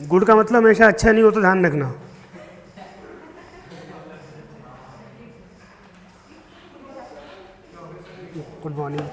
Good का मतलब हमेशा अच्छा नहीं होता, ध्यान रखना। Good morning.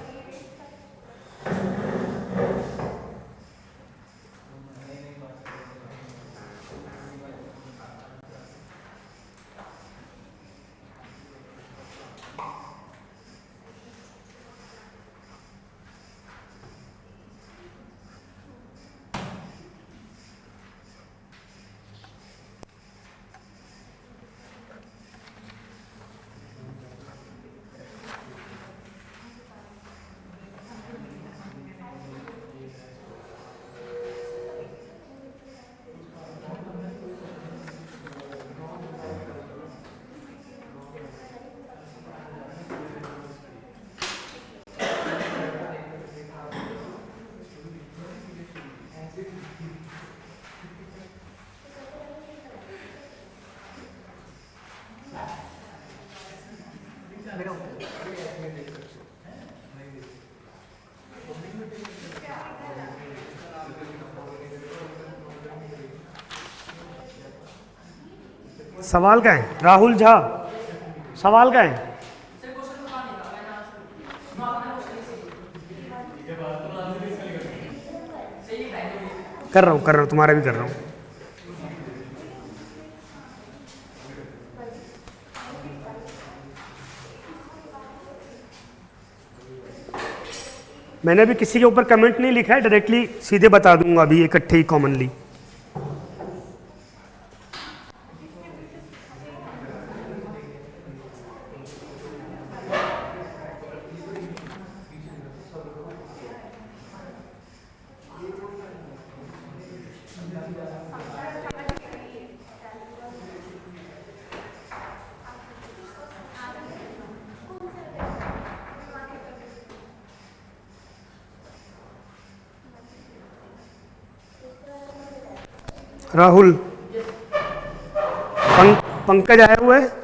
सवाल का है राहुल झा, सवाल का है। कर रहा हूँ तुम्हारा भी कर रहा हूँ। मैंने अभी किसी के ऊपर कमेंट नहीं लिखा है, डायरेक्टली सीधे बता दूंगा अभी इकट्ठे ही कॉमनली। राहुल, पंकज आया हुआ है।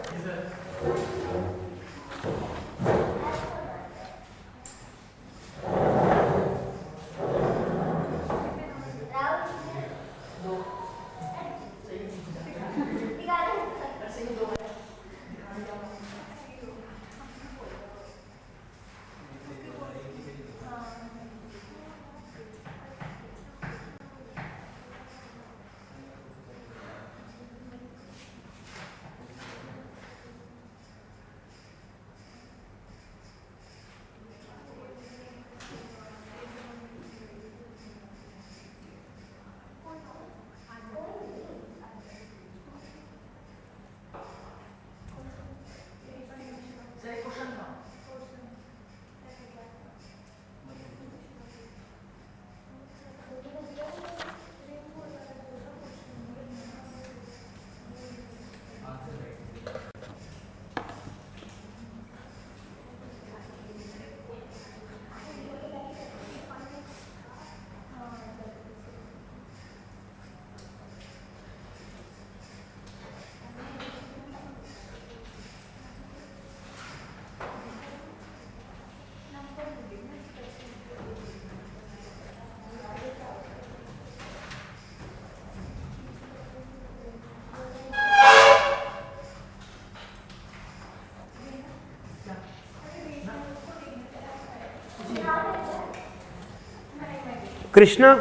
कृष्णा,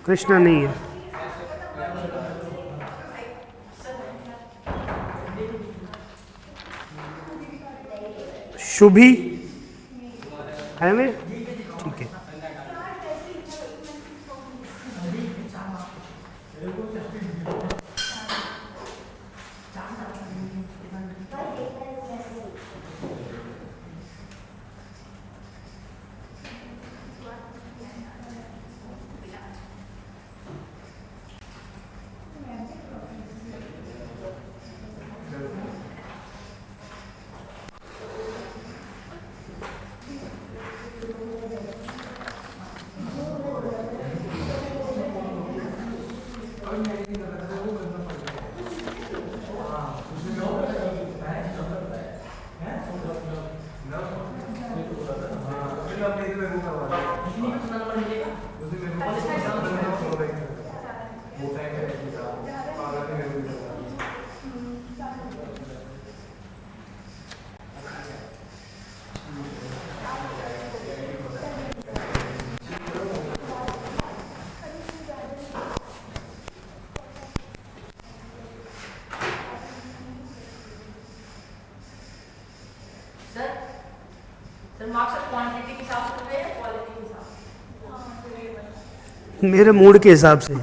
कृष्णा नहीं है। शुभी है मैं, ठीक है। मेरे मूड के हिसाब से।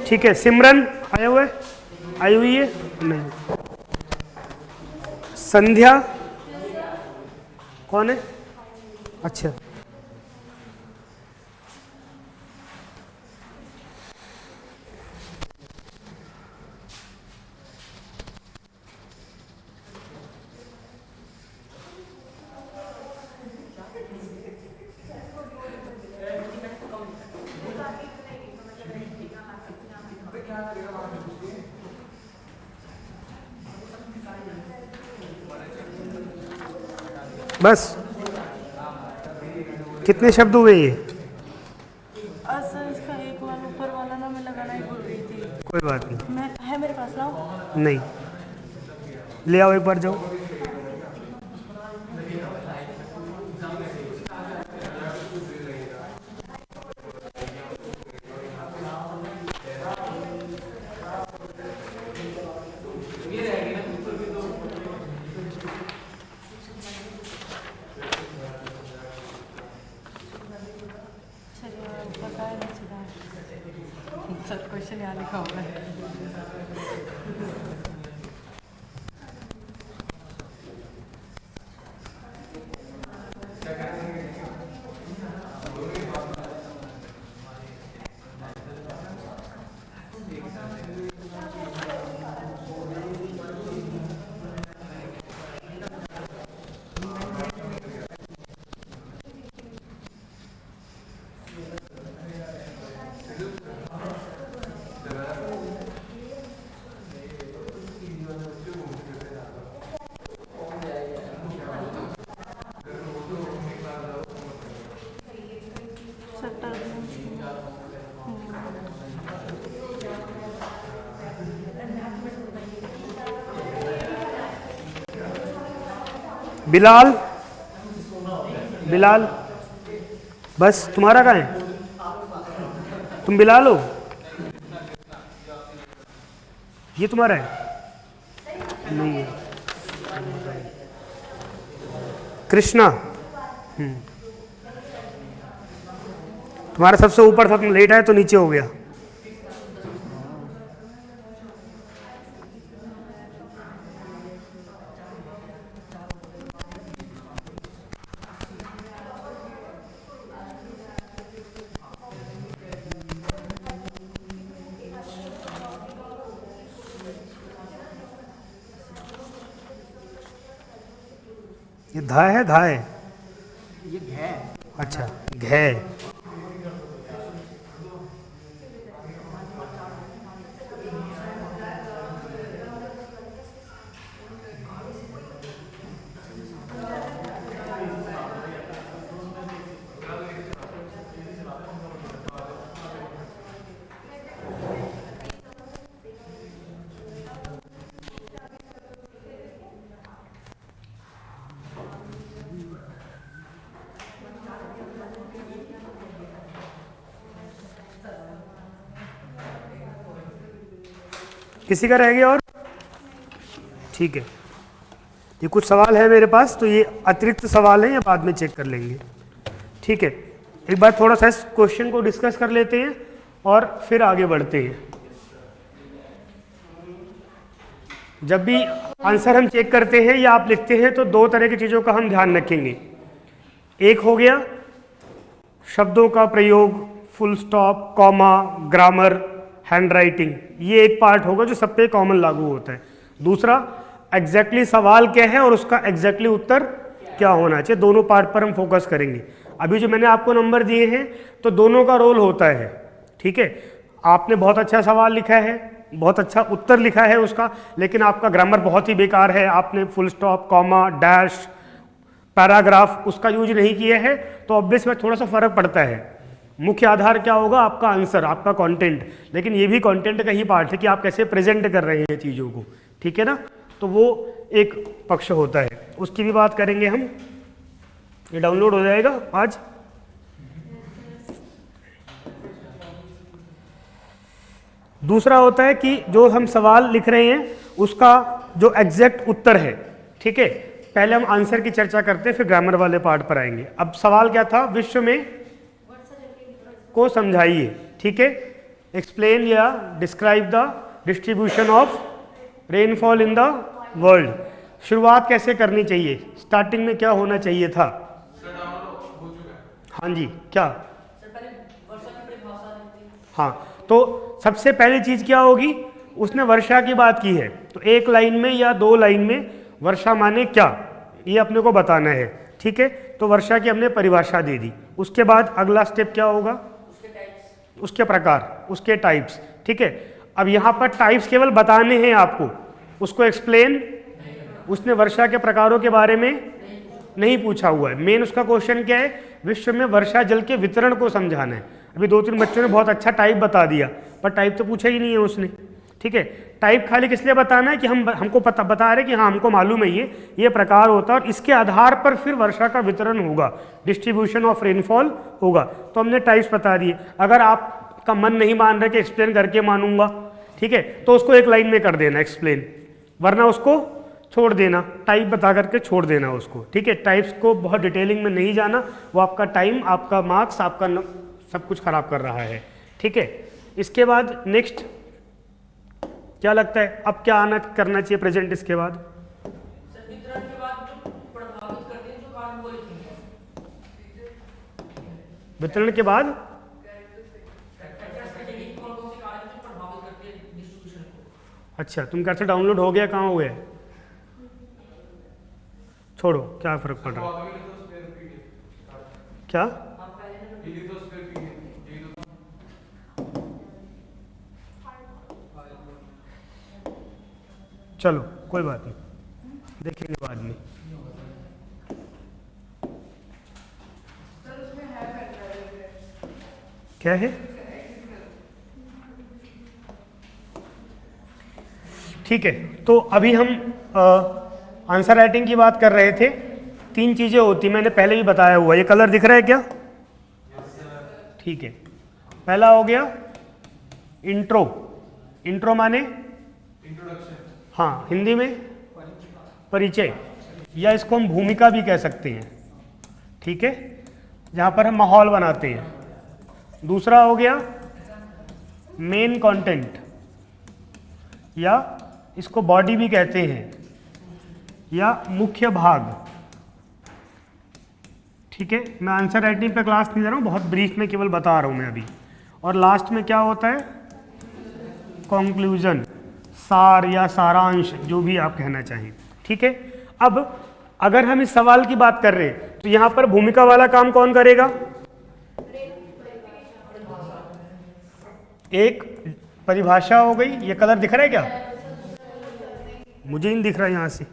ठीक है, सिमरन आए हुए, आई हुई है नहीं? संध्या कौन है? अच्छा, बस कितने शब्द हुए ये? सर इसका एक वाला ऊपर वाला ना मैं लगाना ही भूल रही थी। कोई बात नहीं, मैं है मेरे पास ना। नहीं ले आओ, एक बार जाओ। सर क्वेश्चन यहाँ लिखा हुआ है। बिलाल, बिलाल बस तुम्हारा कहाँ है? तुम बिलाल हो? ये तुम्हारा है? नहीं है। कृष्णा, तुम्हारा सबसे ऊपर था, तुम लेट आए तो नीचे हो गया। ये धा है, धा है? ये घै। अच्छा, घै। किसी का रह गया और? ठीक है, ये कुछ सवाल है मेरे पास, तो ये अतिरिक्त सवाल है, या बाद में चेक कर लेंगे। ठीक है, एक बार थोड़ा सा इस क्वेश्चन को डिस्कस कर लेते हैं और फिर आगे बढ़ते हैं। जब भी आंसर हम चेक करते हैं या आप लिखते हैं तो दो तरह की चीज़ों का हम ध्यान रखेंगे। एक हो गया शब्दों का प्रयोग, full stop, comma, grammar, hand writing, ये एक पार्ट होगा जो सब पे कॉमन लागू होता है। दूसरा एग्जैक्टली सवाल क्या है और उसका एग्जैक्टली उत्तर क्या होना चाहिए, दोनों पार्ट पर हम फोकस करेंगे। अभी जो मैंने आपको नंबर दिए हैं तो दोनों का रोल होता है। ठीक है, आपने बहुत अच्छा सवाल लिखा है, बहुत अच्छा उत्तर लिखा है उसका, लेकिन आपका ग्रामर बहुत ही बेकार है, आपने full stop, comma, dash, paragraph उसका यूज नहीं किया है, तो ऑब्वियस में थोड़ा सा फर्क पड़ता है। मुख्य आधार क्या होगा? आपका आंसर, आपका कंटेंट, लेकिन ये भी कंटेंट का ही पार्ट है कि आप कैसे प्रेजेंट कर रहे हैं चीज़ों को, ठीक है ना। तो वो एक पक्ष होता है, उसकी भी बात करेंगे हम। ये डाउनलोड हो जाएगा आज। दूसरा होता है कि जो हम सवाल लिख रहे हैं उसका जो एग्जैक्ट उत्तर है, ठीक है। पहले हम आंसर की चर्चा करते हैं, फिर ग्रामर वाले पार्ट पर आएंगे। अब सवाल क्या था? विश्व में को समझाइए, ठीक है। एक्सप्लेन या describe the distribution of rainfall in the world. शुरुआत कैसे करनी चाहिए? स्टार्टिंग में क्या होना चाहिए था? हाँ जी, क्या? हाँ, तो सबसे पहली चीज क्या होगी? उसने वर्षा की बात की है, तो एक लाइन में या दो लाइन में वर्षा माने क्या, ये अपने को बताना है, ठीक है। तो वर्षा की हमने परिभाषा दे दी। उसके बाद अगला स्टेप क्या होगा? उसके प्रकार, उसके टाइप्स, ठीक है। अब यहाँ पर टाइप्स केवल बताने हैं आपको, उसको एक्सप्लेन, उसने वर्षा के प्रकारों के बारे में नहीं पूछा हुआ है। मेन उसका क्वेश्चन क्या है? विश्व में वर्षा जल के वितरण को समझाना है। अभी दो तीन बच्चों ने बहुत अच्छा टाइप बता दिया, पर टाइप तो पूछा ही नहीं है उसने, ठीक है। टाइप खाली किस लिए बताना है कि हमको बता रहे कि हाँ हमको मालूम है ये प्रकार होता है और इसके आधार पर फिर वर्षा का वितरण होगा, डिस्ट्रीब्यूशन ऑफ रेनफॉल होगा। तो हमने टाइप्स बता दिए। अगर आपका मन नहीं मान रहा कि एक्सप्लेन करके मानूंगा, ठीक है, तो उसको एक लाइन में कर देना एक्सप्लेन, वरना उसको छोड़ देना, टाइप बता करके छोड़ देना उसको, ठीक है। टाइप्स को बहुत डिटेलिंग में नहीं जाना, वो आपका टाइम, आपका मार्क्स, आपका सब कुछ खराब कर रहा है, ठीक है। इसके बाद नेक्स्ट क्या लगता है अब क्या आना करना चाहिए प्रेजेंट? इसके बाद वितरण के बाद अच्छा, तुम कैसे डाउनलोड हो गया? कहाँ हुआ है? छोड़ो, क्या फर्क पड़ रहा है? क्या? चलो कोई बात नहीं, देखेंगे बाद में। क्या है? ठीक है, तो अभी हम आंसर राइटिंग की बात कर रहे थे। तीन चीजें होती, मैंने पहले भी बताया हुआ। ये कलर दिख रहा है क्या? ठीक है। पहला हो गया इंट्रो। इंट्रो माने इंट्रोडक्शन, हाँ, हिंदी में परिचय, या इसको हम भूमिका भी कह सकते हैं, ठीक है, जहां पर हम माहौल बनाते हैं। दूसरा हो गया मेन कंटेंट, या इसको बॉडी भी कहते हैं, या मुख्य भाग, ठीक है। मैं आंसर राइटिंग पे क्लास नहीं दे रहा हूँ, बहुत ब्रीफ में केवल बता रहा हूँ मैं अभी। और लास्ट में क्या होता है? कंक्लूजन, सार या सारांश, जो भी आप कहना चाहें, ठीक है। अब अगर हम इस सवाल की बात कर रहे हैं तो यहां पर भूमिका वाला काम कौन करेगा? एक परिभाषा हो गई। ये कलर दिख रहा है क्या? मुझे नहीं दिख रहा यहां से।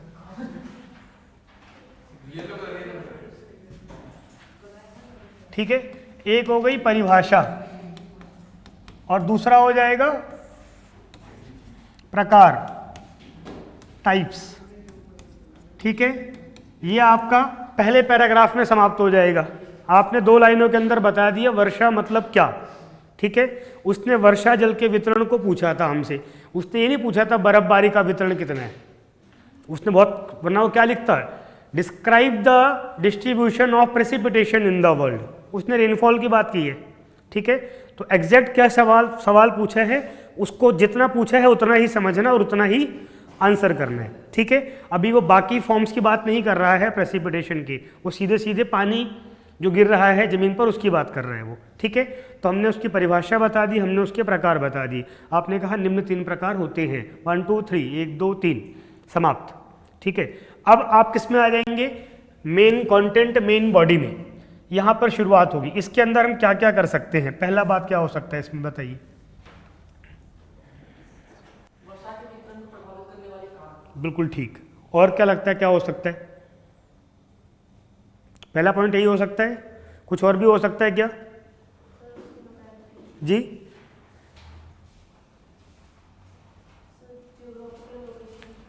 ठीक है, एक हो गई परिभाषा और दूसरा हो जाएगा प्रकार, टाइप्स, ठीक है। ये आपका पहले पैराग्राफ में समाप्त हो जाएगा। आपने दो लाइनों के अंदर बता दिया वर्षा मतलब क्या, ठीक है। उसने वर्षा जल के वितरण को पूछा था हमसे, उसने ये नहीं पूछा था बर्फबारी का वितरण कितना है। उसने बहुत, वरना वो क्या लिखता है? Describe the distribution of precipitation in the world. उसने रेनफॉल की बात की है, ठीक है। तो एग्जैक्ट क्या सवाल पूछा है, उसको जितना पूछा है उतना ही समझना और उतना ही आंसर करना है, ठीक है। अभी वो बाकी फॉर्म्स की बात नहीं कर रहा है प्रेसिपिटेशन की, वो सीधे सीधे पानी जो गिर रहा है जमीन पर उसकी बात कर रहा है वो, ठीक है। तो हमने उसकी परिभाषा बता दी, हमने उसके प्रकार बता दिए। आपने कहा निम्न 3 प्रकार होते हैं, 1 2 3, 1 2 3, समाप्त, ठीक है। अब आप किस में आ जाएंगे? मेन कंटेंट, मेन बॉडी में। यहां पर शुरुआत होगी। इसके अंदर हम क्या क्या कर सकते हैं? पहला बात क्या हो सकता है इसमें बताइए? बिल्कुल ठीक। और क्या लगता है क्या हो सकता है? पहला पॉइंट यही हो सकता है, कुछ और भी हो सकता है क्या जी?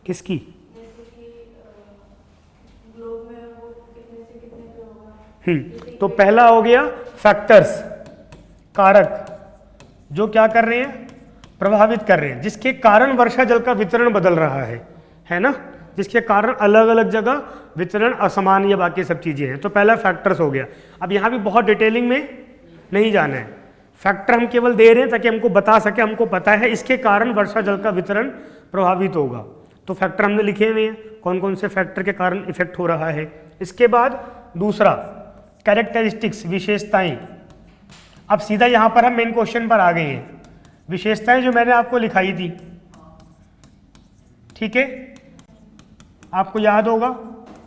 किसकी? तो पहला हो गया फैक्टर्स, कारक जो क्या कर रहे हैं, प्रभावित कर रहे हैं, जिसके कारण वर्षा जल का वितरण बदल रहा है ना, जिसके कारण अलग अलग जगह वितरण असमान या बाकी सब चीजें हैं। तो पहला फैक्टर्स हो गया। अब यहाँ भी बहुत डिटेलिंग में नहीं जाना है, फैक्टर हम केवल दे रहे हैं ताकि हमको बता सके, हमको पता है इसके कारण वर्षा जल का वितरण प्रभावित होगा। तो फैक्टर हमने लिखे हुए हैं, कौन कौन से फैक्टर के कारण इफेक्ट हो रहा है। इसके बाद दूसरा कैरेक्टरिस्टिक्स, विशेषताएं। अब सीधा यहाँ पर हम मेन क्वेश्चन पर आ गए हैं। विशेषताएं जो मैंने आपको लिखाई थी, ठीक है, आपको याद होगा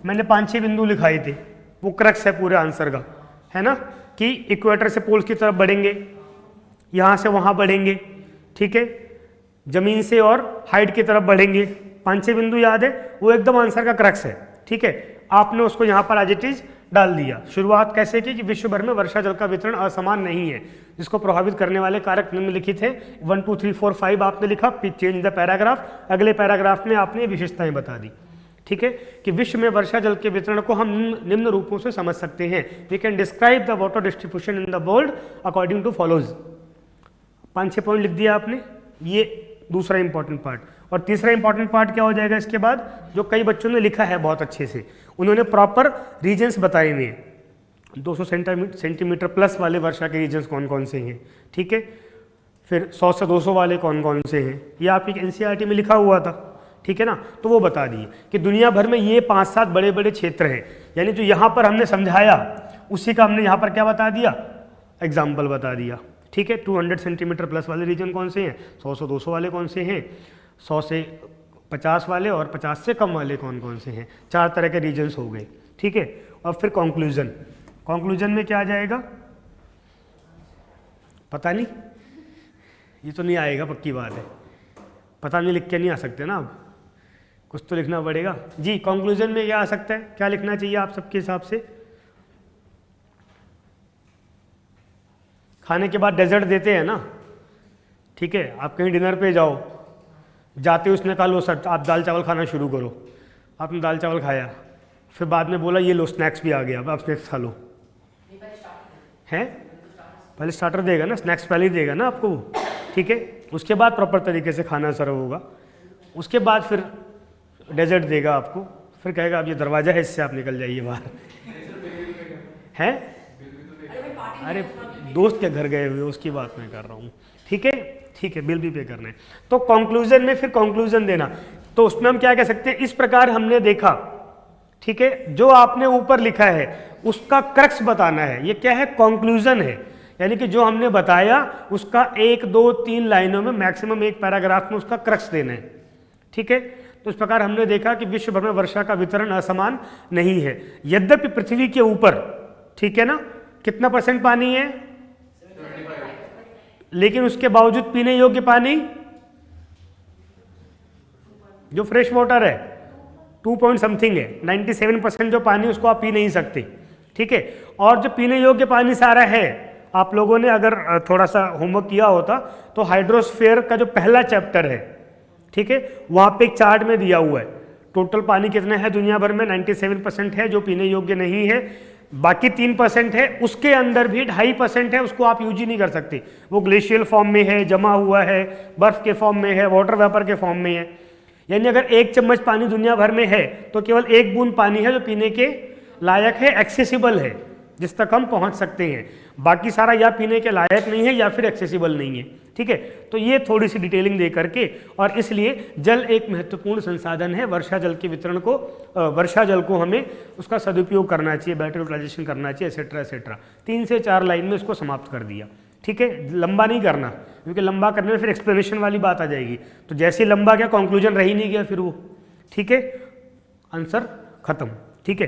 मैंने 5-6 बिंदु लिखाए थे, वो क्रक्स है पूरे आंसर का, है ना, कि इक्वेटर से पोल्स की तरफ बढ़ेंगे, यहाँ से वहाँ बढ़ेंगे, ठीक है, जमीन से और हाइट की तरफ बढ़ेंगे। 5-6 बिंदु याद है, वो एकदम आंसर का क्रक्स है, ठीक है। आपने उसको यहाँ पर एज इट इज डाल दिया। शुरुआत कैसे की कि विश्व भर में वर्षा जल का वितरण असमान नहीं है, जिसको प्रभावित करने वाले कारक निम्नलिखित है। 1 2 3 4 5 आपने लिखा, चेंज द पैराग्राफ। अगले पैराग्राफ में आपने विशेषताएं बता दी, ठीक है, कि विश्व में वर्षा जल के वितरण को हम निम्न रूपों से समझ सकते हैं। We can describe the water distribution in the world according to follows. 5-6 point लिख दिया आपने, ये दूसरा इंपॉर्टेंट पार्ट। और तीसरा इंपॉर्टेंट पार्ट क्या हो जाएगा इसके बाद, जो कई बच्चों ने लिखा है बहुत अच्छे से, उन्होंने प्रॉपर रीजन्स बताए हुए हैं। 200 सेंटीमीटर प्लस वाले वर्षा के रीजन्स कौन कौन से हैं, ठीक है, फिर 100 से 200 वाले कौन कौन से हैं, ये आपकी एनसीईआरटी में लिखा हुआ था, ठीक है ना। तो वो बता दिए कि दुनिया भर में ये 5-7 बड़े बड़े क्षेत्र हैं, यानी जो यहाँ पर हमने समझाया उसी का हमने यहाँ पर क्या बता दिया, एग्जाम्पल बता दिया, ठीक है। 200 सेंटीमीटर प्लस वाले रीजन कौन से हैं, 100 से 200 वाले कौन से हैं, 100 से 50 वाले और 50 से कम वाले कौन कौन से हैं। 4 तरह के रीजन्स हो गए, ठीक है। और फिर कंक्लूजन, कंक्लूजन में क्या आ जाएगा पता नहीं, ये तो नहीं आएगा, पक्की बात है, पता नहीं लिख के नहीं आ सकते ना, अब कुछ तो लिखना पड़ेगा जी। कंक्लूजन में क्या आ सकता है, क्या लिखना चाहिए आप सबके हिसाब से? खाने के बाद डेजर्ट देते हैं ना, ठीक है, आप कहीं डिनर पे जाओ, जाते उसने कहा लो सर आप दाल चावल खाना शुरू करो, आपने दाल चावल खाया, फिर बाद में बोला ये लो स्नैक्स भी आ गया, अब आप स्नैक्स खा लो, हैं? पहले स्टार्टर देगा ना, स्नैक्स पहले ही देगा ना आपको वो, ठीक है। उसके बाद प्रॉपर तरीके से खाना सर्व होगा, उसके बाद फिर डेजर्ट देगा आपको, फिर कहेगा अब ये दरवाज़ा है इससे आप निकल जाइए बाहर, हैं? अरे दोस्त के घर गए हुए उसकी बात मैं कर रहा हूँ, ठीक है, ठीक है, बिल भी पे करना है। तो कंक्लूजन में फिर कंक्लूजन देना, तो उसमें हम क्या कह सकते हैं, इस प्रकार हमने देखा, ठीक है, जो आपने ऊपर लिखा है उसका क्रक्स बताना है। ये क्या है, कंक्लूजन है, यानी कि जो हमने बताया उसका 1 2 3 लाइनों में, मैक्सिमम एक पैराग्राफ में उसका क्रक्स देना है, ठीक है। तो इस प्रकार हमने देखा कि विश्व भर में वर्षा का वितरण असमान नहीं है, यद्यपि पृथ्वी के ऊपर, ठीक है ना, कितना % पानी है, लेकिन उसके बावजूद पीने योग्य पानी जो फ्रेश वाटर है 2 पॉइंट समथिंग है, 97% जो पानी उसको आप पी नहीं सकते, ठीक है। और जो पीने योग्य पानी सारा है, आप लोगों ने अगर थोड़ा सा होमवर्क किया होता तो हाइड्रोस्फीयर का जो पहला चैप्टर है, ठीक है, वहां पे एक चार्ट में दिया हुआ है टोटल पानी कितना है दुनिया भर में, 97% है जो पीने योग्य नहीं है, बाकी 3% है, उसके अंदर भी 2.5% है उसको आप यूज ही नहीं कर सकते, वो ग्लेशियल फॉर्म में है, जमा हुआ है, बर्फ के फॉर्म में है, वाटर वेपर के फॉर्म में है। यानी अगर 1 चम्मच पानी दुनिया भर में है तो केवल 1 बूंद पानी है जो पीने के लायक है, एक्सेसिबल है, जिस तक हम पहुंच सकते हैं, बाकी सारा या पीने के लायक नहीं है या फिर एक्सेसिबल नहीं है, ठीक है। तो ये थोड़ी सी डिटेलिंग दे करके, और इसलिए जल एक महत्वपूर्ण संसाधन है, वर्षा जल के वितरण को, वर्षा जल को हमें उसका सदुपयोग करना चाहिए, बेटर यूटिलाइजेशन करना चाहिए, एसेट्रा एसेट्रा। 3 से 4 लाइन में इसको समाप्त कर दिया, ठीक है। लंबा नहीं करना, क्योंकि लंबा करने में फिर एक्सप्लेनेशन वाली बात आ जाएगी, तो जैसे लंबा क्या कंक्लूजन रह ही नहीं गया फिर वो, ठीक है, आंसर खत्म, ठीक है।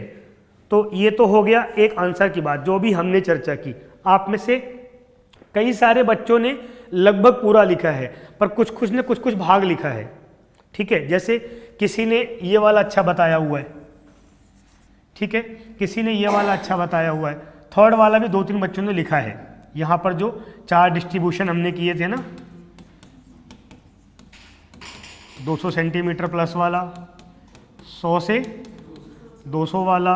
तो ये तो हो गया एक आंसर की बात जो भी हमने चर्चा की। आप में से कई सारे बच्चों ने लगभग पूरा लिखा है, पर कुछ कुछ ने कुछ कुछ भाग लिखा है, ठीक है। जैसे किसी ने ये वाला अच्छा बताया हुआ है, ठीक है, किसी ने ये वाला अच्छा बताया हुआ है। थर्ड वाला भी 2-3 बच्चों ने लिखा है। यहाँ पर जो 4 डिस्ट्रीब्यूशन हमने किए थे ना, 200 सेंटीमीटर प्लस वाला, 100 से 200 वाला,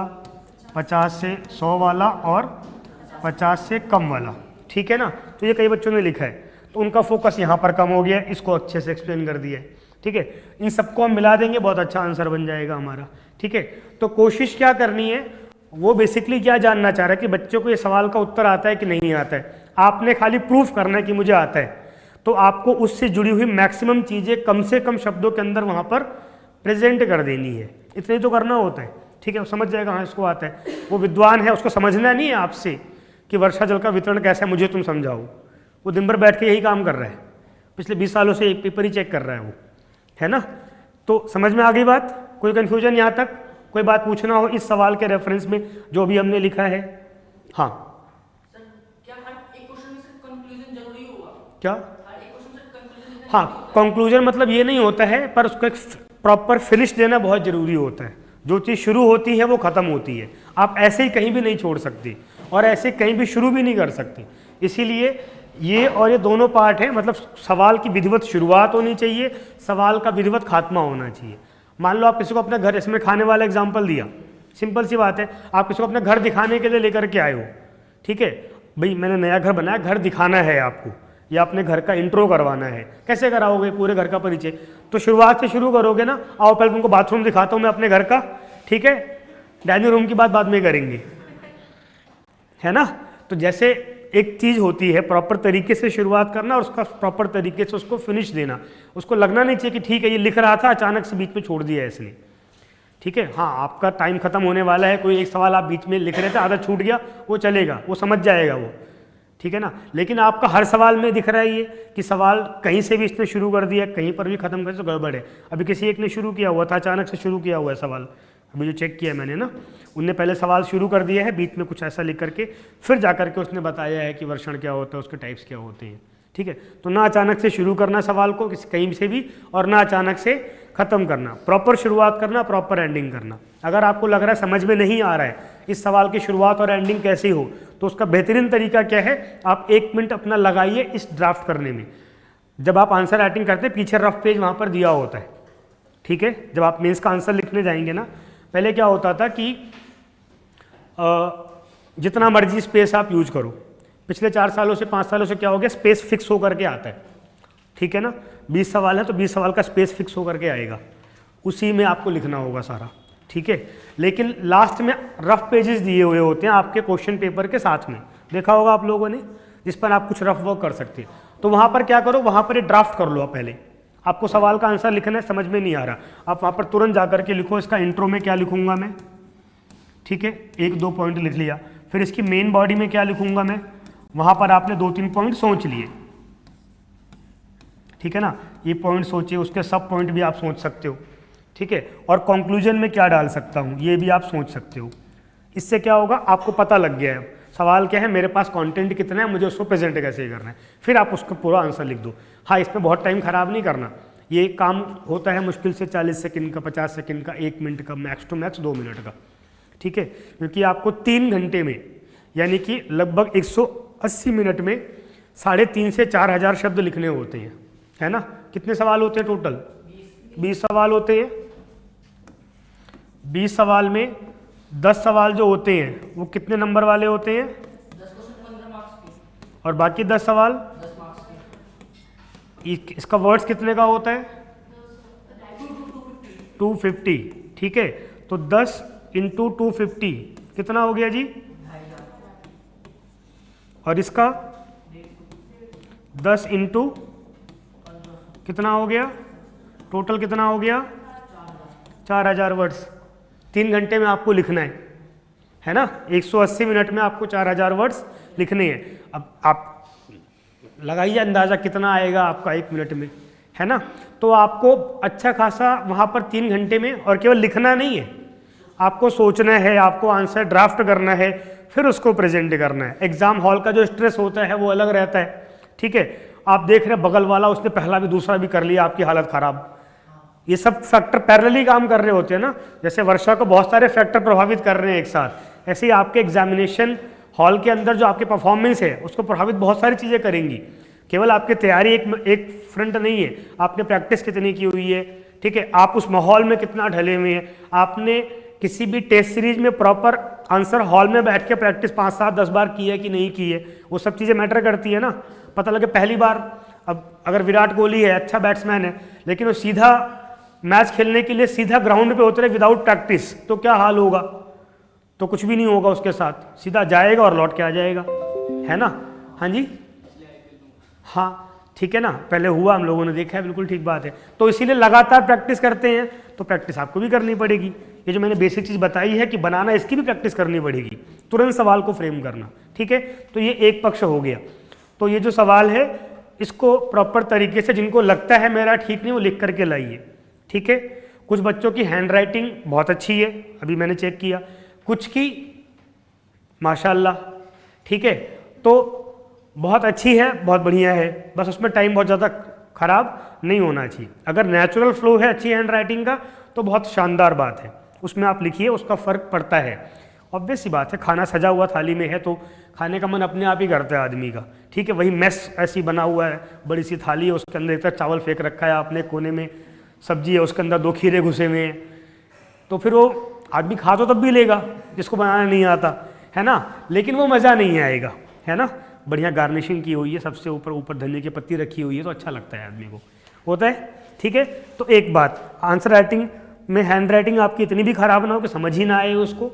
50 से 100 वाला और 50 से कम वाला, ठीक है ना। तो ये कई बच्चों ने लिखा है, तो उनका फोकस यहाँ पर कम हो गया, इसको अच्छे से एक्सप्लेन कर दिया है, ठीक है। इन सबको हम मिला देंगे, बहुत अच्छा आंसर बन जाएगा हमारा, ठीक है। तो कोशिश क्या करनी है, वो बेसिकली क्या जानना चाह रहा है कि बच्चों को ये सवाल का उत्तर आता है कि नहीं आता है। आपने खाली प्रूफ करना है कि मुझे आता है, तो आपको उससे जुड़ी हुई मैक्सिमम चीज़ें कम से कम शब्दों के अंदर वहाँ पर प्रेजेंट कर देनी है। इतना ही तो करना होता है, ठीक है। वो समझ जाएगा हाँ इसको आता है, वो विद्वान है, उसको समझना नहीं है आपसे कि वर्षा जल का वितरण कैसा है मुझे तुम समझाओ। वो दिन भर बैठ के यही काम कर रहा है, पिछले 20 सालों से एक पेपर ही चेक कर रहा है वो, है ना। तो समझ में आ गई बात, कोई कन्फ्यूजन यहाँ तक, कोई बात पूछना हो इस सवाल के रेफरेंस में जो भी हमने लिखा है। हाँ सर, क्या हर एक क्वेश्चन में सिर्फ कंक्लूजन जरूरी होगा? क्या? हर एक क्वेश्चन में सिर्फ कंक्लूजन? हाँ, कंक्लूजन मतलब ये नहीं होता है, पर उसको एक प्रॉपर फिनिश देना बहुत ज़रूरी होता है। जो चीज़ शुरू होती है वो ख़त्म होती है, आप ऐसे ही कहीं भी नहीं छोड़ सकते और ऐसे कहीं भी शुरू भी नहीं कर सकते। इसीलिए ये और ये दोनों पार्ट हैं, मतलब सवाल की विधिवत शुरुआत होनी चाहिए, सवाल का विधिवत खात्मा होना चाहिए। मान लो आप किसी को अपना घर, इसमें खाने वाला एग्जाम्पल दिया, सिंपल सी बात है, आप किसी को अपना घर दिखाने के लिए लेकर के आए हो, ठीक है, भाई मैंने नया घर बनाया, घर दिखाना है आपको, या अपने घर का इंट्रो करवाना है, कैसे कराओगे पूरे घर का परिचय? तो शुरुआत से शुरू करोगे ना, आओ पहले तुमको बाथरूम दिखाता हूँ मैं अपने घर का, ठीक है, डाइनिंग रूम की बात बाद में करेंगे, है ना। तो जैसे एक चीज़ होती है प्रॉपर तरीके से शुरुआत करना और उसका प्रॉपर तरीके से उसको फिनिश देना, उसको लगना नहीं चाहिए कि ठीक है ये लिख रहा था अचानक से बीच में छोड़ दिया है इसने, ठीक है। हाँ, आपका टाइम खत्म होने वाला है, कोई एक सवाल आप बीच में लिख रहे थे, आधा छूट गया, वो चलेगा, वो समझ जाएगा वो, ठीक है ना। लेकिन आपका हर सवाल में दिख रहा है ये कि सवाल कहीं से भी इसने शुरू कर दिया, कहीं पर भी खत्म कर, तो गड़बड़ है। अभी किसी एक ने शुरू किया हुआ था, अचानक से शुरू किया हुआ है सवाल, अभी जो चेक किया मैंने ना, उनने पहले सवाल शुरू कर दिया है, बीच में कुछ ऐसा लिख करके फिर जा करके उसने बताया है कि वर्षण क्या होता है, उसके टाइप्स क्या होते हैं, ठीक है। तो ना अचानक से शुरू करना सवाल को कहीं से भी, और ना अचानक से ख़त्म करना, प्रॉपर शुरुआत करना, प्रॉपर एंडिंग करना। अगर आपको लग रहा है समझ में नहीं आ रहा है इस सवाल की शुरुआत और एंडिंग कैसे हो, तो उसका बेहतरीन तरीका क्या है, आप 1 मिनट अपना लगाइए इस ड्राफ्ट करने में। जब आप आंसर राइटिंग करते हैं, पीछे रफ पेज वहाँ पर दिया होता है, ठीक है। जब आप मेंस का आंसर लिखने जाएंगे ना, पहले क्या होता था कि जितना मर्जी स्पेस आप यूज करो, पिछले 4 सालों से 5 सालों से क्या हो गया, स्पेस फिक्स होकर के आता है, ठीक है ना। 20 सवाल है तो 20 सवाल का स्पेस फिक्स होकर के आएगा, उसी में आपको लिखना होगा सारा, ठीक है। लेकिन लास्ट में रफ पेजेस दिए हुए होते हैं आपके क्वेश्चन पेपर के साथ में, देखा होगा आप लोगों ने, जिस पर आप कुछ रफ वर्क कर सकते हैं। तो वहाँ पर क्या करो, वहाँ पर ड्राफ्ट कर लो आप पहले। आपको सवाल का आंसर लिखना है, समझ में नहीं आ रहा, आप वहाँ पर तुरंत जा करके लिखो, इसका इंट्रो में क्या लिखूंगा मैं, ठीक है, 1-2 पॉइंट लिख लिया। फिर इसकी मेन बॉडी में क्या लिखूंगा मैं, वहाँ पर आपने 2-3 पॉइंट सोच लिए, ठीक है ना। ये पॉइंट सोचिए, उसके सब पॉइंट भी आप सोच सकते हो, ठीक है। और कंक्लूजन में क्या डाल सकता हूँ ये भी आप सोच सकते हो। इससे क्या होगा, आपको पता लग गया है सवाल क्या है, मेरे पास कंटेंट कितना है, मुझे उसको प्रेजेंट कैसे करना है, फिर आप उसका पूरा आंसर लिख दो। हाँ, इसमें बहुत टाइम खराब नहीं करना, ये काम होता है मुश्किल से 40 सेकंड का, 50 सेकंड का, 1 मिनट का, मैक्स टू मैक्स 2 मिनट का, ठीक है। क्योंकि आपको 3 घंटे में, यानी कि लगभग 180 मिनट में 3.5 से 4,000 शब्द लिखने होते हैं, है ना। कितने सवाल होते हैं टोटल? 20 सवाल होते हैं। 20 सवाल में 10 सवाल जो होते हैं वो कितने नंबर वाले होते हैं? 10 क्वेश्चन 15 मार्क्स के, और बाकी 10 सवाल 10 मार्क्स के। इसका वर्ड्स कितने का होता है? 250, ठीक है। तो 10 × 250 कितना हो गया जी? और इसका 10 × कितना हो गया? टोटल कितना हो गया? 4,000 वर्ड्स 3 घंटे में आपको लिखना है ना। 180 मिनट में आपको 4,000 वर्ड्स लिखने हैं। अब आप लगाइए अंदाज़ा कितना आएगा आपका 1 मिनट में, है ना। तो आपको अच्छा खासा वहाँ पर 3 घंटे में, और केवल लिखना नहीं है, आपको सोचना है, आपको आंसर ड्राफ्ट करना है, फिर उसको प्रेजेंट करना है। एग्जाम हॉल का जो स्ट्रेस होता है वो अलग रहता है, ठीक है। आप देख रहे हैं बगल वाला उसने पहला भी दूसरा भी कर लिया, आपकी हालत ख़राब, ये सब फैक्टर पैरेलली काम कर रहे होते हैं ना, जैसे वर्षा को बहुत सारे फैक्टर प्रभावित कर रहे हैं एक साथ, ऐसे ही आपके एग्जामिनेशन हॉल के अंदर जो आपके परफॉर्मेंस है उसको प्रभावित बहुत सारी चीज़ें करेंगी। केवल आपकी तैयारी एक फ्रंट नहीं है, आपने प्रैक्टिस कितनी की हुई है, ठीक है, आप उस माहौल में कितना ढले हुए हैं, आपने किसी भी टेस्ट सीरीज में प्रॉपर आंसर हॉल में बैठ के प्रैक्टिस 5, 7, 10 बार की है कि नहीं की है, वो सब चीज़ें मैटर करती है ना। पता लगे पहली बार, अब अगर विराट कोहली है, अच्छा बैट्समैन है, लेकिन वो सीधा मैच खेलने के लिए सीधा ग्राउंड पे उतरे विदाउट प्रैक्टिस, तो क्या हाल होगा? तो कुछ भी नहीं होगा उसके साथ, सीधा जाएगा और लौट के आ जाएगा, है ना। हाँ जी, हाँ ठीक है ना, पहले हुआ, हम लोगों ने देखा है, बिल्कुल ठीक बात है। तो इसीलिए लगातार प्रैक्टिस करते हैं, तो प्रैक्टिस आपको भी करनी पड़ेगी। ये जो मैंने बेसिक चीज़ बताई है कि बनाना, इसकी भी प्रैक्टिस करनी पड़ेगी, तुरंत सवाल को फ्रेम करना, ठीक है। तो ये एक पक्ष हो गया। तो ये जो सवाल है इसको प्रॉपर तरीके से, जिनको लगता है मेरा ठीक नहीं, वो लिख करके लाइए, ठीक है। कुछ बच्चों की हैंड राइटिंग बहुत अच्छी है, अभी मैंने चेक किया, कुछ की माशाल्लाह, ठीक है, तो बहुत अच्छी है, बहुत बढ़िया है, बस उसमें टाइम बहुत ज़्यादा खराब नहीं होना चाहिए। अगर नेचुरल फ्लो है अच्छी हैंड राइटिंग का तो बहुत शानदार बात है, उसमें आप लिखिए, उसका फ़र्क पड़ता है। ऑब्वियस सी बात है, खाना सजा हुआ थाली में है तो खाने का मन अपने आप ही करता है आदमी का, ठीक है। वही मेस ऐसी बना हुआ है, बड़ी सी थाली है, उसके अंदर एक तरफ चावल फेंक रखा है आपने, कोने में सब्जी है, उसके अंदर 2 खीरे घुसे हुए हैं, तो फिर वो आदमी खा तो तब भी लेगा जिसको बनाना नहीं आता, है ना, लेकिन वो मज़ा नहीं आएगा, है ना। बढ़िया गार्निशिंग की हुई है, सबसे ऊपर धनिया की पत्ती रखी हुई है, तो अच्छा लगता है आदमी को, होता है, ठीक है। तो एक बात, आंसर राइटिंग में हैंड राइटिंग आपकी इतनी भी खराब ना हो कि समझ ही ना आए उसको,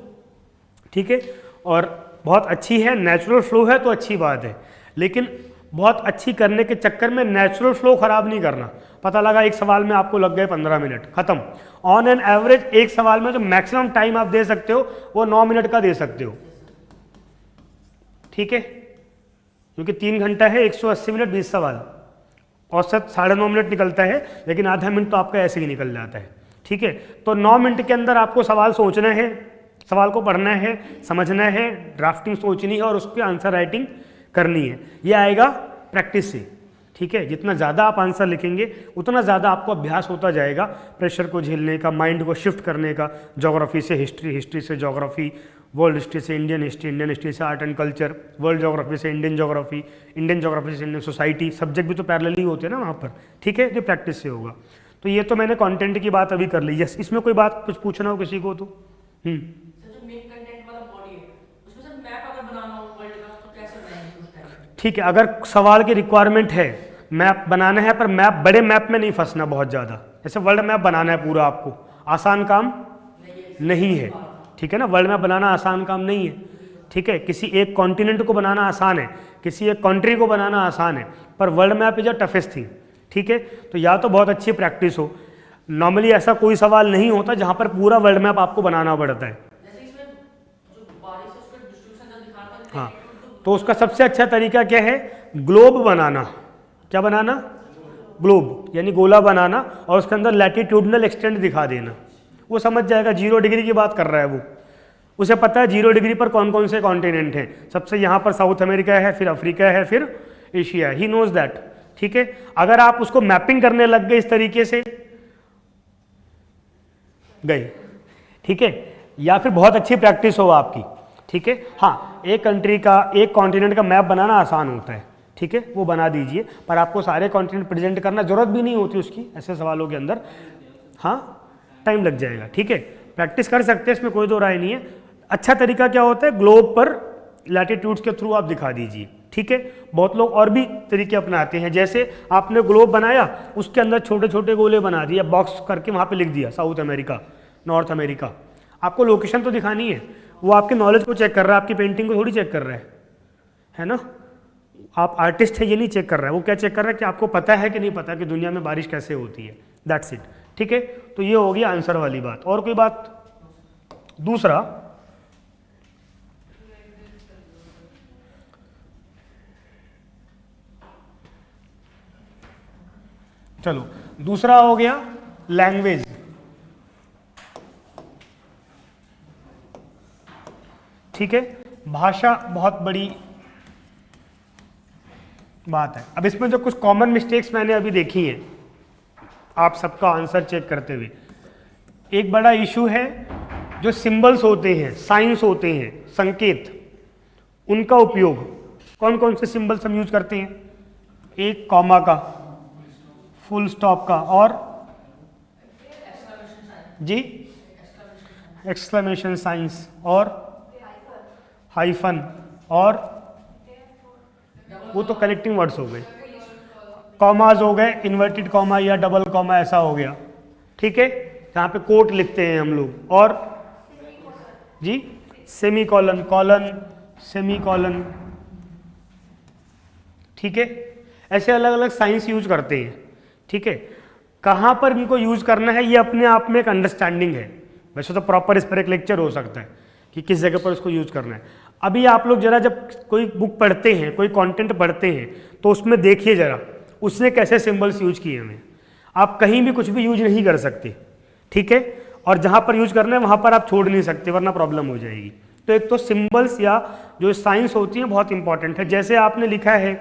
ठीक है। और बहुत अच्छी है, नेचुरल फ्लो है तो अच्छी बात है, लेकिन बहुत अच्छी करने के चक्कर में नेचुरल फ्लो खराब नहीं करना। पता लगा एक सवाल में आपको लग गए 15 मिनट, खत्म। ऑन एन एवरेज एक सवाल में जो मैक्सिमम टाइम आप दे सकते हो वो 9 मिनट का दे सकते हो, ठीक है, क्योंकि 3 घंटा है, 180 मिनट 20 सवाल, औसत 9.5 मिनट निकलता है, लेकिन आधा मिनट तो आपका ऐसे ही निकल जाता है, ठीक है। तो 9 मिनट के अंदर आपको सवाल सोचना है, सवाल को पढ़ना है, समझना है, ड्राफ्टिंग सोचनी है और उसकी आंसर राइटिंग करनी है। ये आएगा प्रैक्टिस से, ठीक है। जितना ज़्यादा आप आंसर लिखेंगे उतना ज़्यादा आपको अभ्यास होता जाएगा, प्रेशर को झेलने का, माइंड को शिफ्ट करने का, ज्योग्राफी से हिस्ट्री, हिस्ट्री से ज्योग्राफी, वर्ल्ड हिस्ट्री से इंडियन हिस्ट्री, इंडियन हिस्ट्री से art and culture, world geography से इंडियन ज्योग्राफी, इंडियन ज्योग्राफी से इंडियन सोसाइटी, सब्जेक्ट भी तो पैरेलल ही होते हैं ना वहाँ पर, ठीक है। जो प्रैक्टिस से होगा। तो ये तो मैंने कंटेंट की बात अभी कर ली। यस, इसमें कोई बात कुछ पूछना हो किसी को तो? सर जो मेन कंटेंट वाला बॉडी है उसमें सर मैप अगर बनाना हो वर्ल्ड का तो कैसे बनाएंगे उस टाइम? ठीक है, अगर सवाल की रिक्वायरमेंट है, मैप बनाना है, पर मैप बड़े मैप में नहीं फंसना बहुत ज़्यादा। जैसे वर्ल्ड मैप बनाना है पूरा, आपको आसान काम नहीं है, ठीक है ना। वर्ल्ड मैप बनाना आसान काम नहीं है, ठीक है। किसी एक कॉन्टिनेंट को बनाना आसान है, किसी एक कंट्री को बनाना आसान है, पर world map is a toughest thing, ठीक है। तो या तो बहुत अच्छी प्रैक्टिस हो, नॉर्मली ऐसा कोई सवाल नहीं होता जहाँ पर पूरा वर्ल्ड मैप आपको बनाना पड़ता है। जैसे इसमें जो बारिश है उसका डिस्ट्रीब्यूशन जो दिखाता है, हाँ, तो उसका सबसे अच्छा तरीका क्या है? ग्लोब बनाना। क्या बनाना? ग्लोब, यानी गोला बनाना, और उसके अंदर लैटिट्यूडनल एक्सटेंट दिखा देना। वो समझ जाएगा, 0 डिग्री की बात कर रहा है वो, उसे पता है 0 डिग्री पर कौन कौन से कॉन्टिनेंट हैं। सबसे यहाँ पर साउथ अमेरिका है, फिर अफ्रीका है, फिर एशिया है, ही नोज दैट, ठीक है। अगर आप उसको मैपिंग करने लग गए इस तरीके से, गए, ठीक है, या फिर बहुत अच्छी प्रैक्टिस हो आपकी, ठीक है। हाँ, एक कंट्री का, एक कॉन्टिनेंट का मैप बनाना आसान होता है, ठीक है, वो बना दीजिए, पर आपको सारे कॉन्टिनेंट प्रेजेंट करना जरूरत भी नहीं होती उसकी, ऐसे सवालों के अंदर हाँ टाइम लग जाएगा, ठीक है। प्रैक्टिस कर सकते हैं, इसमें कोई दो राय नहीं है। अच्छा तरीका क्या होता है? ग्लोब पर लैटिट्यूड्स के थ्रू आप दिखा दीजिए, ठीक है। बहुत लोग और भी तरीके अपनाते हैं, जैसे आपने ग्लोब बनाया, उसके अंदर छोटे छोटे गोले बना दिए, बॉक्स करके वहाँ पे लिख दिया साउथ अमेरिका, नॉर्थ अमेरिका। आपको लोकेशन तो दिखानी है, वो आपके नॉलेज को चेक कर रहा है, आपकी पेंटिंग को थोड़ी चेक कर रहा है ना। आप आर्टिस्ट है ये नहीं चेक कर रहा है, वो क्या चेक कर रहा है कि आपको पता है कि नहीं पता कि दुनिया में बारिश कैसे होती है, दैट्स इट, ठीक है। तो ये हो गया आंसर वाली बात। और कोई बात? दूसरा, चलो दूसरा हो गया लैंग्वेज, ठीक है। भाषा बहुत बड़ी बात है। अब इसमें जो कुछ कॉमन मिस्टेक्स मैंने अभी देखी हैं, आप सबका आंसर चेक करते हुए। एक बड़ा इशू है जो सिंबल्स होते हैं, साइंस होते हैं, संकेत, उनका उपयोग। कौन कौन से सिंबल्स हम यूज करते हैं? एक कॉमा का, फुल स्टॉप का, और जी एक्सक्लेमेशन साइंस, और हाइफन, और वो तो कनेक्टिंग वर्ड्स हो गए। कॉमाज हो गए, इन्वर्टेड कॉमा या डबल कॉमा ऐसा हो गया, ठीक है, जहाँ पे कोट लिखते हैं हम लोग। और जी semicolon, colon, semicolon, ठीक है, ऐसे अलग अलग साइंस यूज करते हैं, ठीक है। कहाँ पर इनको यूज करना है ये अपने आप में एक अंडरस्टैंडिंग है। वैसे तो प्रॉपर इस पर एक लेक्चर हो सकता है कि किस जगह पर इसको यूज करना है। अभी आप लोग जरा जब कोई बुक पढ़ते हैं, कोई कंटेंट पढ़ते हैं, तो उसमें देखिए जरा उसने कैसे सिंबल्स यूज किए हैं। आप कहीं भी कुछ भी यूज नहीं कर सकते, ठीक है, और जहाँ पर यूज करना है वहाँ पर आप छोड़ नहीं सकते वरना प्रॉब्लम हो जाएगी। तो एक तो सिंबल्स या जो साइंस होती है बहुत इंपॉर्टेंट है। जैसे आपने लिखा है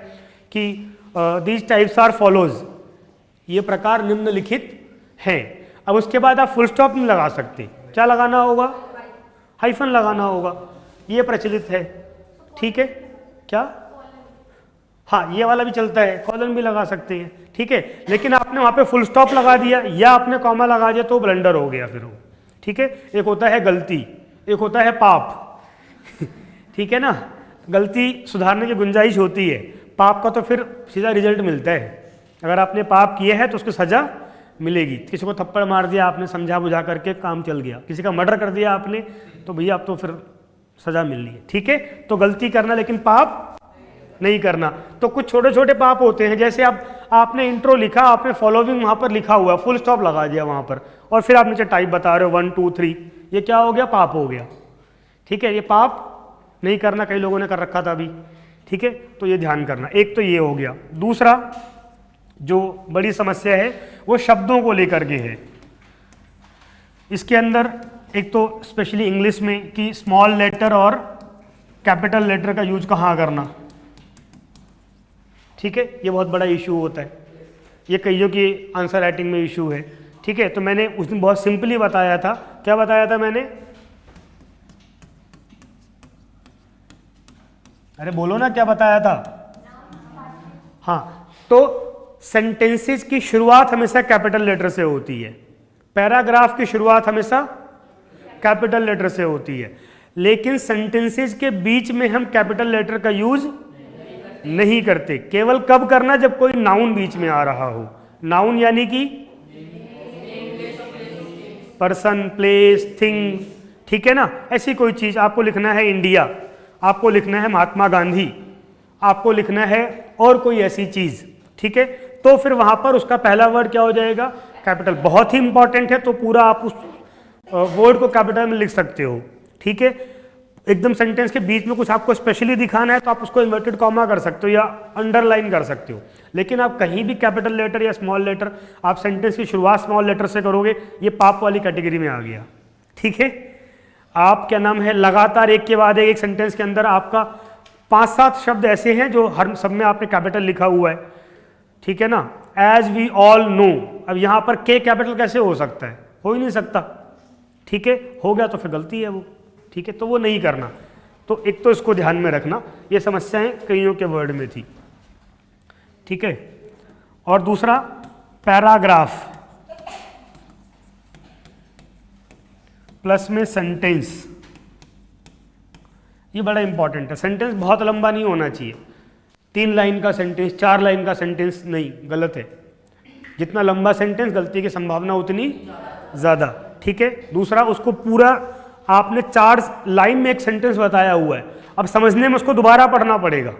कि दीज टाइप्स आर फॉलोज, ये प्रकार निम्नलिखित हैं। अब उसके बाद आप फुल स्टॉप नहीं लगा सकते, क्या लगाना होगा? हाइफन लगाना होगा, ये प्रचलित है, ठीक है। क्या? हाँ, ये वाला भी चलता है, कॉलन भी लगा सकते हैं, ठीक है। लेकिन आपने वहाँ पे फुल स्टॉप लगा दिया या आपने कॉमा लगा दिया तो ब्लंडर हो गया फिर वो, ठीक है। एक होता है गलती, एक होता है पाप ठीक है ना, गलती सुधारने की गुंजाइश होती है, पाप का तो फिर सीधा रिजल्ट मिलता है। अगर आपने पाप किए हैं तो उसकी सजा मिलेगी। किसी को थप्पड़ मार दिया आपने समझा बुझा करके, काम चल गया। किसी का मर्डर कर दिया आपने तो भैया अब तो फिर सजा मिलनी है, ठीक है। तो गलती करना लेकिन पाप नहीं करना। तो कुछ छोटे छोटे पाप होते हैं, जैसे अब आपने इंट्रो लिखा, आपने फॉलोइंग वहाँ पर लिखा हुआ, फुल स्टॉप लगा दिया वहाँ पर, और फिर आप नीचे टाइप बता रहे हो 1 2 3, ये क्या हो गया? पाप हो गया, ठीक है। ये पाप नहीं करना, कई लोगों ने कर रखा था अभी, ठीक है। तो ये ध्यान करना, एक तो ये हो गया। दूसरा जो बड़ी समस्या है वो शब्दों को लेकर के है। इसके अंदर एक तो स्पेशली इंग्लिश में कि स्मॉल लेटर और कैपिटल लेटर का यूज कहाँ करना, ठीक है, ये बहुत बड़ा इशू होता है। ये कईयों की आंसर राइटिंग में इशू है, ठीक है। तो मैंने उस दिन बहुत सिंपली बताया था, क्या बताया था मैंने? अरे बोलो ना, क्या बताया था? हाँ, तो सेंटेंसेस की शुरुआत हमेशा कैपिटल लेटर से होती है, पैराग्राफ की शुरुआत हमेशा कैपिटल लेटर से होती है, लेकिन सेंटेंसेस के बीच में हम कैपिटल लेटर का यूज नहीं करते। केवल कब करना? जब कोई नाउन बीच में आ रहा हो। नाउन यानी कि पर्सन, प्लेस, थिंग, ठीक है ना। ऐसी कोई चीज आपको लिखना है इंडिया, आपको लिखना है महात्मा गांधी, आपको लिखना है और कोई ऐसी चीज, ठीक है, तो फिर वहां पर उसका पहला वर्ड क्या हो जाएगा? कैपिटल। बहुत ही इंपॉर्टेंट है, तो पूरा आप उस वर्ड को कैपिटल में लिख सकते हो, ठीक है। एकदम सेंटेंस के बीच में कुछ आपको स्पेशली दिखाना है तो आप उसको इन्वर्टेड कॉमा कर सकते हो या अंडरलाइन कर सकते हो, लेकिन आप कहीं भी कैपिटल लेटर या स्मॉल लेटर, आप सेंटेंस की शुरुआत स्मॉल लेटर से करोगे, ये पाप वाली कैटेगरी में आ गया, ठीक है। आप क्या नाम है, लगातार एक के बाद एक सेंटेंस के अंदर आपका 5-7 शब्द ऐसे हैं जो हर सब में आपने कैपिटल लिखा हुआ है, ठीक है ना। एज वी ऑल नो, अब यहाँ पर के कैपिटल कैसे हो सकता है? हो ही नहीं सकता, ठीक है। हो गया तो फिर गलती है वो, ठीक है, तो वो नहीं करना। तो एक तो इसको ध्यान में रखना, ये समस्याएं कईयों के वर्ड में थी, ठीक है। और दूसरा पैराग्राफ प्लस में सेंटेंस, ये बड़ा इंपॉर्टेंट है। सेंटेंस बहुत लंबा नहीं होना चाहिए, 3 लाइन का सेंटेंस, 4 लाइन का सेंटेंस नहीं, गलत है। जितना लंबा सेंटेंस गलती की संभावना उतनी ज़्यादा, ठीक है। दूसरा, उसको पूरा आपने 4 लाइन में एक सेंटेंस बताया हुआ है, अब समझने में उसको दोबारा पढ़ना पड़ेगा।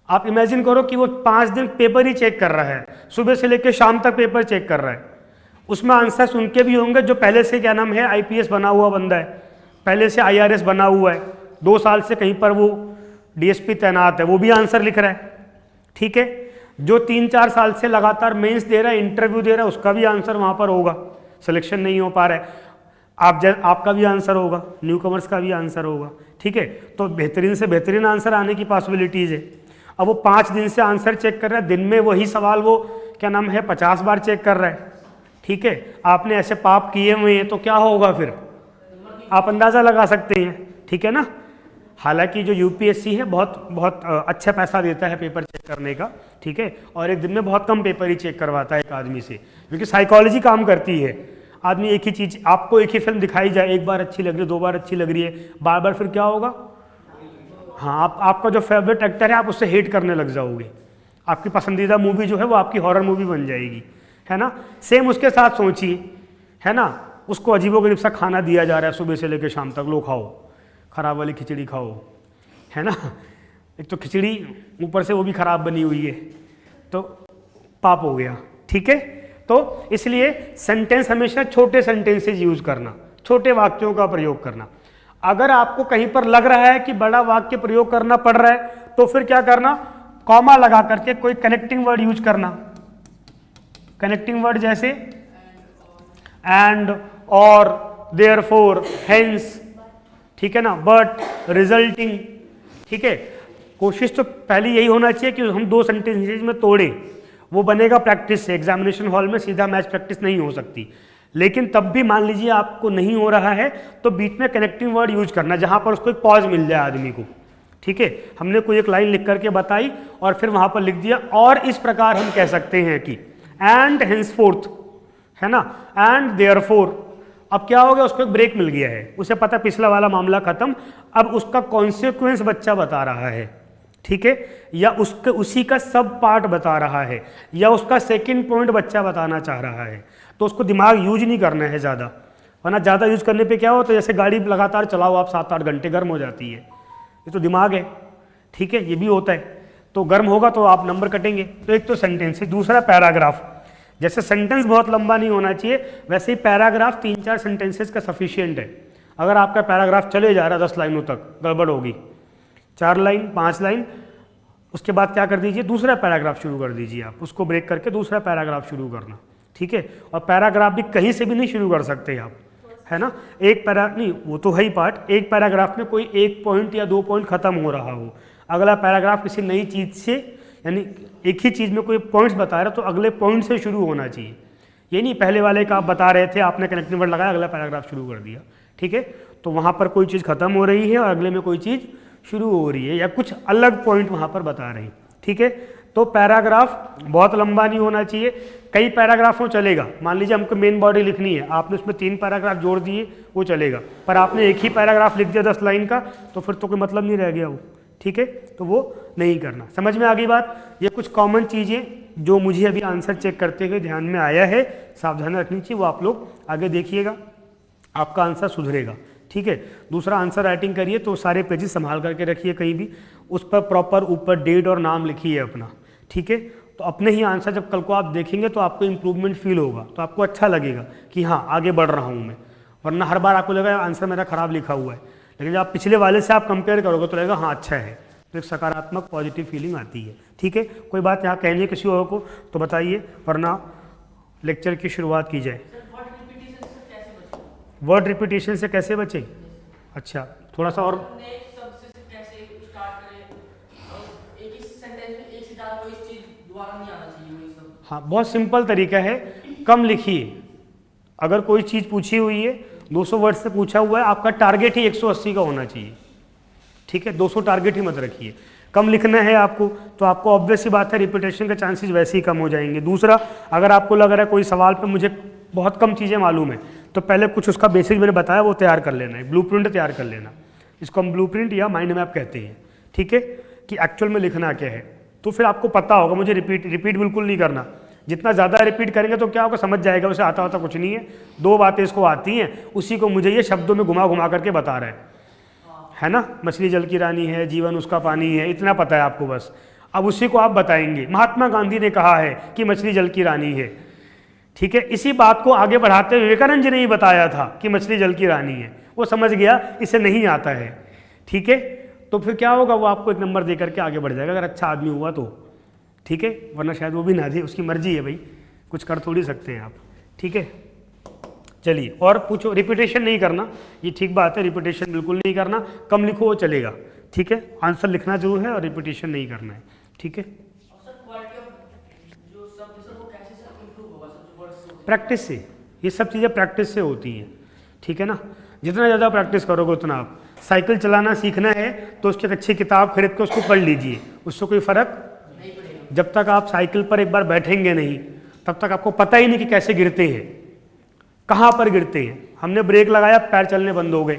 आप इमेजिन करो कि वो 5 दिन पेपर ही चेक कर रहा है, सुबह से लेकर शाम तक पेपर चेक कर रहा है, उसमें आंसर सुन के भी होंगे जो पहले से क्या नाम है आईपीएस बना हुआ बंदा है, पहले से आईआरएस बना हुआ है, 2 साल से कहीं पर वो डीएसपी तैनात है, वो भी आंसर लिख रहा है, ठीक है। जो 3-4 साल से लगातार मेंस दे रहा है, इंटरव्यू दे रहा है, उसका भी आंसर वहाँ पर होगा, सिलेक्शन नहीं हो पा रहा है, आपका भी आंसर होगा, न्यू कमर्स का भी आंसर होगा, ठीक है। तो बेहतरीन से बेहतरीन आंसर आने की पॉसिबिलिटीज़ है। अब वो 5 दिन से आंसर चेक कर रहा है, दिन में वही सवाल वो क्या नाम है 50 बार चेक कर रहा है, ठीक है, आपने ऐसे पाप किए हुए हैं तो क्या होगा फिर आप अंदाज़ा लगा सकते हैं, ठीक है ना। हालांकि जो यूपीएससी है बहुत बहुत अच्छा पैसा देता है पेपर चेक करने का, ठीक है, और एक दिन में बहुत कम पेपर ही चेक करवाता है एक आदमी से, क्योंकि साइकोलॉजी काम करती है। आदमी एक ही चीज़, आपको एक ही फिल्म दिखाई जाए, एक बार अच्छी लग रही है, 2 बार अच्छी लग रही है, बार बार फिर क्या होगा, हाँ आपका जो फेवरेट एक्टर है आप उससे हेट करने लग जाओगे, आपकी पसंदीदा मूवी जो है वो आपकी हॉरर मूवी बन जाएगी, है ना। सेम उसके साथ सोचिए, है ना, उसको अजीबोगरीब सा खाना दिया जा रहा है सुबह से लेकर शाम तक, लो खाओ, खराब वाली खिचड़ी खाओ, है ना। एक तो खिचड़ी ऊपर से वो भी खराब बनी हुई है, तो पाप हो गया, ठीक है। तो इसलिए सेंटेंस हमेशा छोटे सेंटेंसेज यूज करना, छोटे वाक्यों का प्रयोग करना। अगर आपको कहीं पर लग रहा है कि बड़ा वाक्य प्रयोग करना पड़ रहा है तो फिर क्या करना, कॉमा लगा करके कोई कनेक्टिंग वर्ड यूज करना। कनेक्टिंग वर्ड जैसे एंड, और, देयरफॉर, हेंस, ठीक है ना, बट, रिजल्टिंग, ठीक है। कोशिश तो पहले यही होना चाहिए कि हम 2 सेंटेंसेज में तोड़े, वो बनेगा प्रैक्टिस से। एग्जामिनेशन हॉल में सीधा मैच प्रैक्टिस नहीं हो सकती, लेकिन तब भी मान लीजिए आपको नहीं हो रहा है तो बीच में कनेक्टिंग वर्ड यूज करना, जहां पर उसको एक पॉज मिल जाए आदमी को, ठीक है। हमने कोई एक लाइन लिख करके बताई और फिर वहां पर लिख दिया, और इस प्रकार हम कह सकते हैं कि एंड हेंसफोर्थ, है ना, एंड देयरफॉर। अब क्या हो गया, उसको एक ब्रेक मिल गया है, उसे पता पिछला वाला मामला खत्म, अब उसका कॉन्सिक्वेंस बच्चा बता रहा है, ठीक है, या उसके उसी का सब पार्ट बता रहा है, या उसका सेकंड पॉइंट बच्चा बताना चाह रहा है। तो उसको दिमाग यूज नहीं करना है ज़्यादा, वरना ज़्यादा यूज करने पे क्या होता है, जैसे गाड़ी लगातार चलाओ आप 7-8 घंटे, गर्म हो जाती है, ये तो दिमाग है, ठीक है, ये भी होता है। तो गर्म होगा तो आप नंबर कटेंगे। तो एक तो सेंटेंस है, दूसरा पैराग्राफ। जैसे सेंटेंस बहुत लंबा नहीं होना चाहिए, वैसे ही पैराग्राफ 3-4 सेंटेंसेस का सफिशियंट है। अगर आपका पैराग्राफ चले जा रहा है 10 लाइनों तक, गड़बड़ होगी। 4 लाइन 5 लाइन, उसके बाद क्या कर दीजिए, दूसरा पैराग्राफ शुरू कर दीजिए, आप उसको ब्रेक करके दूसरा पैराग्राफ शुरू करना, ठीक है। और पैराग्राफ भी कहीं से भी नहीं शुरू कर सकते आप, है ना। एक पैरा नहीं, वो तो है ही पार्ट, एक पैराग्राफ में कोई 1 पॉइंट या 2 पॉइंट खत्म हो रहा हो, अगला पैराग्राफ किसी नई चीज़ से, यानी एक ही चीज़ में कोई पॉइंट्स बता रहा है तो अगले पॉइंट से शुरू होना चाहिए। ये नहीं पहले वाले का आप बता रहे थे, आपने कनेक्टिंग वर्ड लगाया, अगला पैराग्राफ शुरू कर दिया, ठीक है। तो वहाँ पर कोई चीज़ खत्म हो रही है और अगले में कोई चीज़ शुरू हो रही है, या कुछ अलग पॉइंट वहाँ पर बता रही, ठीक है। तो पैराग्राफ बहुत लंबा नहीं होना चाहिए, कई पैराग्राफ हो चलेगा। मान लीजिए हमको मेन बॉडी लिखनी है, आपने उसमें 3 पैराग्राफ जोड़ दिए, वो चलेगा, पर आपने एक ही पैराग्राफ लिख दिया 10 लाइन का, तो फिर तो कोई मतलब नहीं रह गया वो, ठीक है। तो वो नहीं करना। समझ में आ गई बात। ये कुछ कॉमन चीज़ें जो मुझे अभी आंसर चेक करते हुए ध्यान में आया है, सावधानी रखनी चाहिए, वो आप लोग आगे देखिएगा, आपका आंसर सुधरेगा, ठीक है। दूसरा, आंसर राइटिंग करिए तो सारे पेजेस संभाल करके रखिए, कहीं भी उस पर प्रॉपर ऊपर डेट और नाम लिखिए अपना, ठीक है। तो अपने ही आंसर जब कल को आप देखेंगे तो आपको इंप्रूवमेंट फील होगा, तो आपको अच्छा लगेगा कि हाँ आगे बढ़ रहा हूँ मैं, वरना हर बार आपको लगेगा आंसर मेरा खराब लिखा हुआ है। लेकिन जब आप पिछले वाले से आप कंपेयर करोगे तो लगेगा हाँ अच्छा है, तो एक सकारात्मक पॉजिटिव फीलिंग आती है, ठीक है। कोई बात यहाँ कहनी है किसी और को तो बताइए, वरना लेक्चर की शुरुआत की जाए। वर्ड रिपीटेशन से कैसे बचे? अच्छा, थोड़ा सा और हाँ, बहुत सिंपल तरीका है, कम लिखिए। अगर कोई चीज़ पूछी हुई है 200 वर्ड से पूछा हुआ है, आपका टारगेट ही 180 का होना चाहिए, ठीक है। 200 टारगेट ही मत रखिए, कम लिखना है आपको, तो आपको ऑब्वियस सी बात है रिपीटेशन के चांसेस वैसे ही कम हो जाएंगे। दूसरा, अगर आपको लग रहा है कोई सवाल पे मुझे बहुत कम चीज़ें मालूम है, तो पहले कुछ उसका बेसिक मैंने बताया वो तैयार कर लेना है, ब्लूप्रिंट तैयार कर लेना, इसको हम ब्लूप्रिंट या माइंड मैप कहते हैं, ठीक है, कि एक्चुअल में लिखना क्या है। तो फिर आपको पता होगा, मुझे रिपीट बिल्कुल नहीं करना। जितना ज़्यादा रिपीट करेंगे तो क्या होगा, समझ जाएगा, उसे आता होता कुछ नहीं है, 2 बातें इसको आती हैं, उसी को मुझे ये शब्दों में घुमा घुमा करके बता रहा है ना। मछली जल की रानी है, जीवन उसका पानी है, इतना पता है आपको बस। अब उसी को आप बताएंगे, महात्मा गांधी ने कहा है कि मछली जल की रानी है, ठीक है। इसी बात को आगे बढ़ाते हुए विवेकानंद जी ने ही बताया था कि मछली जल की रानी है, वो समझ गया, इसे नहीं आता है, ठीक है। तो फिर क्या होगा, वो आपको 1 नंबर दे करके आगे बढ़ जाएगा, अगर अच्छा आदमी हुआ तो, ठीक है, वरना शायद वो भी ना दे, उसकी मर्जी है भाई, कुछ कर थोड़ी सकते हैं आप, ठीक है। चलिए और पूछो। रिपीटेशन नहीं करना, ये ठीक बात है, रिपीटेशन बिल्कुल नहीं करना, कम लिखो वो चलेगा, ठीक है। आंसर लिखना जरूर है और रिपीटेशन नहीं करना है, ठीक है। प्रैक्टिस से, ये सब चीज़ें प्रैक्टिस से होती हैं, ठीक है ना। जितना ज़्यादा प्रैक्टिस करोगे उतना आप, साइकिल चलाना सीखना है तो उसकी एक अच्छी किताब खरीद के उसको पढ़ लीजिए, उससे कोई फ़र्क नहीं पड़ेगा। जब तक आप साइकिल पर एक बार बैठेंगे नहीं तब तक आपको पता ही नहीं कि कैसे गिरते हैं, कहाँ पर गिरते हैं। हमने ब्रेक लगाया, पैर चलने बंद हो गए।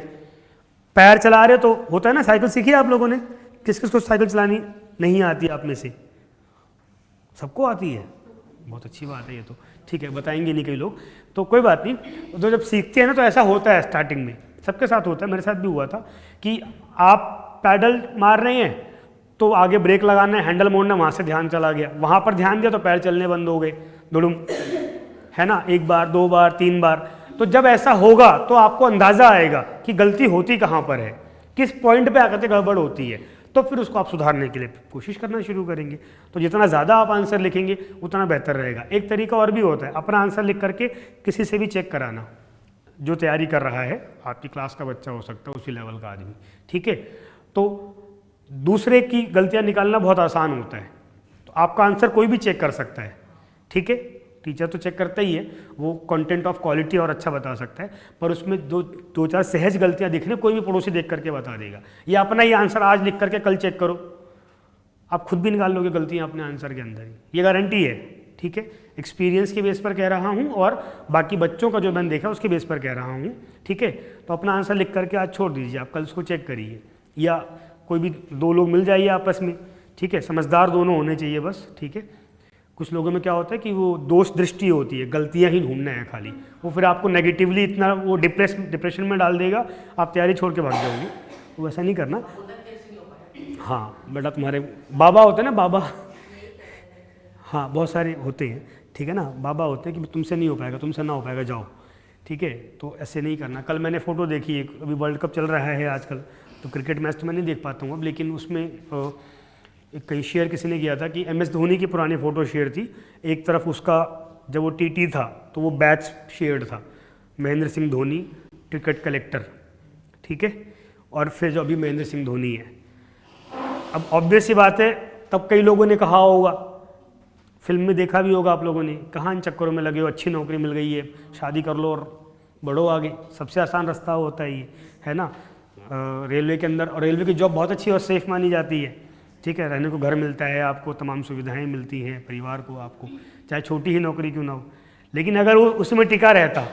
पैर चला रहे तो होता है ना, साइकिल सीखी है आप लोगों ने? किस किस को साइकिल चलानी नहीं आती आप में से? सबको आती है, बहुत अच्छी बात है ये तो, ठीक है, बताएंगे नहीं कई लोग, तो कोई बात नहीं। तो जब सीखते हैं ना तो ऐसा होता है, स्टार्टिंग में सबके साथ होता है, मेरे साथ भी हुआ था कि आप पैडल मार रहे हैं तो आगे ब्रेक लगाना है, हैंडल मोड़ना, वहाँ से ध्यान चला गया, वहाँ पर ध्यान दिया तो पैर चलने बंद हो गए, दुड़ुम, है ना, 1 बार 2 बार 3 बार। तो जब ऐसा होगा तो आपको अंदाज़ा आएगा कि गलती होती कहाँ पर है, किस पॉइंट पे आकर के गड़बड़ होती है, तो फिर उसको आप सुधारने के लिए कोशिश करना शुरू करेंगे। तो जितना ज़्यादा आप आंसर लिखेंगे उतना बेहतर रहेगा। एक तरीका और भी होता है, अपना आंसर लिख करके किसी से भी चेक कराना, जो तैयारी कर रहा है, आपकी क्लास का बच्चा हो सकता है, उसी लेवल का आदमी, ठीक है। तो दूसरे की गलतियाँ निकालना बहुत आसान होता है, तो आपका आंसर कोई भी चेक कर सकता है, ठीक है। टीचर तो चेक करता ही है, वो कंटेंट ऑफ क्वालिटी और अच्छा बता सकता है, पर उसमें दो चार सहज गलतियां दिखने कोई भी पड़ोसी देख करके बता देगा। या अपना ही आंसर आज लिख करके कल चेक करो, आप खुद भी निकाल लोगे गलतियां अपने आंसर के अंदर ही, ये गारंटी है, ठीक है। एक्सपीरियंस के बेस पर कह रहा हूँ और बाकी बच्चों का जो मैंने देखा उसके बेस पर कह रहा हूँ, ठीक है। तो अपना आंसर लिख करके आज छोड़ दीजिए, आप कल उसको चेक करिए, या कोई भी 2 लोग मिल जाइए आपस में, ठीक है, समझदार दोनों होने चाहिए बस, ठीक है। कुछ लोगों में क्या होता है कि वो दोष दृष्टि होती है, गलतियां ही ढूंढना है खाली, वो फिर आपको नेगेटिवली इतना वो डिप्रेशन में डाल देगा, आप तैयारी छोड़ के भाग जाओगे। तो वैसा नहीं करना। हाँ बेटा, तुम्हारे बाबा होते हैं ना, बाबा, हाँ बहुत सारे होते हैं, ठीक है ना, बाबा होते हैं कि तुमसे नहीं हो पाएगा, तुमसे ना हो पाएगा, जाओ, ठीक है। तो ऐसे नहीं करना। कल मैंने फ़ोटो देखी, एक अभी वर्ल्ड कप चल रहा है आजकल, तो क्रिकेट मैच तो मैं नहीं देख पाता हूँ अब, लेकिन उसमें एक कहीं शेयर किसी ने किया था कि MS धोनी की पुरानी फ़ोटो शेयर थी। एक तरफ उसका जब वो TT था तो वो बैच शेयर था, महेंद्र सिंह धोनी टिकट कलेक्टर, ठीक है, और फिर जो अभी महेंद्र सिंह धोनी है। अब ऑब्वियस सी बात है, तब कई लोगों ने कहा होगा, फिल्म में देखा भी होगा आप लोगों ने, कहाँ इन चक्करों में लगे हो, अच्छी नौकरी मिल गई है, शादी कर लो और बढ़ो आगे, सबसे आसान रास्ता होता है ये, है ना। रेलवे के अंदर, और रेलवे की जॉब बहुत अच्छी और सेफ मानी जाती है, ठीक है, रहने को घर मिलता है आपको, तमाम सुविधाएं मिलती हैं परिवार को, आपको चाहे छोटी ही नौकरी क्यों ना हो। लेकिन अगर वो उसमें टिका रहता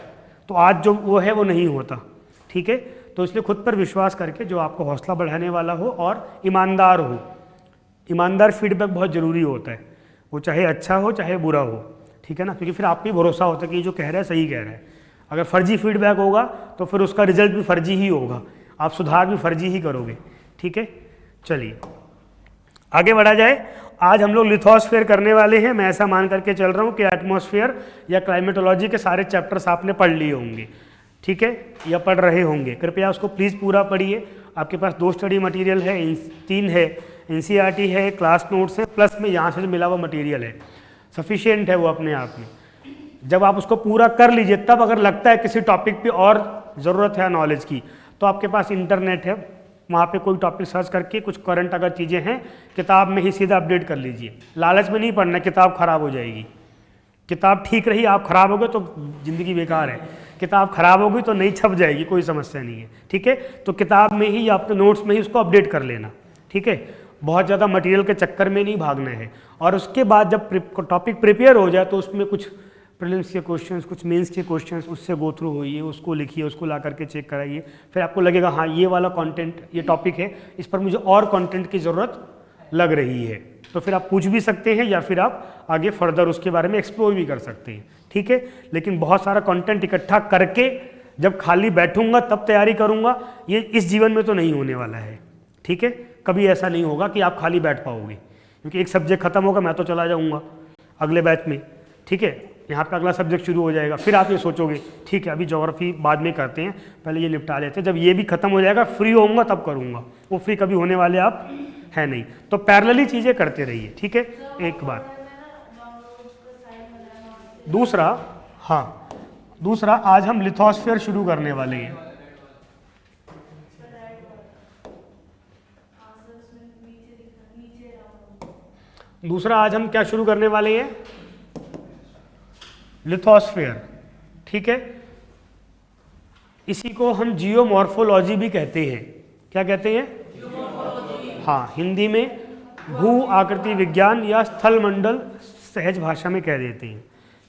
तो आज जो वो है वो नहीं होता, ठीक है। तो इसलिए खुद पर विश्वास करके, जो आपको हौसला बढ़ाने वाला हो और ईमानदार हो, ईमानदार फीडबैक बहुत ज़रूरी होता है, वो चाहे अच्छा हो चाहे बुरा हो, ठीक है ना, क्योंकि फिर आपको ही भरोसा होता है कि जो कह रहा है सही कह रहा है। अगर फर्जी फीडबैक होगा तो फिर उसका रिजल्ट भी फर्जी ही होगा, आप सुधार भी फर्जी ही करोगे, ठीक है। चलिए आगे बढ़ा जाए। आज हम लोग लिथोस्फीयर करने वाले हैं। मैं ऐसा मान करके चल रहा हूँ कि एटमॉस्फेयर या क्लाइमेटोलॉजी के सारे चैप्टर्स आपने पढ़ लिए होंगे, ठीक है, या पढ़ रहे होंगे। कृपया उसको प्लीज़ पूरा पढ़िए। आपके पास 2 स्टडी मटेरियल है, 3 है, NCERT है, क्लास नोट्स है, प्लस में यहाँ से जो मिला हुआ मटेरियल है, सफिशिएंट है वो अपने आप में। जब आप उसको पूरा कर लीजिए, तब अगर लगता है किसी टॉपिक पे और ज़रूरत है नॉलेज की, तो आपके पास इंटरनेट है, वहाँ पे कोई टॉपिक सर्च करके कुछ करंट अगर चीज़ें हैं, किताब में ही सीधा अपडेट कर लीजिए। लालच में नहीं पढ़ना, किताब ख़राब हो जाएगी। किताब ठीक रही, आप ख़राब हो गए तो ज़िंदगी बेकार है। किताब ख़राब होगी तो नहीं छप जाएगी, कोई समस्या नहीं है, ठीक है। तो किताब में ही या अपने नोट्स में ही उसको अपडेट कर लेना, ठीक है। बहुत ज़्यादा मटेरियल के चक्कर में नहीं भागना है। और उसके बाद जब टॉपिक प्रिपेयर हो जाए तो उसमें कुछ प्रीलिम्स के क्वेश्चंस, कुछ मेंस के क्वेश्चंस, उससे गो थ्रू होइए, उसको लिखिए, उसको ला करके चेक कराइए। फिर आपको लगेगा हाँ ये वाला कंटेंट, ये टॉपिक है, इस पर मुझे और कंटेंट की ज़रूरत लग रही है, तो फिर आप पूछ भी सकते हैं या फिर आप आगे फर्दर उसके बारे में एक्सप्लोर भी कर सकते हैं, ठीक है। लेकिन बहुत सारा कंटेंट इकट्ठा करके जब खाली बैठूंगा तब तैयारी करूंगा, ये इस जीवन में तो नहीं होने वाला है, ठीक है। कभी ऐसा नहीं होगा कि आप खाली बैठ पाओगे, क्योंकि एक सब्जेक्ट खत्म होगा, मैं तो चला जाऊंगा अगले बैच में, ठीक है। यहाँ पे अगला सब्जेक्ट शुरू हो जाएगा, फिर आप ये सोचोगे ठीक है अभी ज्योग्राफी बाद में करते हैं, पहले ये निपटा लेते हैं, जब ये भी खत्म हो जाएगा फ्री होऊंगा तब करूँगा। वो फ्री कभी होने वाले आप है नहीं, तो पैरेलली चीज़ें करते रहिए, ठीक है। एक बार दूसरा, हाँ दूसरा, आज हम लिथोस्फीयर शुरू करने वाले हैं। दूसरा आज हम क्या शुरू करने वाले हैं? लिथोस्फेयर, ठीक है। इसी को हम जियोमॉर्फोलॉजी भी कहते हैं। क्या कहते हैं? हाँ, हिंदी में भू आकृति विज्ञान या स्थल मंडल सहज भाषा में कह देते हैं,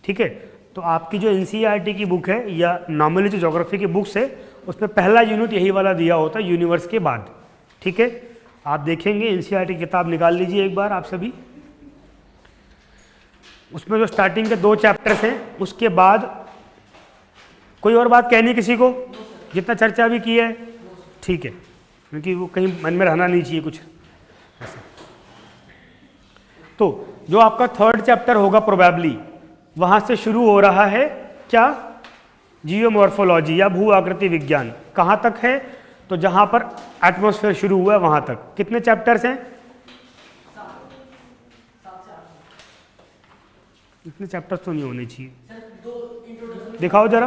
ठीक है। तो आपकी जो एनसीईआरटी की बुक है या नॉर्मली जो ज्योग्राफी की बुक्स है उसमें पहला यूनिट यही वाला दिया होता है यूनिवर्स के बाद, ठीक है। आप देखेंगे एनसीईआरटी किताब निकाल लीजिए एक बार आप सभी, उसमें जो स्टार्टिंग के 2 चैप्टर्स हैं उसके बाद कोई और बात कहनी किसी को? जितना चर्चा भी की है ठीक है, क्योंकि वो कहीं मन में रहना नहीं चाहिए कुछ ऐसा। तो जो आपका 3rd चैप्टर होगा प्रोबेबली वहाँ से शुरू हो रहा है क्या? जियोमॉर्फोलॉजी या भू आकृति विज्ञान। कहाँ तक है? तो जहाँ पर एटमॉस्फेयर शुरू हुआ है वहाँ तक। कितने चैप्टर्स हैं? इतने चैप्टर्स तो नहीं होने चाहिए। दिखाओ जरा,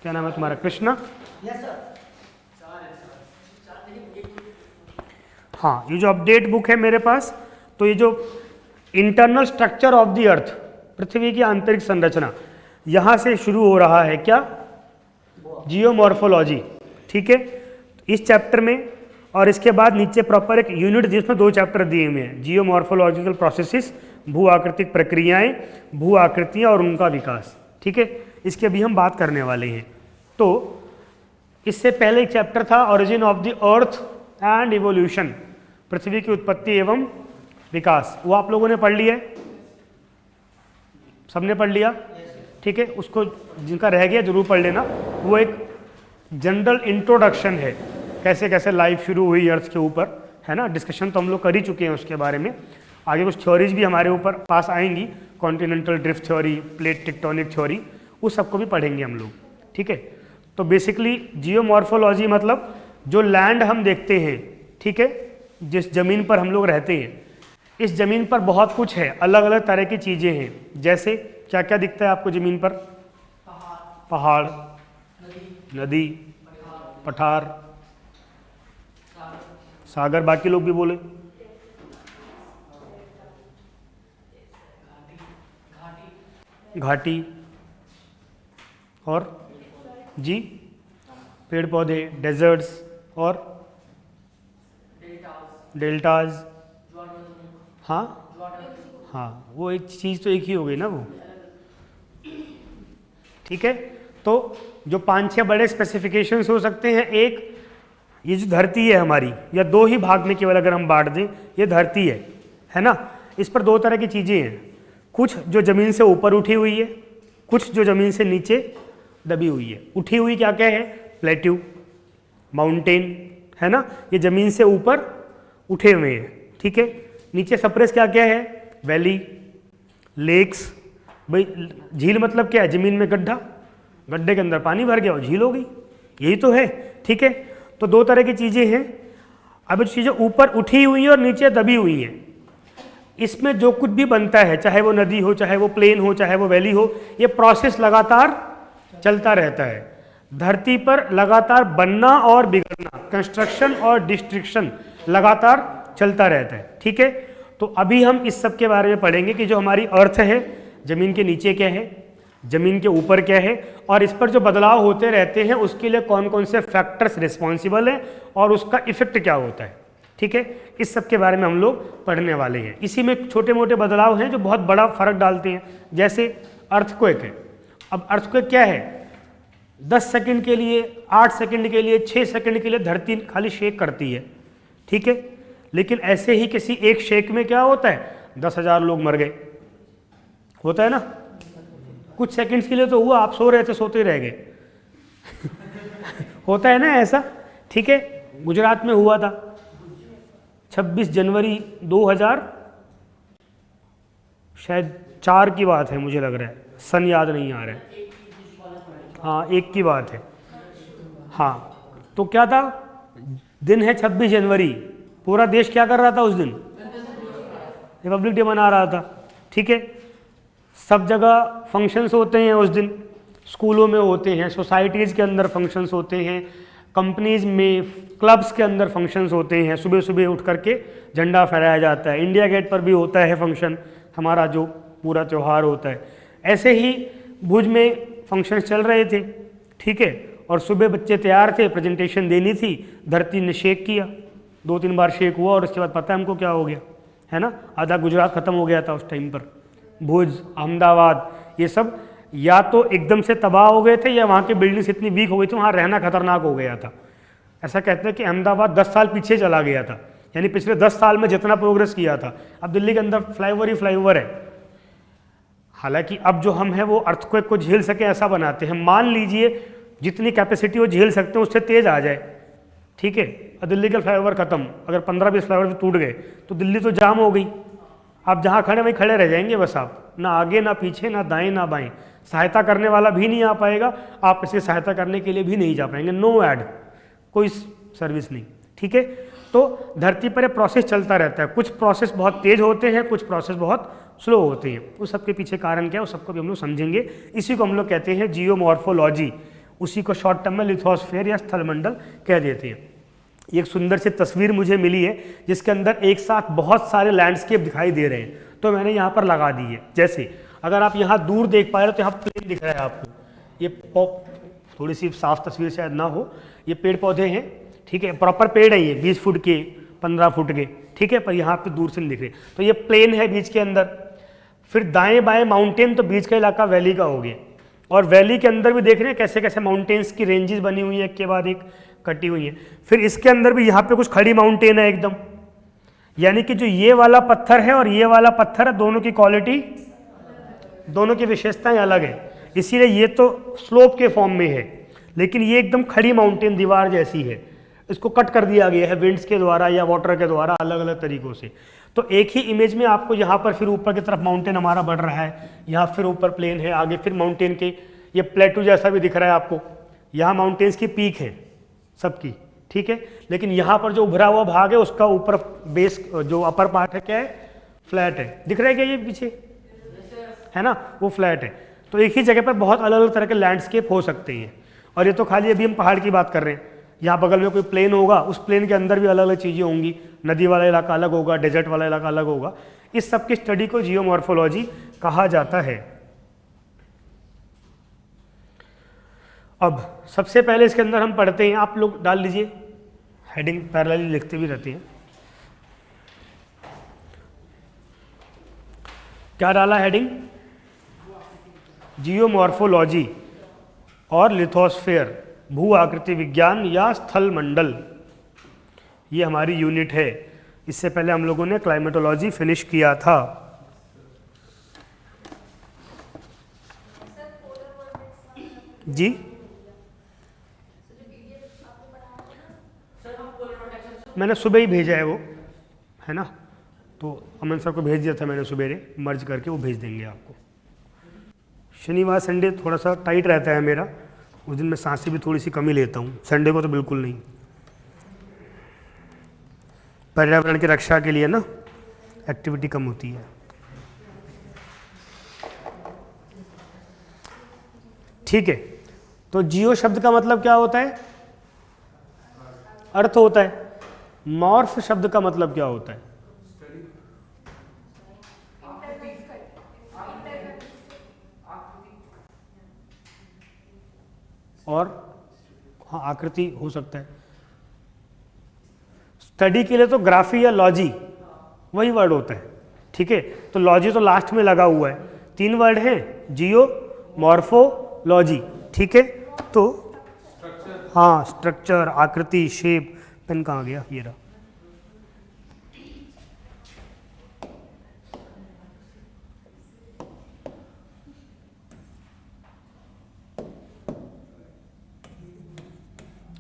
क्या नाम है तुम्हारा? कृष्णा? हाँ, ये जो अपडेट बुक है मेरे पास, तो ये जो internal structure of the earth, पृथ्वी की आंतरिक संरचना, यहाँ से शुरू हो रहा है क्या? जियोमॉर्फोलॉजी, ठीक है। इस चैप्टर में और इसके बाद नीचे प्रॉपर एक यूनिट जिसमें 2 चैप्टर दिए हुए हैं, जियोमॉर्फोलॉजिकल प्रोसेसेस, भू आकृतिक प्रक्रियाएं, भू आकृतियाँ और उनका विकास, ठीक है। इसकी अभी हम बात करने वाले हैं। तो इससे पहले एक चैप्टर था origin of the earth and evolution, पृथ्वी की उत्पत्ति एवं विकास, वो आप लोगों ने पढ़ लिया है? सबने पढ़ लिया? ठीक है, उसको जिनका रह गया जरूर पढ़ लेना। वो एक जनरल इंट्रोडक्शन है, कैसे कैसे लाइफ शुरू हुई अर्थ के ऊपर, है ना। डिस्कशन तो हम लोग कर ही चुके हैं उसके बारे में। आगे कुछ थ्योरीज भी हमारे ऊपर पास आएंगी, continental drift theory, plate tectonic theory, उस सबको भी पढ़ेंगे हम लोग, ठीक है। तो बेसिकली जियोमॉर्फोलॉजी मतलब जो लैंड हम देखते हैं, ठीक है, जिस ज़मीन पर हम लोग रहते हैं, इस ज़मीन पर बहुत कुछ है, अलग अलग तरह की चीज़ें हैं। जैसे क्या क्या दिखता है आपको ज़मीन पर? पहाड़, नदी, पठार, सागर, बाकी लोग भी बोले, घाटी, और जी पेड़ पौधे, डेजर्ट्स और डेल्टाज। हाँ हाँ, वो एक चीज़ तो एक ही हो गई ना वो, ठीक है। तो जो 5-6 बड़े स्पेसिफिकेशंस हो सकते हैं। एक, ये जो धरती है हमारी, या 2 ही भाग में केवल अगर हम बांट दें, ये धरती है ना। इस पर 2 तरह की चीज़ें हैं, कुछ जो ज़मीन से ऊपर उठी हुई है, कुछ जो ज़मीन से नीचे दबी हुई है। उठी हुई क्या क्या है? प्लेट्यू, माउंटेन, है ना, ये ज़मीन से ऊपर उठे हुए हैं, ठीक है। नीचे सप्रेस क्या क्या है? Valley, lakes. भाई झील मतलब क्या है? ज़मीन में गड्ढा, गड्ढे के अंदर पानी भर गया और झील हो गई, यही तो है, ठीक है। तो 2 तरह की चीज़ें हैं। अब चीज़ें ऊपर उठी हुई हैं और नीचे दबी हुई हैं। इसमें जो कुछ भी बनता है, चाहे वो नदी हो, चाहे वो प्लेन हो, चाहे वो वैली हो, ये प्रोसेस लगातार चलता रहता है। धरती पर लगातार बनना और बिगड़ना, कंस्ट्रक्शन और डिस्ट्रक्शन लगातार चलता रहता है, ठीक है। तो अभी हम इस सब के बारे में पढ़ेंगे कि जो हमारी अर्थ है, ज़मीन के नीचे क्या है, ज़मीन के ऊपर क्या है, और इस पर जो बदलाव होते रहते हैं उसके लिए कौन कौन से फैक्टर्स रिस्पॉन्सिबल हैं और उसका इफेक्ट क्या होता है, ठीक है। इस सब के बारे में हम लोग पढ़ने वाले हैं। इसी में छोटे मोटे बदलाव हैं जो बहुत बड़ा फर्क डालते हैं। जैसे अर्थक्वेक है। अब अर्थक्वेक क्या है? 10 सेकंड के लिए, 8 सेकंड के लिए, 6 सेकंड के लिए धरती खाली शेक करती है, ठीक है। लेकिन ऐसे ही किसी एक शेक में क्या होता है? 10,000 लोग मर गए, होता है ना। कुछ सेकंड्स के लिए तो हुआ, आप सो रहे थे, सोते रह गए होता है ना ऐसा, ठीक है। गुजरात में हुआ था 26 जनवरी 2000 शायद 4 की बात है, मुझे लग रहा है, सन याद नहीं आ रहा है। हाँ, 1 की बात है। हाँ, तो क्या था? दिन है 26 जनवरी, पूरा देश क्या कर रहा था उस दिन? रिपब्लिक डे मना रहा था, ठीक है। सब जगह फंक्शंस होते हैं उस दिन, स्कूलों में होते हैं, सोसाइटीज़ के अंदर फंक्शंस होते हैं, कंपनीज में, क्लब्स के अंदर फंक्शंस होते हैं। सुबह सुबह उठ करके झंडा फहराया जाता है। इंडिया गेट पर भी होता है फंक्शन, हमारा जो पूरा त्यौहार होता है। ऐसे ही भुज में फंक्शन चल रहे थे, ठीक है, और सुबह बच्चे तैयार थे, प्रेजेंटेशन देनी थी, धरती ने शेक किया, 2-3 बार शेक हुआ और उसके बाद पता है हमको क्या हो गया, है ना, आधा गुजरात ख़त्म हो गया था उस टाइम पर। भुज, अहमदाबाद, ये सब या तो एकदम से तबाह हो गए थे या वहाँ की बिल्डिंग्स इतनी वीक हो गई थी, वहाँ रहना खतरनाक हो गया था। ऐसा कहते हैं कि अहमदाबाद 10 साल पीछे चला गया था, यानी पिछले 10 साल में जितना प्रोग्रेस किया था, अब दिल्ली के अंदर फ्लाईओवर ही फ्लाईओवर है। हालांकि अब जो हम हैं वो अर्थक्वेक को झेल सके ऐसा बनाते हैं, मान लीजिए जितनी कैपेसिटी वो झेल सकते हैं उससे तेज आ जाए, ठीक है, और दिल्ली के फ्लाईओवर खत्म, अगर 15-20 फ्लाईओवर टूट गए तो दिल्ली तो जाम हो गई। आप जहाँ खड़े वहीं खड़े रह जाएंगे बस, आप ना आगे ना पीछे ना दाएं ना बाएं, सहायता करने वाला भी नहीं आ पाएगा, आप इसे सहायता करने के लिए भी नहीं जा पाएंगे, नो ऐड, कोई सर्विस नहीं, ठीक है। तो धरती पर प्रोसेस चलता रहता है, कुछ प्रोसेस बहुत तेज होते हैं, कुछ प्रोसेस बहुत स्लो होते हैं, उस सबके पीछे कारण क्या है उस सबको भी हम लोग समझेंगे। इसी को हम लोग कहते हैं जियोमॉर्फोलॉजी, उसी को शॉर्ट टर्म में लिथोस्फीयर या स्थलमंडल कह देते हैं। एक सुंदर सी तस्वीर मुझे मिली है जिसके अंदर एक साथ बहुत सारे लैंडस्केप दिखाई दे रहे हैं, तो मैंने यहाँ पर लगा दी है। जैसे अगर आप यहाँ दूर देख पा रहे हो तो यहाँ प्लेन दिख रहा है आपको, ये थोड़ी सी साफ तस्वीर शायद ना हो, ये पेड़ पौधे हैं, ठीक है, प्रॉपर पेड़ है, ये 20 फुट के 15 फुट के, ठीक है, पर यहाँ पे दूर से नहीं दिख रहे, तो ये प्लेन है बीच के अंदर। फिर दाएं बाएं माउंटेन, तो बीच का इलाका वैली का हो गया, और वैली के अंदर भी देख रहे हैं कैसे कैसे माउंटेन्स की रेंजेस बनी हुई है, एक के बाद एक कटी हुई है। फिर इसके अंदर भी यहाँ पे कुछ खड़ी माउंटेन है एकदम, यानी कि जो ये वाला पत्थर है और ये वाला पत्थर है, दोनों की क्वालिटी, दोनों की विशेषताएं अलग है, इसीलिए ये तो स्लोप के फॉर्म में है, लेकिन ये एकदम खड़ी माउंटेन दीवार जैसी है, इसको कट कर दिया गया है विंड्स के द्वारा या वाटर के द्वारा अलग अलग तरीकों से। तो एक ही इमेज में आपको यहाँ पर फिर ऊपर की तरफ माउंटेन हमारा बढ़ रहा है, यहाँ फिर ऊपर प्लेन है, आगे फिर माउंटेन के ये प्लेटू जैसा भी दिख रहा है आपको, यहाँ माउंटेन्स की पीक है सबकी, ठीक है, लेकिन यहाँ पर जो उभरा हुआ भाग है उसका ऊपर बेस जो अपर पार्ट है क्या है, फ्लैट है, दिख रहा है क्या ये पीछे, है ना, वो फ्लैट है। तो एक ही जगह पर बहुत अलग अलग तरह के लैंडस्केप हो सकते हैं, और ये तो खाली अभी हम पहाड़ की बात कर रहे हैं, यहाँ बगल में कोई प्लेन होगा, उस प्लेन के अंदर भी अलग अलग चीज़ें होंगी, नदी वाला इलाका अलग होगा, डेजर्ट वाला इलाका अलग होगा, इस सब की स्टडी को जियोमॉर्फोलॉजी कहा जाता है। अब सबसे पहले इसके अंदर हम पढ़ते हैं, आप लोग डाल लीजिए हेडिंग, पैरेलली लिखते भी रहते हैं, क्या डाला हेडिंग, जियोमॉर्फोलॉजी और लिथोस्फीयर, भू आकृति विज्ञान या स्थल मंडल, ये हमारी यूनिट है। इससे पहले हम लोगों ने क्लाइमेटोलॉजी फिनिश किया था। जी मैंने सुबह ही भेजा है वो, है ना, तो अमन सर को भेज दिया था मैंने सुबह, मर्ज करके वो भेज देंगे आपको। शनिवार संडे थोड़ा सा टाइट रहता है मेरा, उस दिन मैं सांसें भी थोड़ी सी कमी लेता हूँ, संडे को तो बिल्कुल नहीं, पर्यावरण की रक्षा के लिए ना एक्टिविटी कम होती है। ठीक है, तो जियो शब्द का मतलब क्या होता है, अर्थ होता है। मॉर्फ शब्द का मतलब क्या होता है, और हाँ आकृति हो सकता है। स्टडी के लिए तो ग्राफी या लॉजी वही वर्ड होता है, ठीक है, तो लॉजी तो लास्ट में लगा हुआ है, 3 वर्ड हैं, जियो, मॉर्फो, लॉजी, ठीक है। तो हाँ, स्ट्रक्चर, आकृति, शेप, पेन कहाँ गया, ये रहा।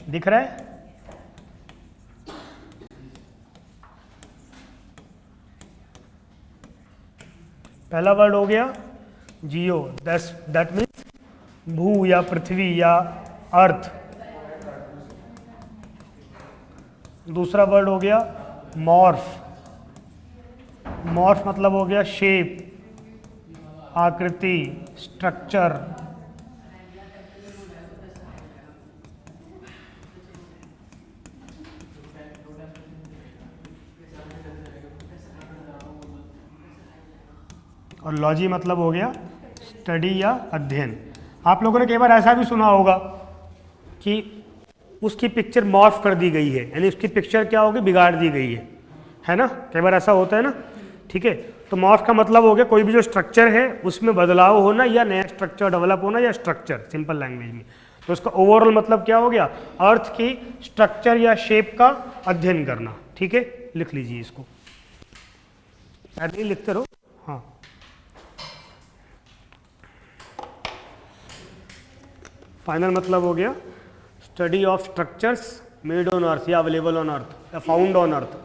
दिख रहा है, पहला वर्ड हो गया जियो, दैट मीन्स भू या पृथ्वी या अर्थ। दूसरा वर्ड हो गया मॉर्फ, मॉर्फ मतलब हो गया शेप, आकृति, स्ट्रक्चर। और लॉजी मतलब हो गया स्टडी या अध्ययन। आप लोगों ने कई बार ऐसा भी सुना होगा कि उसकी पिक्चर मॉर्फ कर दी गई है, यानी उसकी पिक्चर क्या होगी, बिगाड़ दी गई है ना, कई बार ऐसा होता है ना, ठीक है। तो मॉर्फ का मतलब हो गया कोई भी जो स्ट्रक्चर है उसमें बदलाव होना या नया स्ट्रक्चर डेवलप होना, या स्ट्रक्चर सिंपल लैंग्वेज में। तो उसका ओवरऑल मतलब क्या हो गया, अर्थ की स्ट्रक्चर या शेप का अध्ययन करना, ठीक है। लिख लीजिए इसको, ऐसे ही लिखते रहो। हाँ, फाइनल मतलब हो गया study of structures made on earth या अवेलेबल ऑन अर्थ या फाउंड ऑन अर्थ।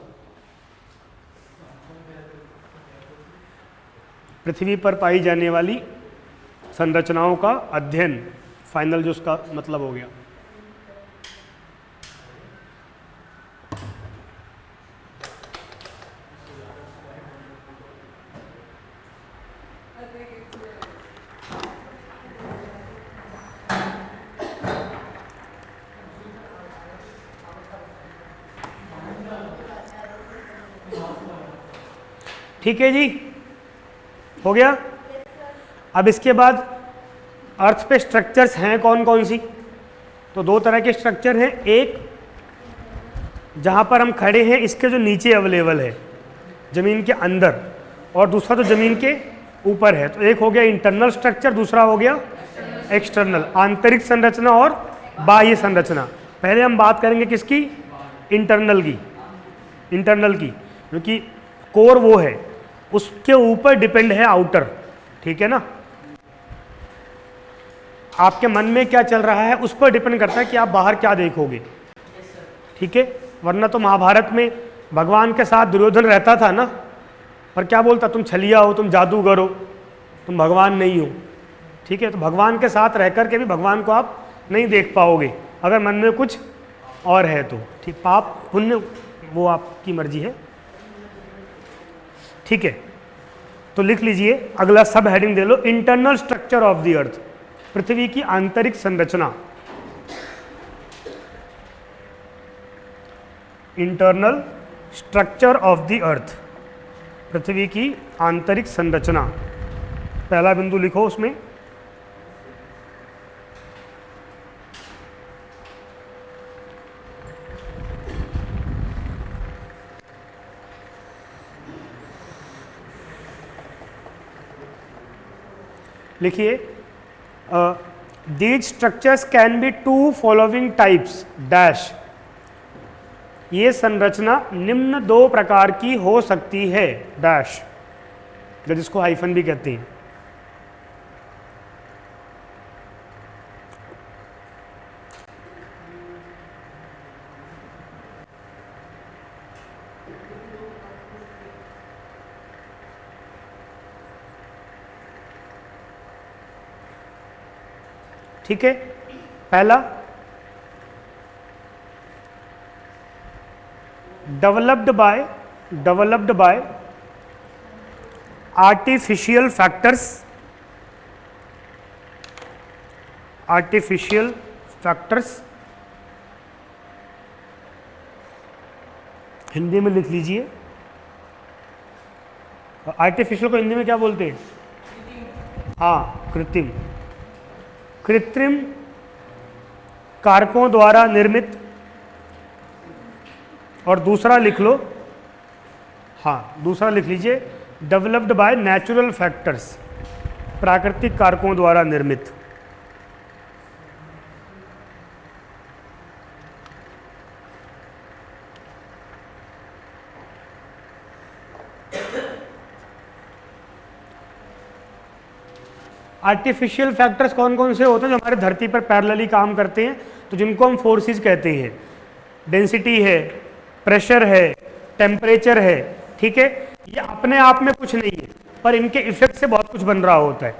पृथ्वी पर पाई जाने वाली संरचनाओं का अध्ययन, फाइनल जो उसका मतलब हो गया। ठीक है जी, हो गया। अब इसके बाद अर्थ पे स्ट्रक्चर्स हैं कौन कौन सी, तो दो तरह के स्ट्रक्चर हैं। एक जहाँ पर हम खड़े हैं इसके जो नीचे अवेलेबल है ज़मीन के अंदर, और दूसरा तो ज़मीन के ऊपर है। तो एक हो गया इंटरनल स्ट्रक्चर, दूसरा हो गया एक्सटर्नल, आंतरिक संरचना और बाह्य संरचना। पहले हम बात करेंगे किसकी, इंटरनल की। इंटरनल की क्योंकि कोर वो है, उसके ऊपर डिपेंड है आउटर, ठीक है ना। आपके मन में क्या चल रहा है उस पर डिपेंड करता है कि आप बाहर क्या देखोगे, ठीक है। वरना तो महाभारत में भगवान के साथ दुर्योधन रहता था ना, पर क्या बोलता, तुम छलिया हो, तुम जादूगर हो, तुम भगवान नहीं हो, ठीक है। तो भगवान के साथ रह कर के भी भगवान को आप नहीं देख पाओगे अगर मन में कुछ और है तो, ठीक। पाप पुण्य वो आपकी मर्जी है, ठीक है। तो लिख लीजिए, अगला सब हेडिंग दे लो, internal structure of the earth, पृथ्वी की आंतरिक संरचना। Internal structure of the earth, पृथ्वी की आंतरिक संरचना। पहला बिंदु लिखो उसमें, लिखिए, these structures can be two following types dash, ये संरचना निम्न दो प्रकार की हो सकती है डैश, जिसको हाइफन भी कहते हैं। ठीक है, पहला developed by artificial factors, Hindi में लिख लीजिए। आर्टिफिशियल को हिंदी में क्या बोलते हैं, हाँ, कृत्रिम कारकों द्वारा निर्मित, और दूसरा लिख लो, हाँ, दूसरा लिख लीजिए, डेवलप्ड बाय नेचुरल फैक्टर्स, प्राकृतिक कारकों द्वारा निर्मित। आर्टिफिशियल फैक्टर्स कौन कौन से होते हैं, जो हमारे धरती पर पैरेलली काम करते हैं, तो जिनको हम फोर्सेस कहते हैं। डेंसिटी है, प्रेशर है, टेम्परेचर है, ठीक है। ये अपने आप में कुछ नहीं है, पर इनके इफेक्ट से बहुत कुछ बन रहा होता है।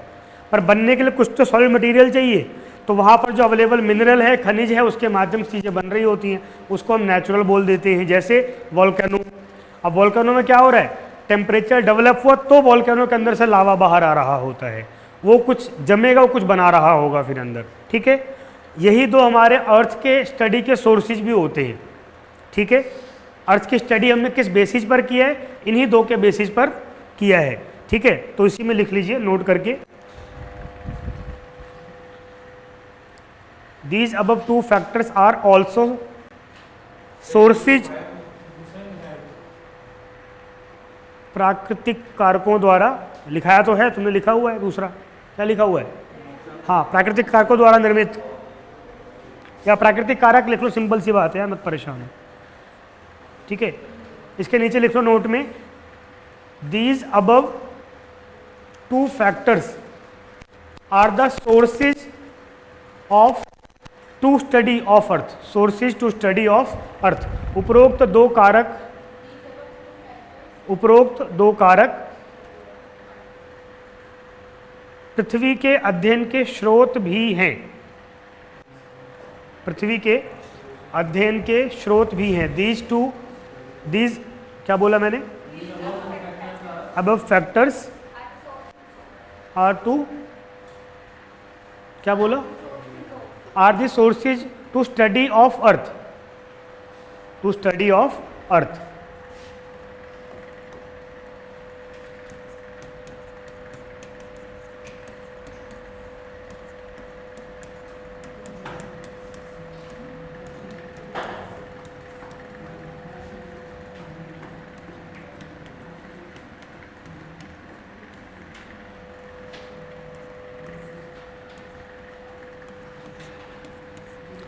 पर बनने के लिए कुछ तो सॉलिड मटेरियल चाहिए, तो वहाँ पर जो अवेलेबल मिनरल है, खनिज है, उसके माध्यम से चीज़ें बन रही होती हैं, उसको हम नेचुरल बोल देते हैं। जैसे वोल्केनो, अब वोल्केनो में क्या हो रहा है, टेम्परेचर डेवलप हुआ तो वोल्केनो के अंदर से लावा बाहर आ रहा होता है, वो कुछ जमेगा, वो कुछ बना रहा होगा फिर अंदर, ठीक है। यही दो हमारे अर्थ के स्टडी के सोर्सेज भी होते हैं, ठीक है। अर्थ की स्टडी हमने किस बेसिस पर किया है, इन्हीं दो के बेसिस पर किया है, ठीक है। तो इसी में लिख लीजिए नोट करके, these above two factors are also sources प्राकृतिक कारकों द्वारा, लिखाया तो है, तुमने लिखा हुआ है दूसरा, क्या लिखा हुआ है? हाँ, प्राकृतिक कारकों द्वारा निर्मित, या प्राकृतिक कारक लिख लो, सिंपल सी बात है यार, मत परेशान हो। ठीक है, इसके नीचे लिख लो नोट में, these above two factors are the sources of to study of earth, sources to study of earth. उपरोक्त दो कारक पृथ्वी के अध्ययन के स्रोत भी हैं, पृथ्वी के अध्ययन के स्रोत भी हैं। दीज क्या बोला मैंने? अबव फैक्टर्स आर टू, क्या बोला? Are the sources to study of earth, to study of earth.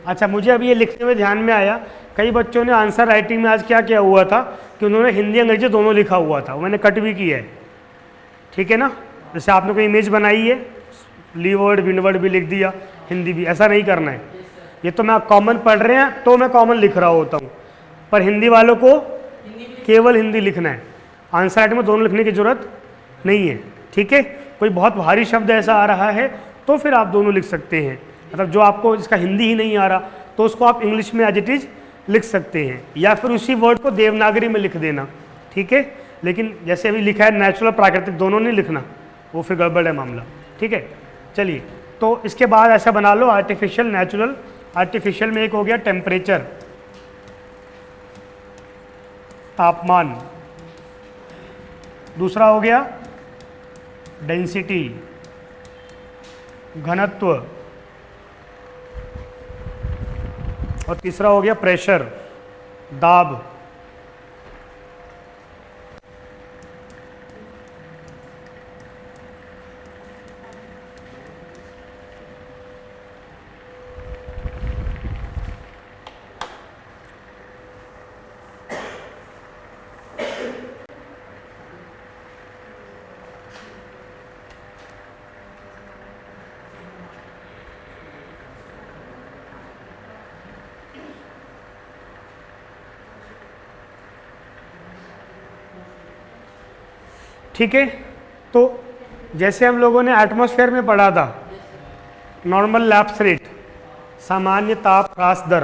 अच्छा, मुझे अभी ये लिखते हुए ध्यान में आया, कई बच्चों ने आंसर राइटिंग में आज क्या किया हुआ था कि उन्होंने हिंदी अंग्रेजी दोनों लिखा हुआ था, वो मैंने कट भी किया है। ठीक है ना, जैसे आपने कोई इमेज बनाई है, लीवर्ड विनवर्ड भी लिख दिया, हिंदी भी, ऐसा नहीं करना है। ये तो मैं कॉमन पढ़ रहे हैं तो मैं कॉमन लिख रहा होता हूँ, पर हिंदी वालों को केवल हिंदी लिखना है, आंसर राइटिंग में दोनों लिखने की जरूरत नहीं है। ठीक है, कोई बहुत भारी शब्द ऐसा आ रहा है तो फिर आप दोनों लिख सकते हैं, मतलब जो आपको जिसका हिंदी ही नहीं आ रहा तो उसको आप इंग्लिश में एज इट इज लिख सकते हैं, या फिर उसी वर्ड को देवनागरी में लिख देना। ठीक है, लेकिन जैसे अभी लिखा है नेचुरल प्राकृतिक दोनों नहीं लिखना, वो फिर गड़बड़ है मामला। ठीक है, चलिए, तो इसके बाद ऐसा बना लो आर्टिफिशियल नेचुरल। आर्टिफिशियल में एक हो गया टेम्परेचर, तापमान, दूसरा हो गया डेंसिटी, घनत्व, और तीसरा हो गया प्रेशर, दाब। ठीक है, तो जैसे हम लोगों ने एटमॉस्फेयर में पढ़ा था, नॉर्मल लैप्स रेट, सामान्य ताप ह्रास दर,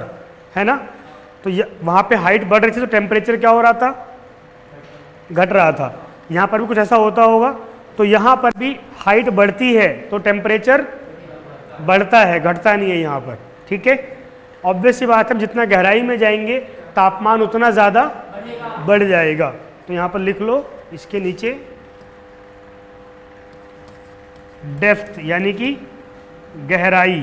है ना, तो वहाँ पे हाइट बढ़ रही थी तो टेम्परेचर क्या हो रहा था? घट रहा था। यहाँ पर भी कुछ ऐसा होता होगा, तो यहाँ पर भी हाइट बढ़ती है तो टेम्परेचर बढ़ता है, घटता नहीं है यहाँ पर। ठीक है, ऑब्वियस सी बात है, जितना गहराई में जाएंगे तापमान उतना ज़्यादा बढ़ जाएगा। तो यहाँ पर लिख लो इसके नीचे डेप्थ, यानी कि गहराई,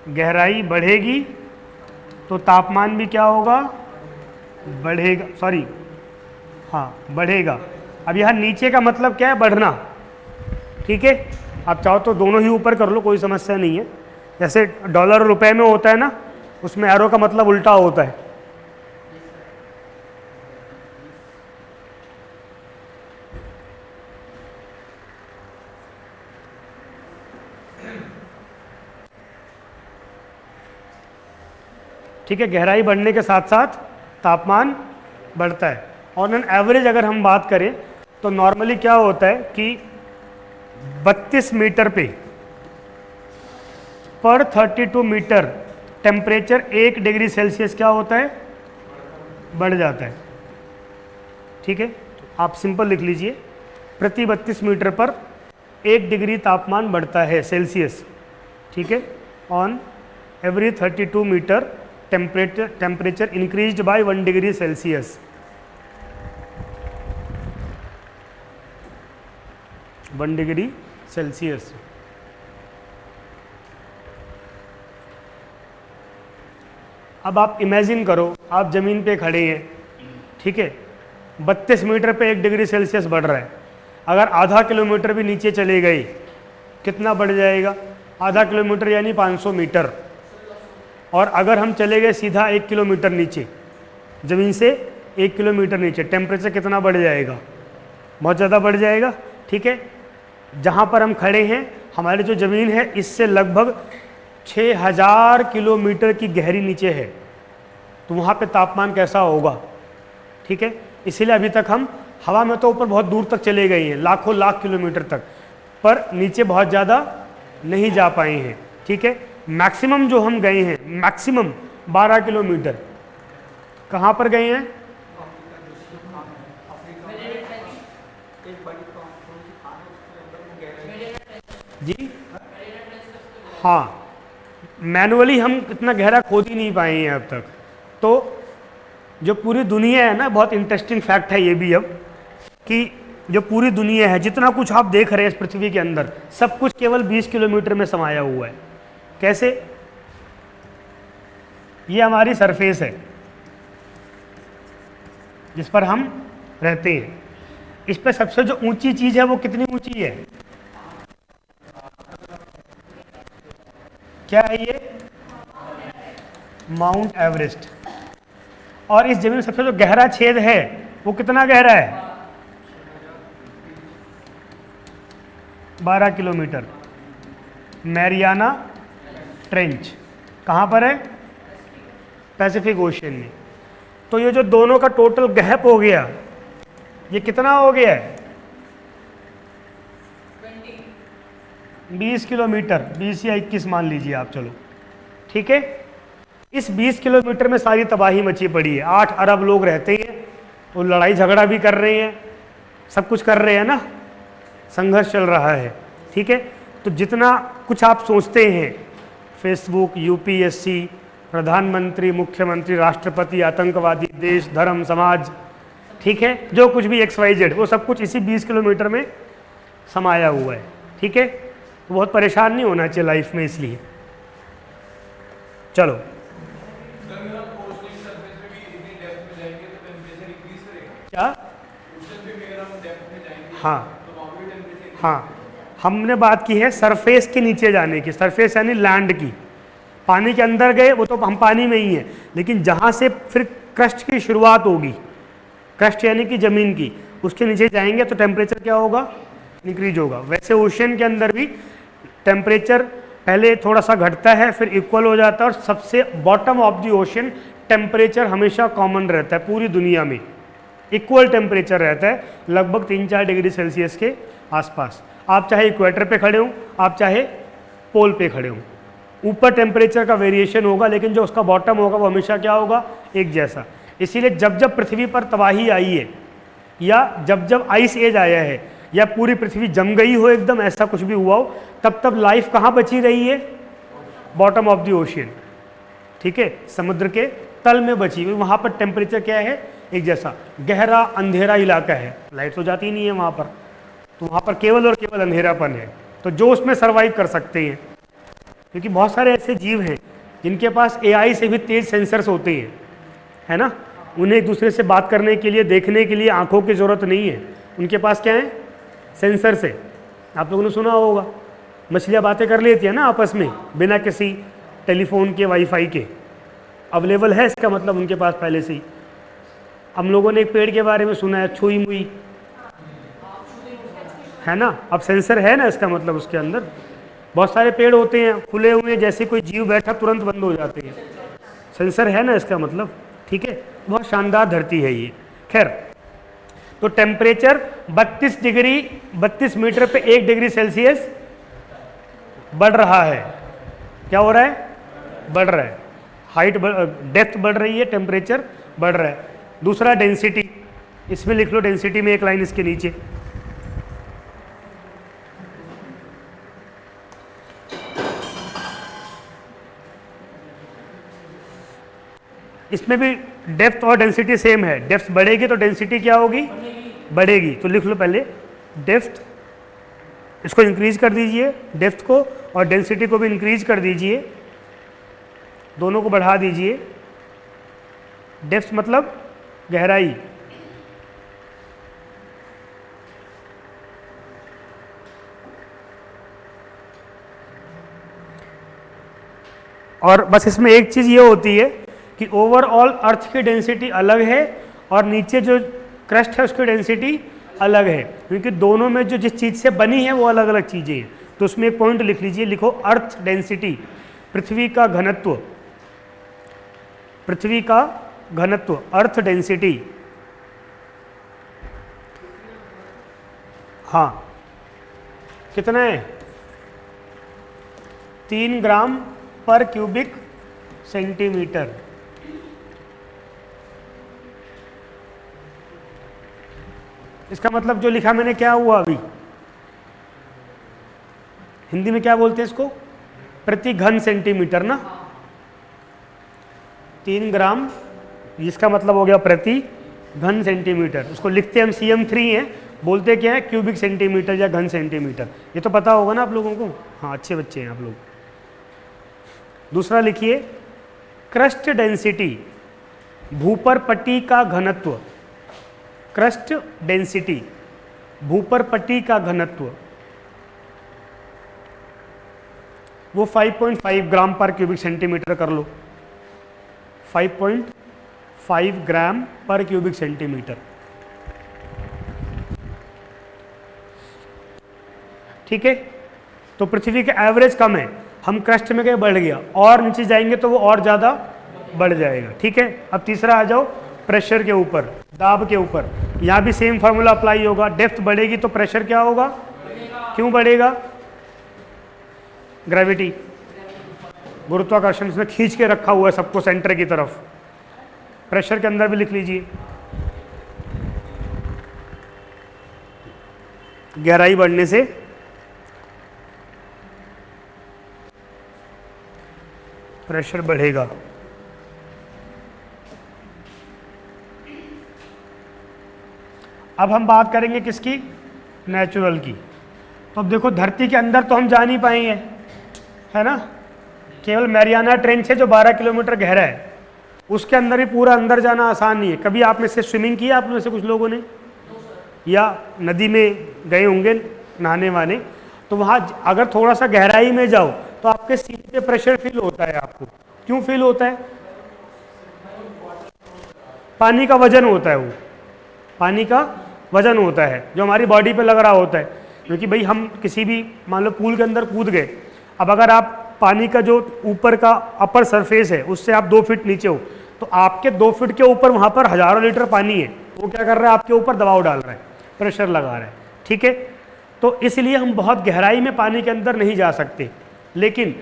गहराई बढ़ेगी तो तापमान भी क्या होगा? बढ़ेगा, सॉरी, हाँ बढ़ेगा। अब यहाँ नीचे का मतलब क्या है? बढ़ना। ठीक है, आप चाहो तो दोनों ही ऊपर कर लो, कोई समस्या नहीं है। जैसे डॉलर और रुपए में होता है ना, उसमें एरो का मतलब उल्टा होता है। ठीक है, गहराई बढ़ने के साथ साथ तापमान बढ़ता है। और ऑन एवरेज अगर हम बात करें तो नॉर्मली क्या होता है कि 32 मीटर पे पर 32 मीटर टेम्परेचर 1 डिग्री सेल्सियस क्या होता है? बढ़ जाता है। ठीक है, आप सिंपल लिख लीजिए, प्रति 32 मीटर पर 1 डिग्री तापमान बढ़ता है सेल्सियस। ठीक है, on every 32 meter temperature increased by 1 degree Celsius. 1 degree Celsius. अब आप इमेजिन करो, आप ज़मीन पे खड़े हैं, ठीक है, 32 मीटर पे 1 डिग्री सेल्सियस बढ़ रहा है। अगर आधा किलोमीटर भी नीचे चले गए, कितना बढ़ जाएगा? आधा किलोमीटर यानी 500 मीटर। और अगर हम चले गए सीधा 1 किलोमीटर नीचे, ज़मीन से 1 किलोमीटर नीचे, टेम्परेचर कितना बढ़ जाएगा? बहुत ज़्यादा बढ़ जाएगा, ठीक है। जहाँ पर हम खड़े हैं, हमारी जो ज़मीन है इससे लगभग 6000 किलोमीटर की गहरी नीचे है, तो वहाँ पे तापमान कैसा होगा, ठीक है। इसीलिए अभी तक हम हवा में तो ऊपर बहुत दूर तक चले गए हैं, लाखों लाख किलोमीटर तक, पर नीचे बहुत ज़्यादा नहीं जा पाए हैं, ठीक है। मैक्सिमम जो हम गए हैं, मैक्सिमम 12 किलोमीटर, कहाँ पर गए हैं? जी हाँ, मैनुअली हम इतना गहरा खोद ही नहीं पाए हैं अब तक। तो जो पूरी दुनिया है ना, बहुत इंटरेस्टिंग फैक्ट है ये भी अब, कि जो पूरी दुनिया है, जितना कुछ आप देख रहे हैं इस पृथ्वी के अंदर, सब कुछ केवल 20 किलोमीटर में समाया हुआ है। कैसे? ये हमारी सरफेस है जिस पर हम रहते हैं। इस पर सबसे जो ऊंची चीज है वो कितनी ऊंची है? क्या है ये? Mount Everest. और इस जमीन में सबसे जो गहरा छेद है वो कितना गहरा है? 12 किलोमीटर। मैरियाना ट्रेंच कहाँ पर है? पैसिफिक ओशियन में। तो ये जो दोनों का टोटल गैप हो गया, ये कितना हो गया है? 20 किलोमीटर, 20 या 21 मान लीजिए आप, चलो ठीक है। इस 20 किलोमीटर में सारी तबाही मची पड़ी है। 8 अरब लोग रहते हैं, वो लड़ाई झगड़ा भी कर रहे हैं, सब कुछ कर रहे हैं ना, संघर्ष चल रहा है, ठीक है। तो जितना कुछ आप सोचते हैं, फेसबुक, यूपीएससी, प्रधानमंत्री, मुख्यमंत्री, राष्ट्रपति, आतंकवादी, देश, धर्म, समाज, ठीक है, जो कुछ भी XYZ, वो सब कुछ इसी 20 किलोमीटर में समाया हुआ है, ठीक है। तो बहुत परेशान नहीं होना चाहिए लाइफ में, इसलिए चलो। क्या? हाँ हाँ, हमने बात की है सरफेस के नीचे जाने की। सरफेस यानी लैंड की। पानी के अंदर गए वो तो हम पानी में ही है, लेकिन जहाँ से फिर क्रस्ट की शुरुआत होगी, क्रस्ट यानी कि ज़मीन की, उसके नीचे जाएंगे तो टेम्परेचर क्या होगा? इंक्रीज होगा। वैसे ओशन के अंदर भी टेम्परेचर पहले थोड़ा सा घटता है, फिर इक्वल हो जाता है, और सबसे bottom of the ocean temperature हमेशा कॉमन रहता है, पूरी दुनिया में इक्वल टेम्परेचर रहता है, लगभग 3-4 डिग्री सेल्सियस के आसपास। आप चाहे इक्वेटर पे खड़े हों, आप चाहे पोल पे खड़े हों, ऊपर टेम्परेचर का वेरिएशन होगा, लेकिन जो उसका बॉटम होगा वो हमेशा क्या होगा? एक जैसा। इसीलिए जब जब पृथ्वी पर तबाही आई है, या जब जब आइस एज आया है, या पूरी पृथ्वी जम गई हो एकदम, ऐसा कुछ भी हुआ हो, तब तब लाइफ कहाँ बची रही है? बॉटम ऑफ द ओशियन, ठीक है, समुद्र के तल में बची हुई। वहाँ पर टेम्परेचर क्या है? एक जैसा। गहरा अंधेरा इलाका है, लाइट तो जाती नहीं है वहाँ पर, तो वहाँ पर केवल और केवल अंधेरापन है। तो जो उसमें सर्वाइव कर सकते हैं, क्योंकि बहुत सारे ऐसे जीव हैं जिनके पास AI से भी तेज सेंसर्स होते हैं, है ना, उन्हें एक दूसरे से बात करने के लिए, देखने के लिए आंखों की ज़रूरत नहीं है, उनके पास क्या है? सेंसर से। आप लोगों ने सुना होगा, मछलियाँ बातें कर लेती है ना आपस में, बिना किसी टेलीफोन के, वाईफाई के। अवेलेबल है, इसका मतलब उनके पास पहले से ही। हम लोगों ने एक पेड़ के बारे में सुना है, छुई मुई, है ना, अब सेंसर है ना, इसका मतलब उसके अंदर बहुत सारे पेड़ होते हैं खुले हुए, जैसे कोई जीव बैठा तुरंत बंद हो जाते हैं, सेंसर है ना इसका मतलब, ठीक है। बहुत शानदार धरती है ये। खैर, तो टेम्परेचर 32 मीटर पे 1 डिग्री सेल्सियस बढ़ रहा है। क्या हो रहा है? बढ़ रहा है। हाइट, डेप्थ बढ़ रही है, टेम्परेचर बढ़ रहा है। दूसरा डेंसिटी, इसमें लिख लो डेंसिटी में एक लाइन इसके नीचे। इसमें भी डेप्थ और डेंसिटी सेम है। डेप्थ बढ़ेगी तो डेंसिटी क्या होगी? बढ़ेगी। तो लिख लो पहले डेप्थ, इसको इंक्रीज कर दीजिए, डेप्थ को, और डेंसिटी को भी इंक्रीज कर दीजिए, दोनों को बढ़ा दीजिए, डेप्थ मतलब गहराई। और बस इसमें एक चीज़ ये होती है कि ओवरऑल अर्थ की डेंसिटी अलग है और नीचे जो क्रस्ट है उसकी डेंसिटी अलग है, क्योंकि दोनों में जो जिस चीज़ से बनी है वो अलग अलग चीज़ें हैं। तो उसमें एक पॉइंट लिख लीजिए, लिखो अर्थ डेंसिटी, पृथ्वी का घनत्व, पृथ्वी का घनत्व, अर्थ डेंसिटी। हाँ, कितना है? 3 ग्राम पर क्यूबिक सेंटीमीटर। इसका मतलब जो लिखा मैंने क्या हुआ अभी, हिंदी में क्या बोलते हैं इसको? प्रति घन सेंटीमीटर ना। 3 ग्राम, इसका मतलब हो गया प्रति घन सेंटीमीटर। उसको लिखते हम CM3 हैं, बोलते क्या है? क्यूबिक सेंटीमीटर या घन सेंटीमीटर। ये तो पता होगा ना आप लोगों को। हाँ, अच्छे बच्चे हैं आप लोग। दूसरा लिखिए, क्रस्ट डेंसिटी, भूपर पट्टी का घनत्व। क्रस्ट डेंसिटी, भूपर पट्टी का घनत्व, वो 5.5 ग्राम पर क्यूबिक सेंटीमीटर कर लो। 5.5 ग्राम पर क्यूबिक सेंटीमीटर। ठीक है, तो पृथ्वी का एवरेज कम है, हम क्रस्ट में गए बढ़ गया, और नीचे जाएंगे तो वो और ज़्यादा बढ़ जाएगा। ठीक है, अब तीसरा आ जाओ, प्रेशर के ऊपर, दाब के ऊपर। यहाँ भी सेम फार्मूला अप्लाई होगा। डेप्थ बढ़ेगी तो प्रेशर क्या होगा? क्यों बढ़ेगा? ग्रेविटी, गुरुत्वाकर्षण इसने खींच के रखा हुआ है सबको सेंटर की तरफ। प्रेशर के अंदर भी लिख लीजिए, गहराई बढ़ने से प्रेशर बढ़ेगा। अब हम बात करेंगे किसकी? नेचुरल की। तो अब देखो, धरती के अंदर तो हम जा नहीं पाएंगे, है ना। केवल मैरियाना ट्रेंच है जो 12 किलोमीटर गहरा है, उसके अंदर ही पूरा अंदर जाना आसान नहीं है। कभी आप में से स्विमिंग किया आप में से कुछ लोगों ने, या नदी में गए होंगे नहाने वाने, तो वहाँ अगर थोड़ा सा गहराई में जाओ तो आपके सीने पे प्रेशर फील होता है। आपको क्यों फील होता है? पानी का वजन होता है, वो पानी का वजन होता है जो हमारी बॉडी पे लग रहा होता है। क्योंकि भाई हम किसी भी मान लो पूल के अंदर कूद गए, अब अगर आप पानी का जो ऊपर का अपर सरफेस है उससे आप 2 फीट नीचे हो, तो आपके 2 फीट के ऊपर वहाँ पर हजारों लीटर पानी है, वो क्या कर रहा है? आपके ऊपर दबाव डाल रहा है, प्रेशर लगा रहा है। ठीक है, तो इसलिए हम बहुत गहराई में पानी के अंदर नहीं जा सकते। लेकिन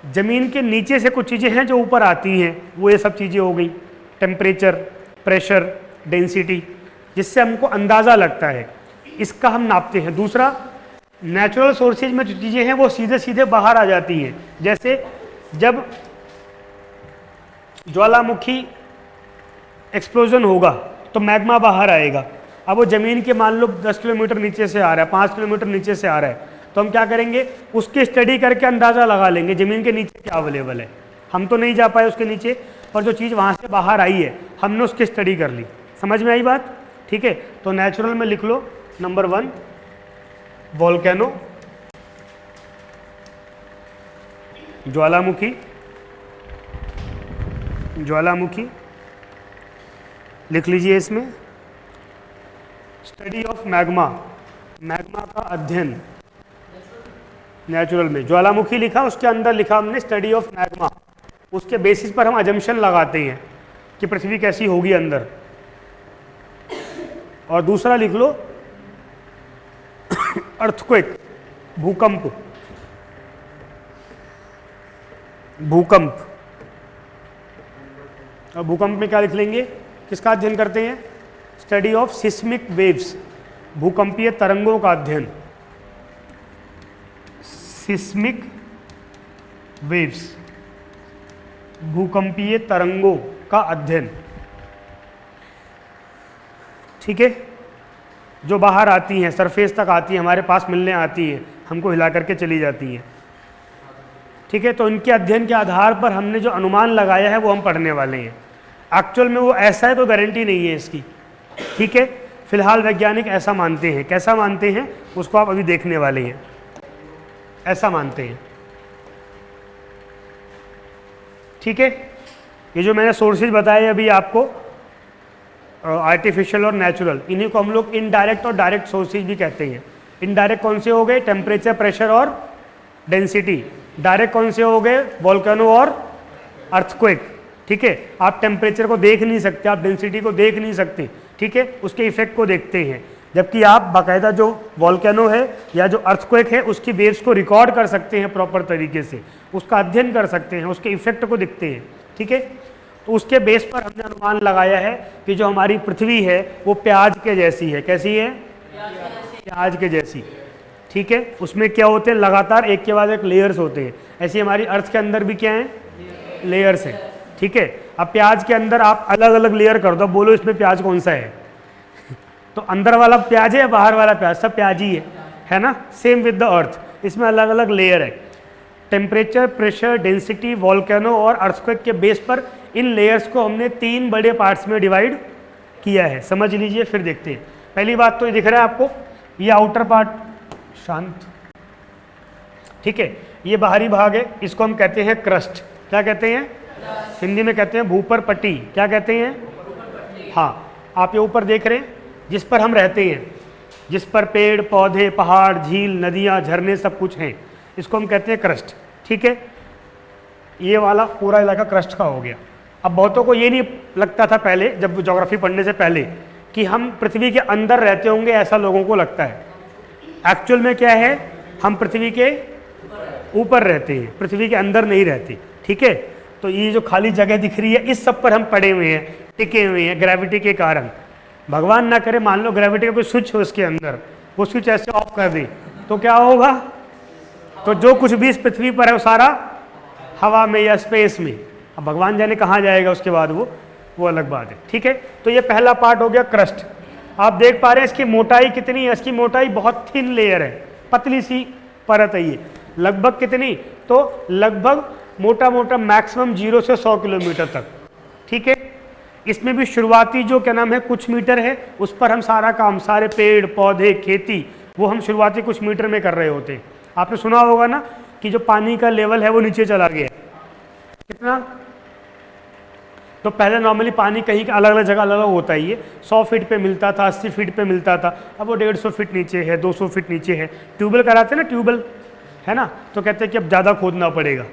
ज़मीन के नीचे से कुछ चीज़ें हैं जो ऊपर आती हैं, वो ये सब चीज़ें हो गई, टेम्परेचर, प्रेशर, डेंसिटी, जिससे हमको अंदाज़ा लगता है, इसका हम नापते हैं। दूसरा, नेचुरल सोर्सेज में जो चीज़ें हैं वो सीधे सीधे बाहर आ जाती हैं। जैसे जब ज्वालामुखी एक्सप्लोजन होगा तो मैग्मा बाहर आएगा। अब वो ज़मीन के मान लो 10 किलोमीटर नीचे से आ रहा है, 5 किलोमीटर नीचे से आ रहा है, तो हम क्या करेंगे? उसकी स्टडी करके अंदाज़ा लगा लेंगे ज़मीन के नीचे क्या अवेलेबल है। हम तो नहीं जा पाए उसके नीचे, पर जो चीज़ वहाँ से बाहर आई है हमने उसकी स्टडी कर ली। समझ में आई बात? ठीक है, तो नेचुरल में लिख लो, नंबर 1 वोल्केनो, ज्वालामुखी, ज्वालामुखी लिख लीजिए इसमें। स्टडी ऑफ मैग्मा, मैग्मा का अध्ययन नेचुरल में। ज्वालामुखी लिखा, उसके अंदर लिखा हमने स्टडी ऑफ मैग्मा। उसके बेसिस पर हम अजम्पशन लगाते हैं कि पृथ्वी कैसी होगी अंदर। और दूसरा लिख लो अर्थक्वेक, भूकंप, भूकंप। और भूकंप में क्या लिख लेंगे? किसका अध्ययन करते हैं? स्टडी ऑफ सिस्मिक वेव्स, भूकंपीय तरंगों का अध्ययन। सिस्मिक वेव्स, भूकंपीय तरंगों का अध्ययन। ठीक है, जो बाहर आती हैं, सरफेस तक आती हैं, हमारे पास मिलने आती हैं, हमको हिला करके चली जाती हैं। ठीक है, तो इनके अध्ययन के आधार पर हमने जो अनुमान लगाया है वो हम पढ़ने वाले हैं। एक्चुअल में वो ऐसा है तो गारंटी नहीं है इसकी, ठीक है। फिलहाल वैज्ञानिक ऐसा मानते हैं। कैसा मानते हैं उसको आप अभी देखने वाले हैं। ऐसा मानते हैं, ठीक है। ये जो मैंने सोर्सेज बताए अभी आपको, आर्टिफिशियल और नेचुरल, इन्हीं को हम लोग इनडायरेक्ट और डायरेक्ट सोर्सेज भी कहते हैं। इनडायरेक्ट कौन से हो गए? टेम्परेचर, प्रेशर और डेंसिटी। डायरेक्ट कौन से हो गए? वोल्केनो और अर्थक्वेक, ठीक है। आप टेम्परेचर को देख नहीं सकते, आप डेंसिटी को देख नहीं सकते, ठीक है, उसके इफेक्ट को देखते हैं। जबकि आप बाकायदा जो वोल्केनो है या जो अर्थक्वेक है उसकी वेव्स को रिकॉर्ड कर सकते हैं प्रॉपर तरीके से, उसका अध्ययन कर सकते हैं, उसके इफेक्ट को देखते हैं, ठीक है। तो उसके बेस पर हमने अनुमान लगाया है कि जो हमारी पृथ्वी है वो प्याज के जैसी है। कैसी है? प्याज के जैसी, ठीक है। उसमें क्या होते हैं? लगातार एक के बाद एक लेयर्स होते हैं। ऐसे हमारी अर्थ के अंदर भी क्या है? लेयर्स है, ठीक है। अब प्याज के अंदर आप अलग अलग लेयर कर दो, बोलो इसमें प्याज कौन सा है? तो अंदर वाला प्याज है या बाहर वाला प्याज? सब प्याज ही है ना। सेम विद द अर्थ, इसमें अलग अलग लेयर है। टेम्परेचर, प्रेशर, डेंसिटी, वोल्केनो और अर्थक्वेक के बेस पर इन लेयर्स को हमने 3 बड़े पार्ट्स में डिवाइड किया है। समझ लीजिए, फिर देखते हैं। पहली बात तो ये दिख रहा है आपको, ये आउटर पार्ट शांत, ठीक है। ये बाहरी भाग है, इसको हम कहते हैं क्रस्ट। क्या कहते हैं? हिंदी में कहते हैं भूपर पट्टी। क्या कहते हैं? हाँ, आप ये ऊपर देख रहे हैं जिस पर हम रहते हैं, जिस पर पेड़ पौधे, पहाड़, झील, नदियाँ, झरने सब कुछ हैं, इसको हम कहते हैं क्रस्ट, ठीक है। ये वाला पूरा इलाका क्रस्ट का हो गया। अब बहुतों को ये नहीं लगता था पहले, जब ज्योग्राफी पढ़ने से पहले, कि हम पृथ्वी के अंदर रहते होंगे, ऐसा लोगों को लगता है। एक्चुअल में क्या है? हम पृथ्वी के ऊपर रहते हैं, पृथ्वी के अंदर नहीं रहते, ठीक है। तो ये जो खाली जगह दिख रही है, इस सब पर हम पड़े हुए हैं, टिके हुए हैं ग्रेविटी के कारण। भगवान ना करे मान लो ग्रेविटी का कोई स्विच हो इसके अंदर, वो स्विच ऐसे ऑफ कर दे तो क्या होगा? तो जो कुछ भी इस पृथ्वी पर है वो सारा हवा में या स्पेस में। अब भगवान जाने कहाँ जाएगा उसके बाद, वो अलग बात है, ठीक है। तो ये पहला पार्ट हो गया क्रस्ट। आप देख पा रहे हैं इसकी मोटाई कितनी है? इसकी मोटाई बहुत थिन लेयर है, पतली सी परत है ये। लगभग कितनी? तो लगभग मोटा मोटा मैक्सिमम 0 से 100 किलोमीटर तक, ठीक है। इसमें भी शुरुआती जो क्या नाम है कुछ मीटर है, उस पर हम सारा काम, सारे पेड़ पौधे, खेती, वो हम शुरुआती कुछ मीटर में कर रहे होते हैं। आपने सुना होगा ना कि जो पानी का लेवल है वो नीचे चला गया है। कितना? तो पहले नॉर्मली पानी कहीं अलग अलग जगह अलग अलग होता ही है। 100 फीट पे मिलता था, 80 फीट पे मिलता था, अब वो 150 फीट नीचे है, 200 फीट नीचे है। ट्यूबवेल कराते हैं ना, ट्यूबवेल है ना, तो कहते हैं कि अब ज़्यादा खोदना पड़ेगा।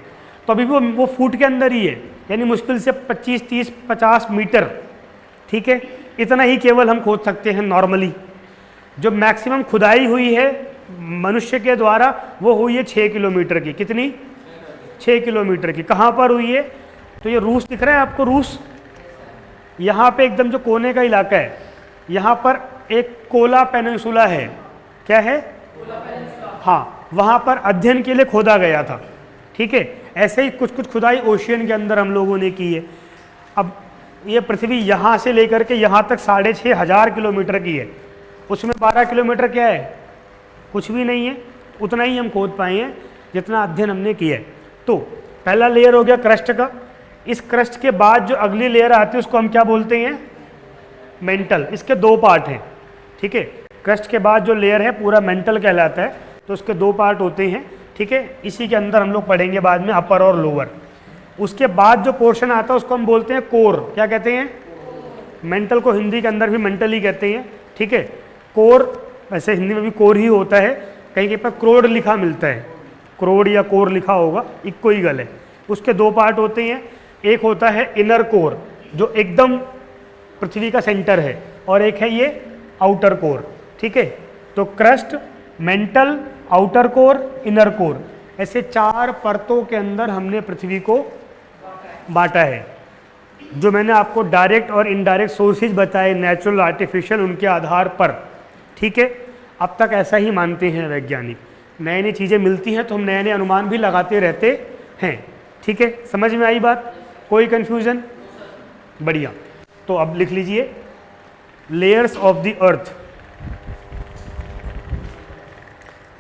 तो अभी वो फुट के अंदर ही है, यानी मुश्किल से 25, 30, 50 मीटर, ठीक है। इतना ही केवल हम खोद सकते हैं नॉर्मली। जो मैक्सिमम खुदाई हुई है मनुष्य के द्वारा वो हुई है 6 किलोमीटर की। कितनी? 6 किलोमीटर की। कहाँ पर हुई है? तो ये रूस दिख रहा है आपको, रूस, यहाँ पे एकदम जो कोने का इलाका है, यहाँ पर एक कोला पेनिनसुला है। क्या है? हाँ, वहाँ पर अध्ययन के लिए खोदा गया था, ठीक है। ऐसे ही कुछ कुछ खुदाई ओशियन के अंदर हम लोगों ने की है। अब ये पृथ्वी यहाँ से लेकर के यहाँ तक 6,500 किलोमीटर की है। उसमें 12 किलोमीटर क्या है? कुछ भी नहीं है। उतना ही हम खोद पाए हैं जितना अध्ययन हमने किया है। तो पहला लेयर हो गया क्रस्ट का। इस क्रस्ट के बाद जो अगली लेयर आती है उसको हम क्या बोलते हैं? मेंटल। इसके 2 पार्ट हैं, ठीक है। क्रस्ट के बाद जो लेयर है पूरा मेंटल कहलाता है, तो उसके 2 पार्ट होते हैं, ठीक है। इसी के अंदर हम लोग पढ़ेंगे बाद में अपर और लोअर। उसके बाद जो पोर्शन आता है उसको हम बोलते हैं कोर। क्या कहते हैं? मेंटल को हिंदी के अंदर भी मेंटल ही कहते हैं, ठीक है। कोर, वैसे हिंदी में भी कोर ही होता है, कहीं कहीं पर क्रोड लिखा मिलता है, क्रोड या कोर लिखा होगा, इक्को ही गल है। उसके 2 पार्ट होते हैं। एक होता है इनर कोर जो एकदम पृथ्वी का सेंटर है, और एक है ये आउटर कोर, ठीक है। तो crust, mental, outer core, inner core, ऐसे 4 परतों के अंदर हमने पृथ्वी को बांटा है। जो मैंने आपको डायरेक्ट और इनडायरेक्ट सोर्सेज बताए, नेचुरल, आर्टिफिशियल, उनके आधार पर, ठीक है। अब तक ऐसा ही मानते हैं वैज्ञानिक। नई नई चीज़ें मिलती हैं तो हम नए नए अनुमान भी लगाते रहते हैं, ठीक है। समझ में आई बात? कोई कंफ्यूजन? बढ़िया। तो अब लिख लीजिए layers of the earth.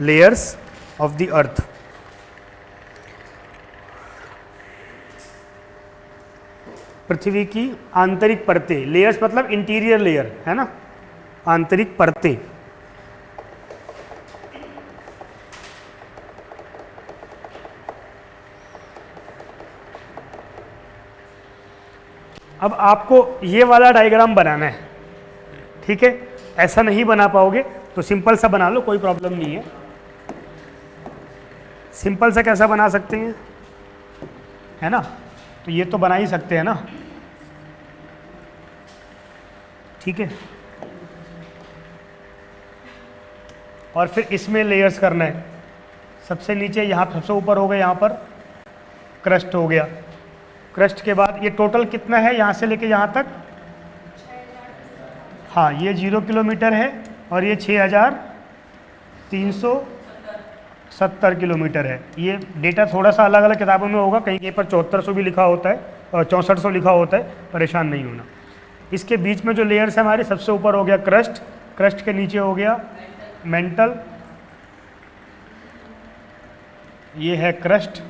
Layers of the earth. पृथ्वी की आंतरिक परतें, लेयर्स मतलब इंटीरियर लेयर है ना, आंतरिक परतें। अब आपको ये वाला डायग्राम बनाना है, ठीक है। ऐसा नहीं बना पाओगे तो सिंपल सा बना लो, कोई प्रॉब्लम नहीं है। सिंपल सा कैसा बना सकते हैं, है ना, तो ये तो बना ही सकते हैं ना, ठीक है। और फिर इसमें लेयर्स करना है। सबसे नीचे यहाँ, सबसे ऊपर हो गया यहाँ पर क्रस्ट हो गया। क्रस्ट के बाद ये टोटल कितना है यहाँ से लेके यहाँ तक, हाँ ये 0 किलोमीटर है और ये 6370 किलोमीटर है। ये डेटा थोड़ा सा अलग अलग किताबों में होगा, कहीं कहीं पर 7400 भी लिखा होता है और 6400 लिखा होता है, परेशान नहीं होना। इसके बीच में जो लेयर्स है हमारे, सबसे ऊपर हो गया क्रस्ट, क्रस्ट के नीचे हो गया मेंटल, ये है क्रस्ट,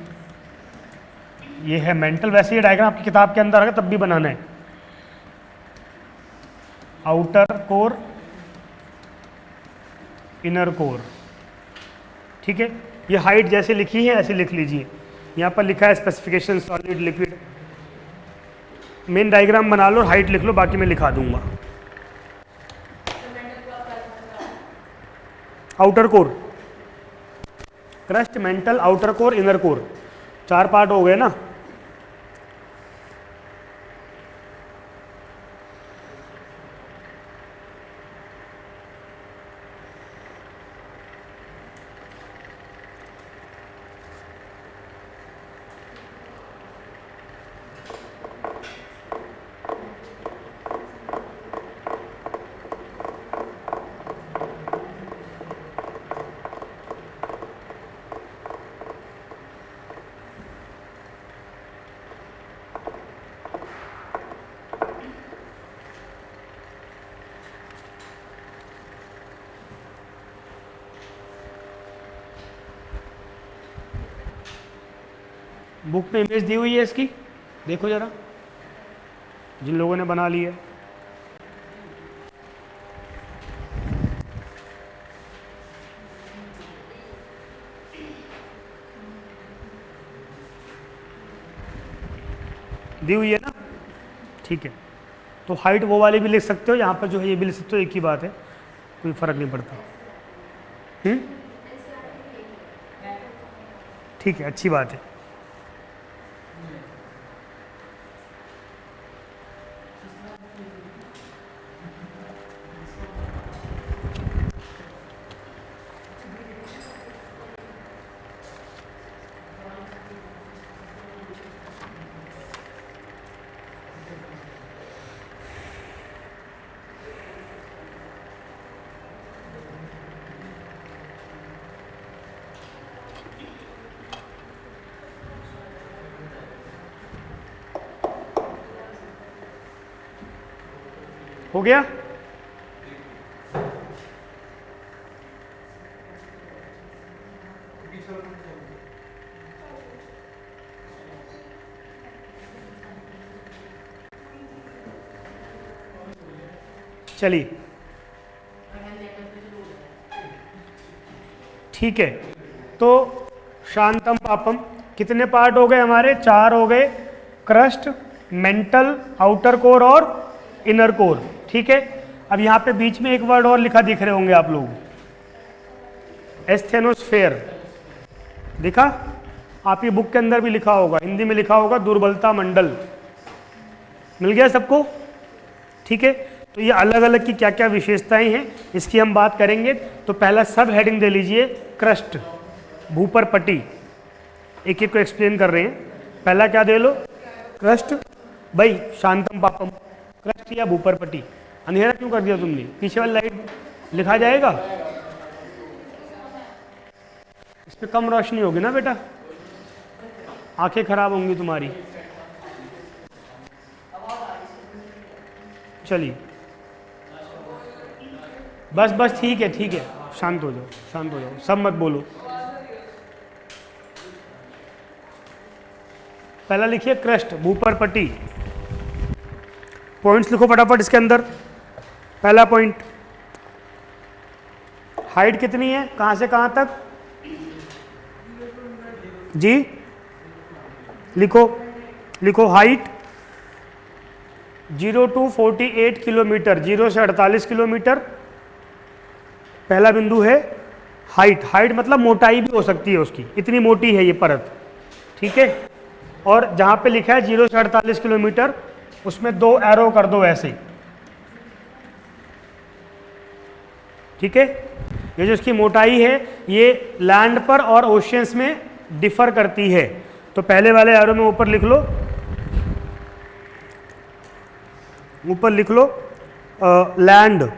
ये है मेंटल। वैसे ये डायग्राम आपकी किताब के अंदर है तब भी बनाना है। आउटर कोर, इनर कोर, ठीक है। ये हाइट जैसे लिखी है ऐसे लिख लीजिए। यहाँ पर लिखा है specification solid liquid. Main diagram बना लो, हाइट लिख लो, बाकी मैं लिखा दूंगा। Outer core, crust, mental, outer core, inner core, 4 part हो गए ना। बुक में इमेज दी हुई है इसकी, देखो जरा, जिन लोगों ने बना ली है। दी हुई है ना, ठीक है। तो हाइट वो वाली भी लिख सकते हो, यहाँ पर जो है ये भी लिख सकते हो, एक ही बात है, कोई फर्क नहीं पड़ता। ठीक है, अच्छी बात है। हो गया? चलिए ठीक है। तो शांतम पापम कितने पार्ट हो गए हमारे? 4 हो गए, क्रस्ट, मेंटल, आउटर कोर और इनर कोर। ठीक है। अब यहाँ पे बीच में एक वर्ड और लिखा दिख रहे होंगे आप लोग, एस्थेनोस्फेयर। दिखा? आप ये बुक के अंदर भी लिखा होगा, हिंदी में लिखा होगा दुर्बलता मंडल। मिल गया सबको? ठीक है। तो ये अलग अलग की क्या क्या विशेषताएं हैं इसकी हम बात करेंगे। तो पहला सब हेडिंग दे लीजिए, क्रस्ट, भूपर पट्टी। एक एक को एक्सप्लेन कर रहे हैं। पहला क्या दे लो? क्रस्ट। भाई शांतम पापम, क्रस्ट या भूपर पट्टी। अंधेरा क्यों कर दिया तुमने? पीछे वाली लाइट लिखा जाएगा, इस पे कम रोशनी होगी ना बेटा, आंखें खराब होंगी तुम्हारी। चलिए बस बस ठीक है, ठीक है, शांत हो जाओ, शांत हो जाओ, सब मत बोलो। पहला लिखिए क्रस्ट, भूपर पट्टी। पॉइंट्स लिखो फटाफट इसके अंदर। पहला पॉइंट, हाइट कितनी है, कहाँ से कहाँ तक जी, लिखो लिखो। हाइट 0 to 48 किलोमीटर, 0 से 48 किलोमीटर पहला बिंदु है। हाइट, हाइट मतलब मोटाई भी हो सकती है उसकी, इतनी मोटी है ये परत, ठीक है। और जहाँ पे लिखा है 0 से 48 किलोमीटर, उसमें 2 एरो कर दो ऐसे, ठीक है। ये जो इसकी मोटाई है ये लैंड पर और ओशियंस में डिफर करती है। तो पहले वाले एरो में ऊपर लिख लो, ऊपर लिख लो लैंड,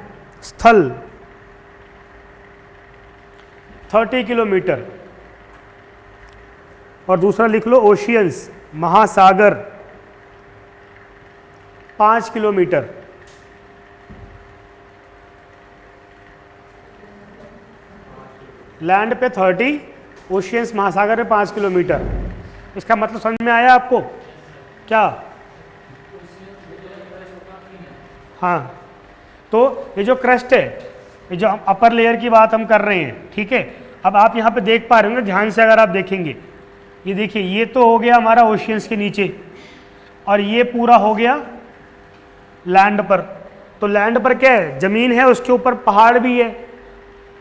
स्थल 30 किलोमीटर, और दूसरा लिख लो ओशियंस, महासागर 5 किलोमीटर। लैंड पे 30, ओशियंस महासागर पे 5 किलोमीटर। इसका मतलब समझ में आया आपको क्या? हाँ, तो ये जो क्रस्ट है, ये जो अपर लेयर की बात हम कर रहे हैं, ठीक है। अब आप यहाँ पे देख पा रहे होंगे ध्यान से, अगर आप देखेंगे, ये देखिए, ये तो हो गया हमारा ओशियंस के नीचे, और ये पूरा हो गया लैंड पर। तो लैंड पर क्या है, जमीन है, उसके ऊपर पहाड़ भी है,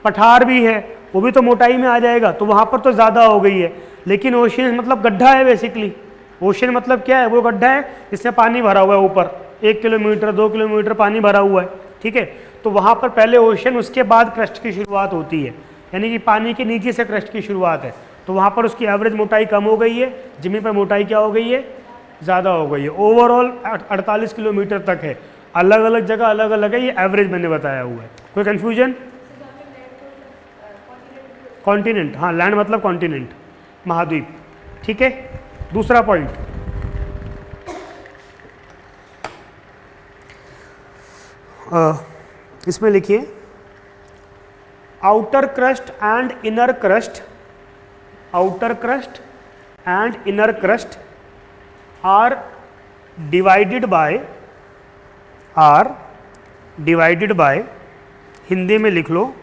पठार भी है, वो भी तो मोटाई में आ जाएगा, तो वहाँ पर तो ज़्यादा हो गई है। लेकिन ओशियन मतलब गड्ढा है बेसिकली। ओशियन मतलब क्या है, वो गड्ढा है जिसमें पानी भरा हुआ है, ऊपर 1 किलोमीटर 2 किलोमीटर पानी भरा हुआ है, ठीक है। तो वहाँ पर पहले ओशियन, उसके बाद क्रस्ट की शुरुआत होती है, यानी कि पानी के नीचे से क्रस्ट की शुरुआत है। तो वहाँ पर उसकी एवरेज मोटाई कम हो गई है, ज़मीन पर मोटाई क्या हो गई है, ज़्यादा हो गई है। ओवरऑल 48 किलोमीटर तक है, अलग अलग जगह अलग अलग है, ये एवरेज मैंने बताया हुआ है। कोई कन्फ्यूजन? कॉन्टिनेंट, हाँ, लैंड मतलब कॉन्टिनेंट, महाद्वीप, ठीक है। दूसरा पॉइंट, इसमें लिखिए outer crust and inner crust, outer crust and inner crust are divided by, Hindi में लिख लो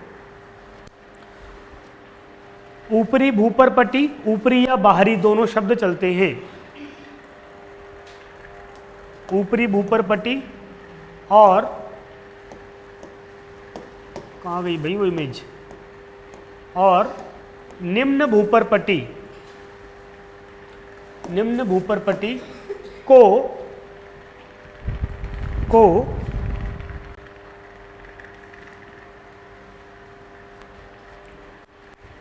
ऊपरी भूपरपटी, ऊपरी या बाहरी दोनों शब्द चलते हैं। ऊपरी भूपरपटी और, कहाँ गई भाई वो इमेज, और निम्न भूपरपटी, निम्न भूपरपटी को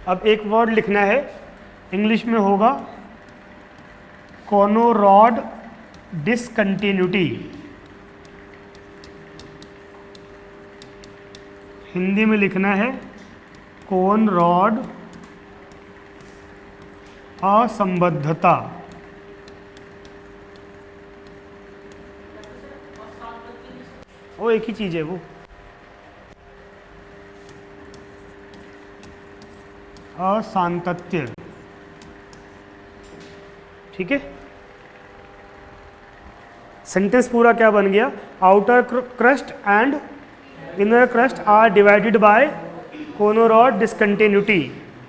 अब एक वर्ड लिखना है, इंग्लिश में होगा कोनोरॉड डिसकंटिन्यूटी, हिंदी में लिखना है कोनरॉड असंबद्धता। वो एक ही चीज है वो, असांतत्य, ठीक है। सेंटेंस पूरा क्या बन गया, outer crust and inner crust are divided by Conrad discontinuity.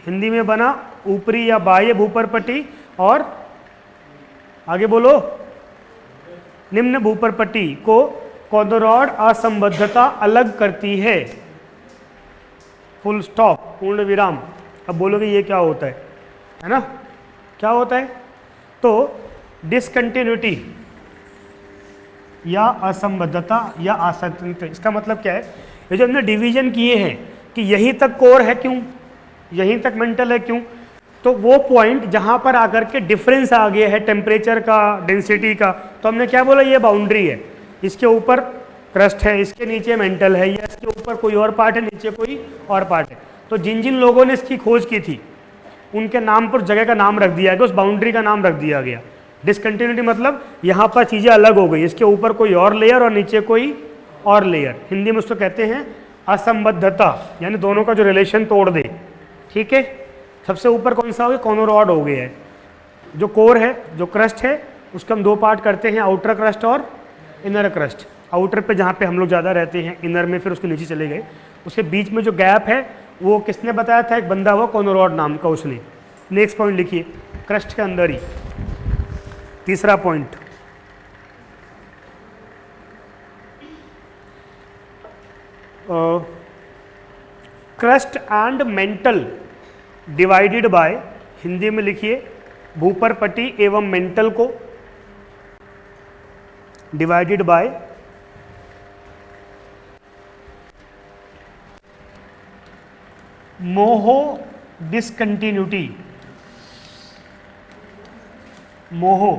Hindi में बना ऊपरी या बाह्य भूपरपटी और, आगे बोलो, निम्न भूपरपटी को कोनोरॉड असंबद्धता अलग करती है, फुल स्टॉप, पूर्ण विराम। अब बोलोगे ये क्या होता है ना, क्या होता है? तो डिसकंटिन्यूटी या असंबद्धता या असंतुलित, इसका मतलब क्या है, ये जो हमने डिवीजन किए हैं कि यहीं तक कोर है क्यों, यहीं तक मेंटल है क्यों, तो वो पॉइंट जहां पर आकर के डिफरेंस आ गया है टेम्परेचर का, डेंसिटी का, तो हमने क्या बोला, ये बाउंड्री है, इसके ऊपर क्रस्ट है, इसके नीचे मेंटल है, या इसके ऊपर कोई और पार्ट है, नीचे कोई और पार्ट है। तो जिन जिन लोगों ने इसकी खोज की थी उनके नाम पर जगह का नाम रख दिया गया, उस बाउंड्री का नाम रख दिया गया। डिसकंटिन्यूटी मतलब यहाँ पर चीज़ें अलग हो गई, इसके ऊपर कोई और लेयर और नीचे कोई और लेयर, हिंदी में उसको कहते हैं असंबद्धता, यानी दोनों का जो रिलेशन तोड़ दे, ठीक है। सबसे ऊपर कौन सा हो गया, कोनोरॉड हो गया है। जो कोर है, जो क्रस्ट है, उसके हम 2 पार्ट करते हैं, आउटर क्रस्ट और इनर क्रस्ट। आउटर पे जहाँ पे हम लोग ज़्यादा रहते हैं, इनर में फिर उसके नीचे चले गए, उसके बीच में जो गैप है वो किसने बताया था? एक बंदा हुआ कोनोरॉड नाम का, उसने। नेक्स्ट पॉइंट लिखिए, क्रस्ट के अंदर ही तीसरा point, crust and mental divided by, Hindi में लिखिए भूपर पट्टी एवं मेंटल को डिवाइडेड बाय मोहो डिसकंटिन्यूटी। मोहो,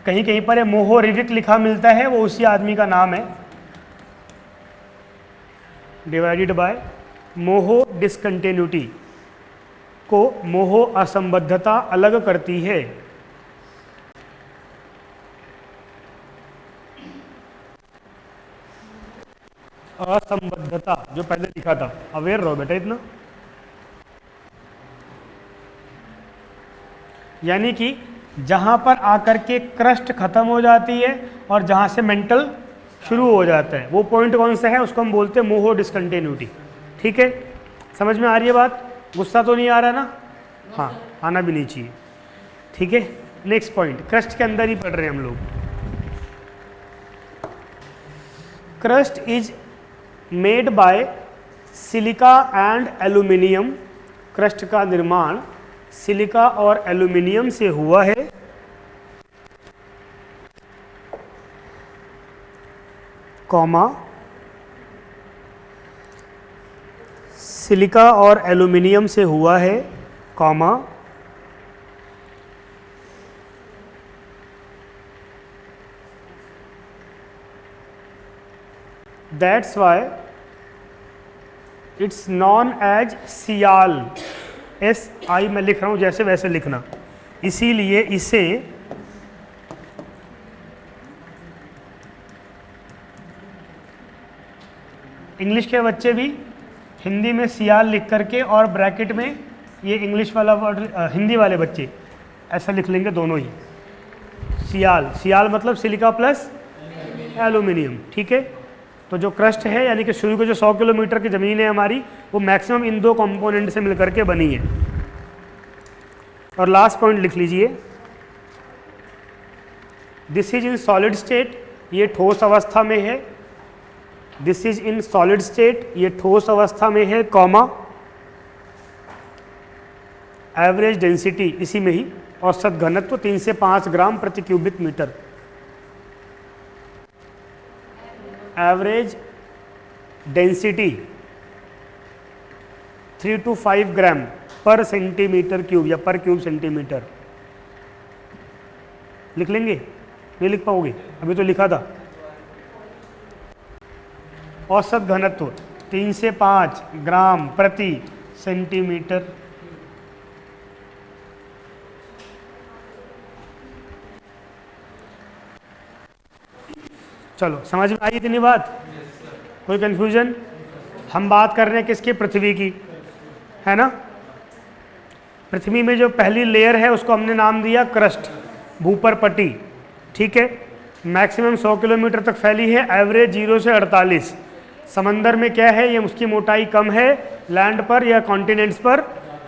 कहीं कहीं पर मोहो रिविक लिखा मिलता है, वो उसी आदमी का नाम है। डिवाइडेड बाय मोहो डिसकंटिन्यूटी को मोहो असंबद्धता अलग करती है। असंबद्धता जो पहले लिखा था, अवेयर रहो बेटा इतना। यानी कि जहां पर आकर के क्रस्ट खत्म हो जाती है और जहां से मेंटल शुरू हो जाता है, वो पॉइंट कौन सा है? उसको हम बोलते हैं मोहो डिसकंटिन्यूटी। ठीक है, समझ में आ रही है बात? गुस्सा तो नहीं आ रहा ना? हाँ, आना भी नहीं चाहिए। ठीक है, नेक्स्ट पॉइंट, क्रस्ट के अंदर ही पढ़ रहे हैं हम लोग। Crust is made by silica and aluminium. Crust का निर्माण सिलिका और एल्यूमिनियम से हुआ है। कॉमा, सिलिका और एल्यूमिनियम से हुआ है, comma, that's why it's known as sial. S I मैं लिख रहा हूं, जैसे वैसे लिखना। इसीलिए इसे इंग्लिश के बच्चे भी हिंदी में सियाल लिख करके और ब्रैकेट में ये इंग्लिश वाला वर्ड, हिंदी वाले बच्चे ऐसा लिख लेंगे दोनों ही, सियाल। सियाल मतलब सिलिका प्लस एल्यूमिनियम। ठीक है, तो जो क्रस्ट है यानी कि शुरू के जो 100 किलोमीटर की ज़मीन है हमारी, वो मैक्सिमम इन दो कंपोनेंट से मिलकर के बनी है। और लास्ट पॉइंट लिख लीजिए, this is in solid state, ये ठोस अवस्था में है। This is in solid state, ये ठोस अवस्था में है, कॉमा, एवरेज डेंसिटी, इसी में ही औसत घनत्व 3 से 5 ग्राम प्रति cubic metre. Average density 3 to 5 gram per centimetre cube या पर क्यूब सेंटीमीटर। लिख लेंगे? नहीं लिख पाओगे? अभी तो लिखा था। औसत घनत्व 3 से 5 ग्राम प्रति सेंटीमीटर। चलो, समझ में आई इतनी बात? कोई कंफ्यूजन? हम बात कर रहे हैं किसकी? पृथ्वी की, है ना? पृथ्वी में जो पहली लेयर है उसको हमने नाम दिया क्रस्ट, भूपर पट्टी। ठीक है, मैक्सिमम 100 किलोमीटर तक फैली है, एवरेज 0 से 48। समंदर में क्या है? ये उसकी मोटाई कम है, लैंड पर या कॉन्टिनेंट्स पर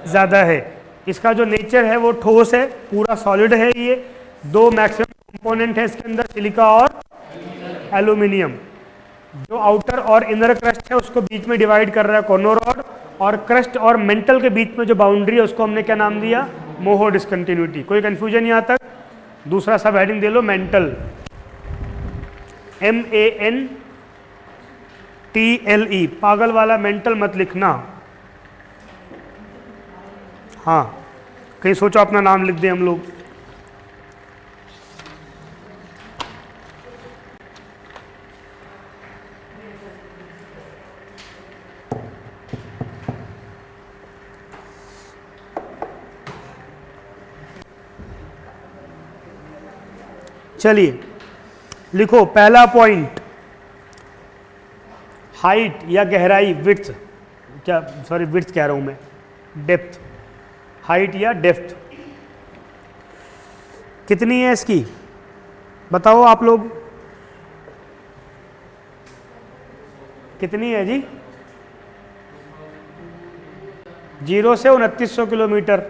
ज़्यादा है। इसका जो नेचर है वो ठोस है, पूरा सॉलिड है। ये दो मैक्सिमम कंपोनेंट है इसके अंदर, सिलिका और एल्यूमिनियम। जो आउटर और इनर क्रस्ट है उसको बीच में डिवाइड कर रहा है कोनोरॉड, और क्रस्ट और मेंटल के बीच में जो बाउंड्री है उसको हमने क्या नाम दिया? मोहो डिसकंटिन्यूटी। कोई कंफ्यूजन यहाँ तक? दूसरा सब हेडिंग दे लो, मेंटल, MANTLE। पागल वाला मेंटल मत लिखना। हाँ, कहीं सोचो अपना नाम लिख दें हम लोग। चलिए लिखो पहला पॉइंट, हाइट या गहराई, विड्थ, क्या सॉरी विड्थ कह रहा हूं मैं, डेप्थ। हाइट या डेप्थ कितनी है इसकी? बताओ आप लोग। कितनी है जी? 0 से 2900 किलोमीटर।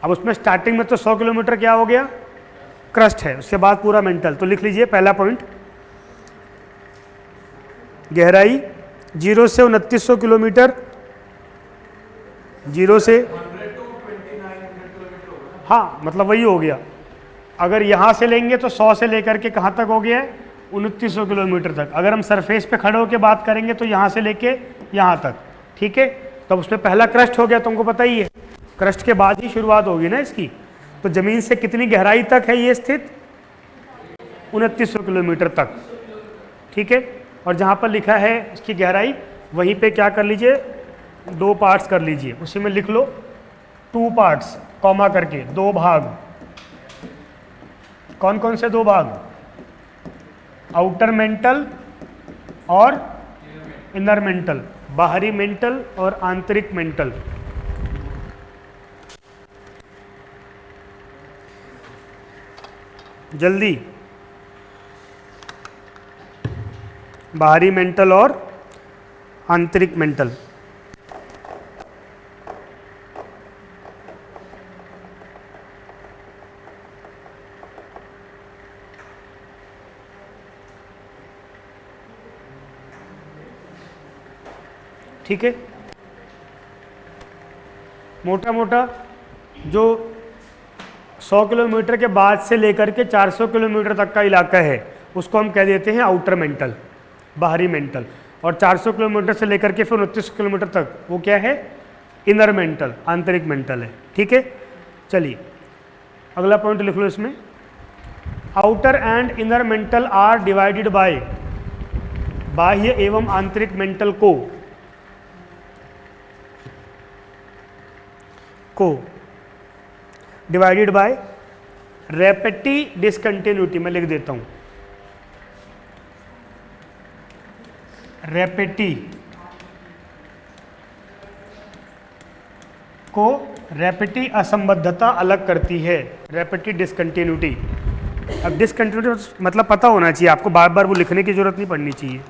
अब उसमें स्टार्टिंग में तो 100 किलोमीटर क्या हो गया, क्रस्ट है, उसके बाद पूरा मेंटल। तो लिख लीजिए पहला पॉइंट, गहराई 0 से 2900 किलोमीटर, 0 से, हाँ मतलब वही हो गया। अगर यहाँ से लेंगे तो 100 से लेकर के कहाँ तक हो गया है, 2900 किलोमीटर तक। अगर हम सरफेस पे खड़े होकर बात करेंगे तो यहाँ से लेके यहाँ तक, ठीक है। तो उसमें पहला क्रस्ट हो गया, तुमको पता ही है, क्रस्ट के बाद ही शुरुआत होगी ना इसकी। तो ज़मीन से कितनी गहराई तक है ये स्थित, 2900 किलोमीटर तक, ठीक है। और जहाँ पर लिखा है इसकी गहराई, वहीं पे क्या कर लीजिए, 2 पार्ट्स कर लीजिए, उसी में लिख लो 2 पार्ट्स, कॉमा करके 2 भाग। कौन कौन से 2 भाग, आउटर मेंटल और इनर मेंटल, बाहरी मेंटल और आंतरिक मेंटल। जल्दी, बाहरी मेंटल और आंतरिक मेंटल। ठीक है, मोटा मोटा जो 100 किलोमीटर के बाद से लेकर के 400 किलोमीटर तक का इलाका है उसको हम कह देते हैं आउटर मेंटल, बाहरी मेंटल। और 400 किलोमीटर से लेकर के फिर 29 किलोमीटर तक वो क्या है, इनर मेंटल, आंतरिक मेंटल है, ठीक है। चलिए अगला पॉइंट लिख लो इसमें, outer and inner mantle are divided by, बाह्य एवं आंतरिक मेंटल को डिवाइडेड बाय रेपेटी डिसकंटिन्यूटी। मैं लिख देता हूं, रेपेटी को रेपेटी असंबद्धता अलग करती है, रेपेटी डिसकंटिन्यूटी। अब डिसकंटिन्यूटी मतलब पता होना चाहिए आपको, बार बार वो लिखने की जरूरत नहीं पड़नी चाहिए।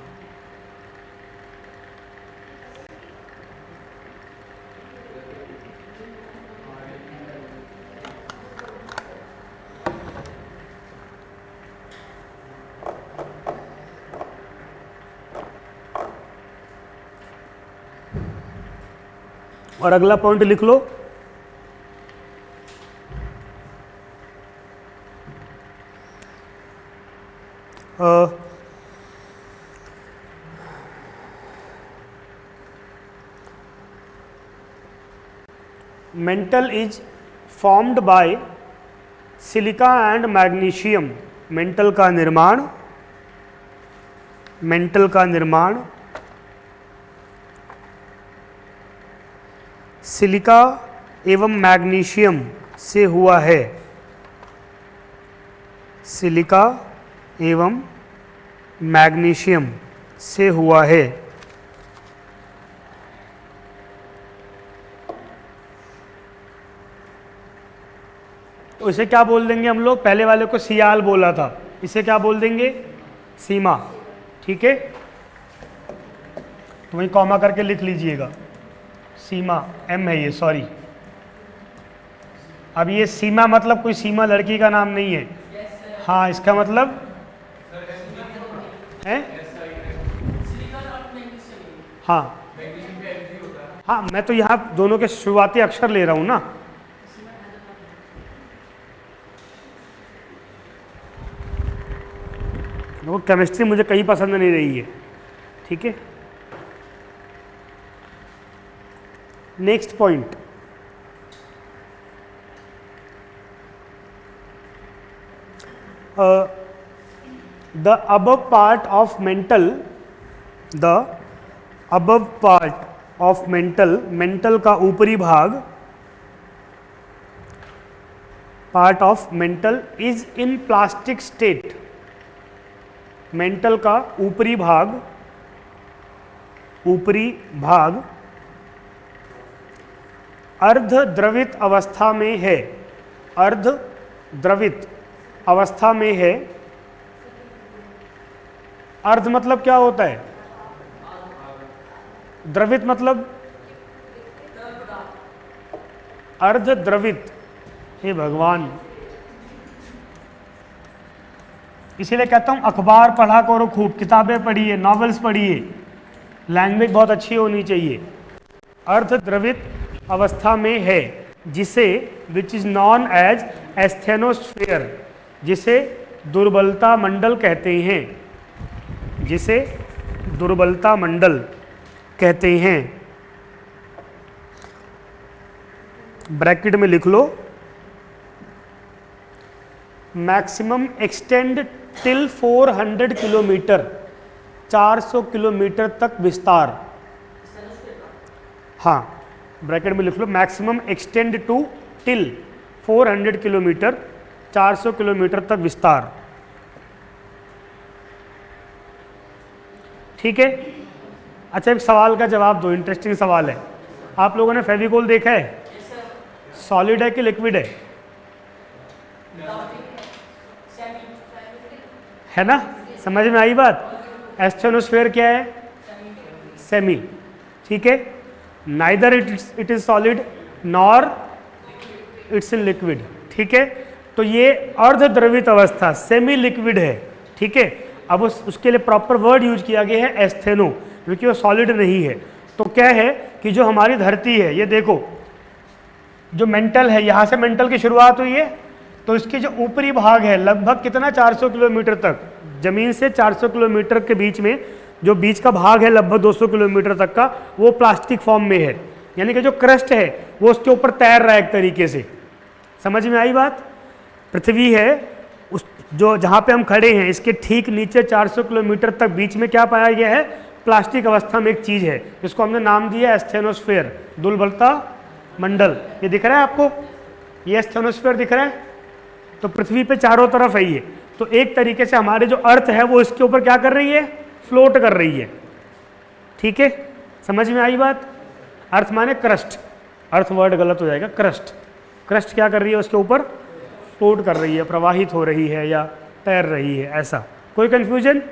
और अगला पॉइंट लिख लो, mantle is formed by silica and magnesium. Mantle का निर्माण सिलिका एवं मैग्नीशियम से हुआ है, सिलिका एवं मैग्नीशियम से हुआ है। तो इसे क्या बोल देंगे हम लोग, पहले वाले को सियाल बोला था, इसे क्या बोल देंगे, सीमा, ठीक है। तो वहीं कॉमा करके लिख लीजिएगा, सीमा, एम है ये, सॉरी। अब ये सीमा मतलब कोई सीमा लड़की का नाम नहीं है, हाँ इसका मतलब है, हाँ हाँ, मैं तो यहाँ दोनों के शुरुआती अक्षर ले रहा हूँ ना। वो केमिस्ट्री मुझे कहीं पसंद नहीं रही है, ठीक है। Next point, the above part of mental, mental का ऊपरी भाग, part of mental is in plastic state. Mental का ऊपरी भाग अर्ध द्रवित अवस्था में है, अर्ध द्रवित अवस्था में है। अर्ध मतलब क्या होता है, द्रवित मतलब अर्ध द्रवित। हे भगवान, इसीलिए कहता हूं अखबार पढ़ा करो खूब, किताबें पढ़िए, नॉवेल्स पढ़िए, लैंग्वेज बहुत अच्छी होनी चाहिए। अर्ध द्रवित अवस्था में है जिसे which is known as asthenosphere, जिसे दुर्बलता मंडल कहते हैं, जिसे दुर्बलता मंडल कहते हैं। ब्रैकेट में लिख लो, maximum extend till 400 kilometre, 400 kilometre तक विस्तार। हाँ, ब्रैकेट में लिख लो, maximum extend to till 400 kilometre, 400 kilometre तक विस्तार। ठीक है। अच्छा, एक सवाल का जवाब दो, इंटरेस्टिंग सवाल है। आप लोगों ने फेविकोल देखा है? सॉलिड है कि लिक्विड है? है ना, समझ में आई बात? एस्थेनोस्फेयर क्या है? सेमी। ठीक है, neither it is solid nor it's in liquid. ठीक है, तो ये अर्ध द्रवित अवस्था सेमी लिक्विड है। ठीक है, अब उसके लिए प्रॉपर वर्ड यूज किया गया है एस्थेनो, क्योंकि वो सॉलिड नहीं है। तो क्या है कि जो हमारी धरती है, ये देखो, जो मेंटल है, यहाँ से मेंटल की शुरुआत हुई है, तो इसके जो ऊपरी भाग है लगभग कितना, 400 किलोमीटर तक, जमीन से 400 किलोमीटर के बीच में जो बीच का भाग है लगभग 200 किलोमीटर तक का, वो प्लास्टिक फॉर्म में है। यानी कि जो क्रस्ट है वो उसके ऊपर तैर रहा है एक तरीके से। समझ में आई बात? पृथ्वी है उस जो जहाँ पे हम खड़े हैं, इसके ठीक नीचे 400 किलोमीटर तक बीच में क्या पाया गया है? प्लास्टिक अवस्था में एक चीज है, जिसको हमने नाम दिया एस्थेनोस्फेयर, दुर्बलता मंडल। ये दिख रहा है आपको? ये एस्थेनोस्फेयर दिख रहा है? तो पृथ्वी पे चारों तरफ है ये। तो एक तरीके से हमारे जो अर्थ है वो इसके ऊपर क्या कर रही है? फ्लोट कर रही है। ठीक है, समझ में आई बात? अर्थ माने क्रस्ट, अर्थ वर्ड गलत हो जाएगा, क्रस्ट। क्रस्ट क्या कर रही है? उसके ऊपर फ्लोट कर रही है, प्रवाहित हो रही है या तैर रही है, ऐसा। कोई कंफ्यूजन?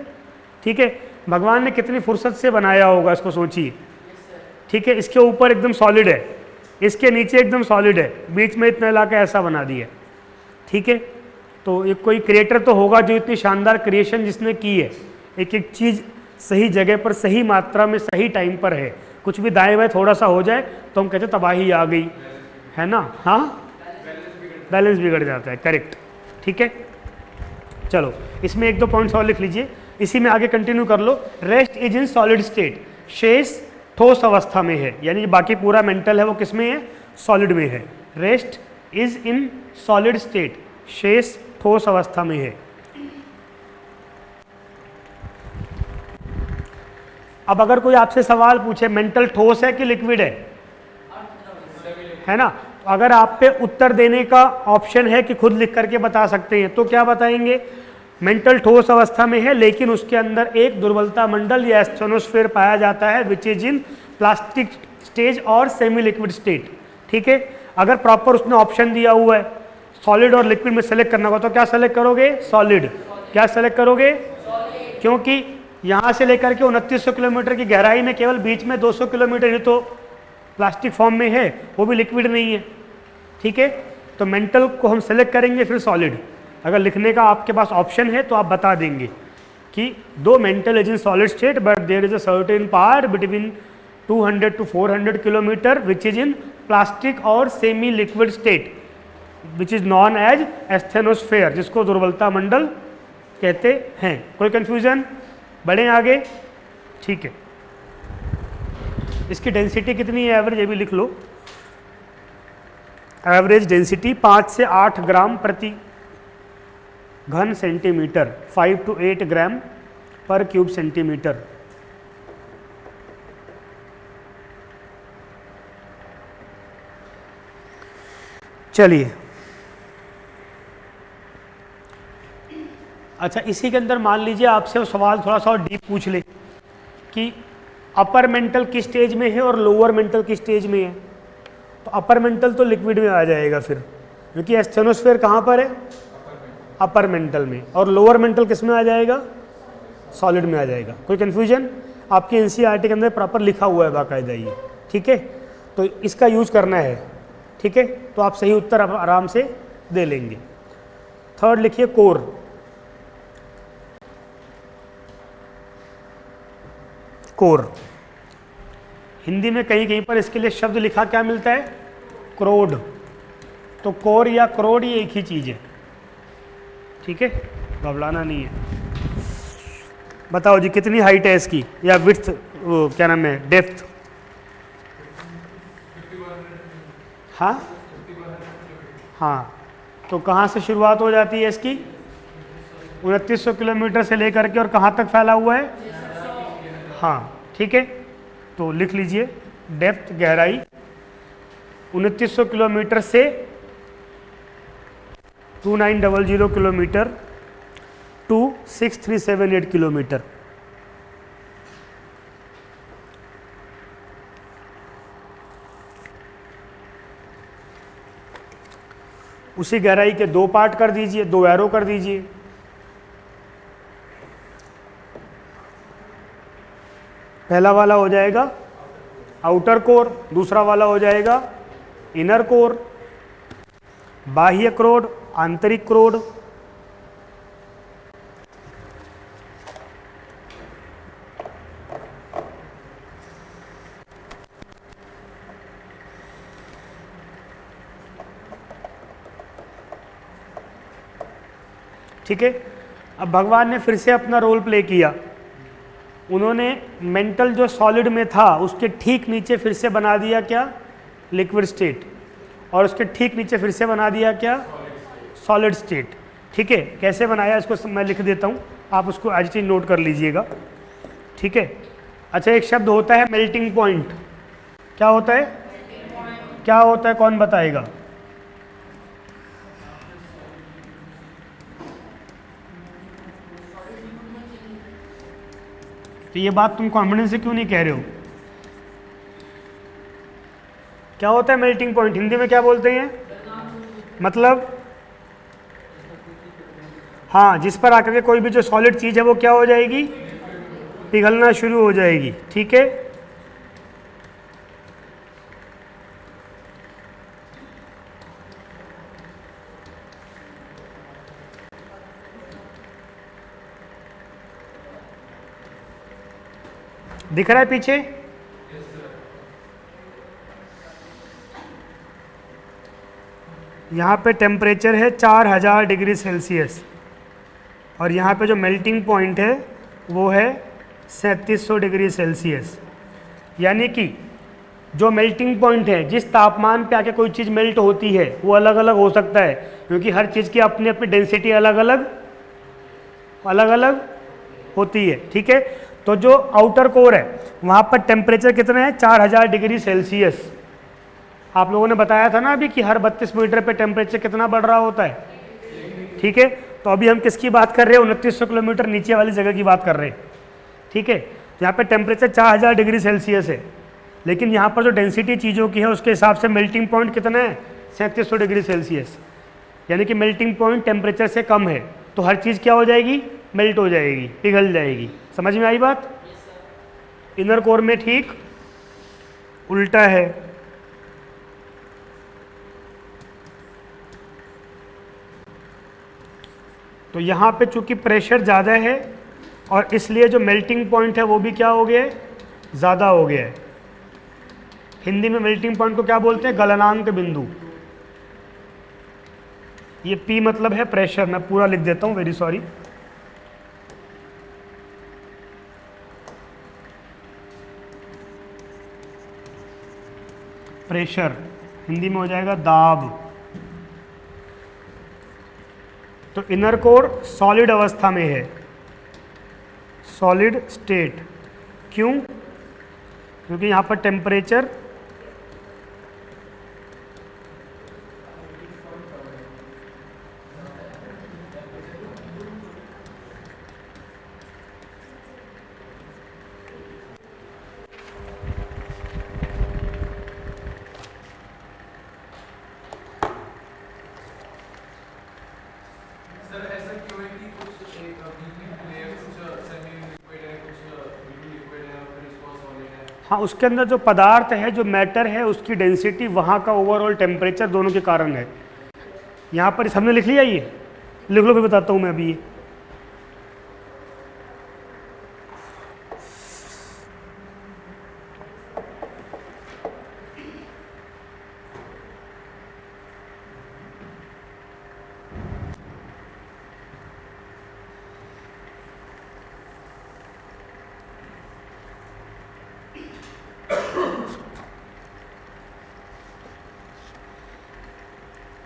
ठीक है, भगवान ने कितनी फुर्सत से बनाया होगा, इसको सोचिए। ठीक है, इसके ऊपर एकदम सॉलिड है, इसके नीचे एकदम सॉलिड है, बीच में इतना इलाका ऐसा बना दिया। ठीक है, तो एक कोई क्रिएटर तो होगा जो इतनी शानदार क्रिएशन जिसने की है, एक एक चीज़ सही जगह पर, सही मात्रा में, सही टाइम पर है। कुछ भी दाएं बाएं थोड़ा सा हो जाए तो हम कहते तबाही आ गई, है ना? हाँ, बैलेंस बिगड़ जाता है, करेक्ट। ठीक है, चलो इसमें एक दो पॉइंट्स और लिख लीजिए, इसी में आगे कंटिन्यू कर लो। Rest is in solid state, शेष ठोस अवस्था में है, यानी बाकी पूरा मेंटल है वो किस में है? सॉलिड में है। Rest is in solid state, शेष ठोस अवस्था में है। अब अगर कोई आपसे सवाल पूछे मेंटल ठोस है कि लिक्विड है ना, तो अगर आप पे उत्तर देने का ऑप्शन है कि खुद लिख करके बता सकते हैं, तो क्या बताएंगे? मेंटल ठोस अवस्था में है, लेकिन उसके अंदर एक दुर्बलता मंडल या एस्थेनोस्फेयर पाया जाता है, विच इज इन प्लास्टिक स्टेज और सेमी लिक्विड स्टेट। ठीक है, अगर प्रॉपर उसने ऑप्शन दिया हुआ है सॉलिड और लिक्विड में सेलेक्ट करना होगा, तो क्या सेलेक्ट करोगे? सॉलिड। क्या सेलेक्ट करोगे? क्योंकि यहाँ से लेकर के 2900 किलोमीटर की गहराई में केवल बीच में 200 किलोमीटर ही तो प्लास्टिक फॉर्म में है, वो भी लिक्विड नहीं है। ठीक है, तो मेंटल को हम सेलेक्ट करेंगे, फिर सॉलिड। अगर लिखने का आपके पास ऑप्शन है तो आप बता देंगे कि दो mantle is in solid state but there is a certain part between 200 to 400 kilometre which is in plastic और semi liquid state which is known as asthenosphere, जिसको दुर्बलता मंडल कहते हैं। कोई कंफ्यूजन? बढ़े आगे? ठीक है, इसकी डेंसिटी कितनी है एवरेज, ये भी लिख लो। एवरेज डेंसिटी 5 से 8 ग्राम प्रति घन सेंटीमीटर, 5 to 8 ग्राम पर क्यूब सेंटीमीटर। चलिए, अच्छा इसी के अंदर मान लीजिए आपसे वो सवाल थोड़ा सा और डीप पूछ ले कि अपर मेंटल किस स्टेज में है और लोअर मेंटल किस स्टेज में है, तो अपर मेंटल तो लिक्विड में आ जाएगा फिर, क्योंकि एस्थेनोस्फेयर कहाँ पर है? अपर मेंटल में। और लोअर मेंटल किस में आ जाएगा? सॉलिड में आ जाएगा। कोई कन्फ्यूजन? आपके एनसीईआरटी के अंदर प्रॉपर लिखा हुआ है बाकायदा ये, ठीक है। तो इसका यूज करना है, ठीक है। तो आप सही उत्तर आराम से दे लेंगे। थर्ड लिखिए कोर। कोर हिंदी में कहीं कहीं पर इसके लिए शब्द लिखा क्या मिलता है, क्रोड। तो कोर या क्रोड ये एक ही चीज है, ठीक है, घबराना नहीं है। बताओ जी कितनी हाइट है इसकी, या विड्थ, क्या नाम है, डेप्थ। हाँ हाँ, तो कहाँ से शुरुआत हो जाती है इसकी, 2900 किलोमीटर से लेकर के और कहाँ तक फैला हुआ है, हाँ ठीक है। तो लिख लीजिए डेप्थ, गहराई 2900 किलोमीटर से 2900 किलोमीटर टू 6378 किलोमीटर। उसी गहराई के दो पार्ट कर दीजिए, दो एरो कर दीजिए। पहला वाला हो जाएगा आउटर कोर, दूसरा वाला हो जाएगा इनर कोर। बाह्य क्रोड, आंतरिक क्रोड। ठीक है। अब भगवान ने फिर से अपना रोल प्ले किया। उन्होंने मेंटल जो सॉलिड में था उसके ठीक नीचे फिर से बना दिया क्या, लिक्विड स्टेट, और उसके ठीक नीचे फिर से बना दिया क्या, सॉलिड स्टेट। ठीक है, कैसे बनाया इसको मैं लिख देता हूँ, आप उसको आज चीज नोट कर लीजिएगा। ठीक है। अच्छा, एक शब्द होता है मेल्टिंग पॉइंट। क्या होता है, क्या होता है, कौन बताएगा। तो ये बात तुम कॉन्फिडेंस से क्यों नहीं कह रहे हो। क्या होता है मेल्टिंग पॉइंट, हिंदी में क्या बोलते हैं, मतलब हाँ, जिस पर आकर के कोई भी जो सॉलिड चीज है वो क्या हो जाएगी, पिघलना शुरू हो जाएगी। ठीक है। दिख रहा है पीछे, यहाँ पे टेम्परेचर है 4000 डिग्री सेल्सियस, और यहाँ पे जो मेल्टिंग पॉइंट है वो है 3700 डिग्री सेल्सियस। यानी कि जो मेल्टिंग पॉइंट है, जिस तापमान पे आके कोई चीज़ मेल्ट होती है वो अलग अलग हो सकता है, क्योंकि हर चीज़ की अपनी अपनी डेंसिटी अलग अलग होती है। ठीक है। तो जो आउटर कोर है वहाँ पर टेम्परेचर कितना है, 4000 डिग्री सेल्सियस। आप लोगों ने बताया था ना अभी कि हर 32 मीटर पे टेम्परेचर कितना बढ़ रहा होता है। ठीक है। तो अभी हम किसकी बात कर रहे हैं, 2900 किलोमीटर नीचे वाली जगह की बात कर रहे हैं। ठीक है। यहाँ पे टेम्परेचर 4000 डिग्री सेल्सियस है, लेकिन यहाँ पर जो डेंसिटी चीज़ों की है उसके हिसाब से मेल्टिंग पॉइंट कितना है, 3700 डिग्री सेल्सियस। यानी कि मेल्टिंग पॉइंट टेम्परेचर से कम है, तो हर चीज़ क्या हो जाएगी, मेल्ट हो जाएगी, पिघल जाएगी। समझ में आई बात। इनर कोर में ठीक उल्टा है। तो यहाँ पे चूंकि प्रेशर ज़्यादा है और इसलिए जो मेल्टिंग पॉइंट है वो भी क्या हो गया है, ज़्यादा हो गया है। हिंदी में मेल्टिंग पॉइंट को क्या बोलते हैं, गलनांक बिंदु। ये P मतलब है प्रेशर, मैं पूरा लिख देता हूँ, वेरी सॉरी। प्रेशर हिंदी में हो जाएगा दाब। तो इनर कोर सॉलिड अवस्था में है, सॉलिड स्टेट। क्यों, क्योंकि यहाँ पर टेम्परेचर हाँ, उसके अंदर जो पदार्थ है, जो मैटर है, उसकी डेंसिटी, वहाँ का ओवरऑल टेम्परेचर, दोनों के कारण है। यहाँ पर हमने लिख लिया, ये लिख लो, भी बताता हूँ मैं अभी। ये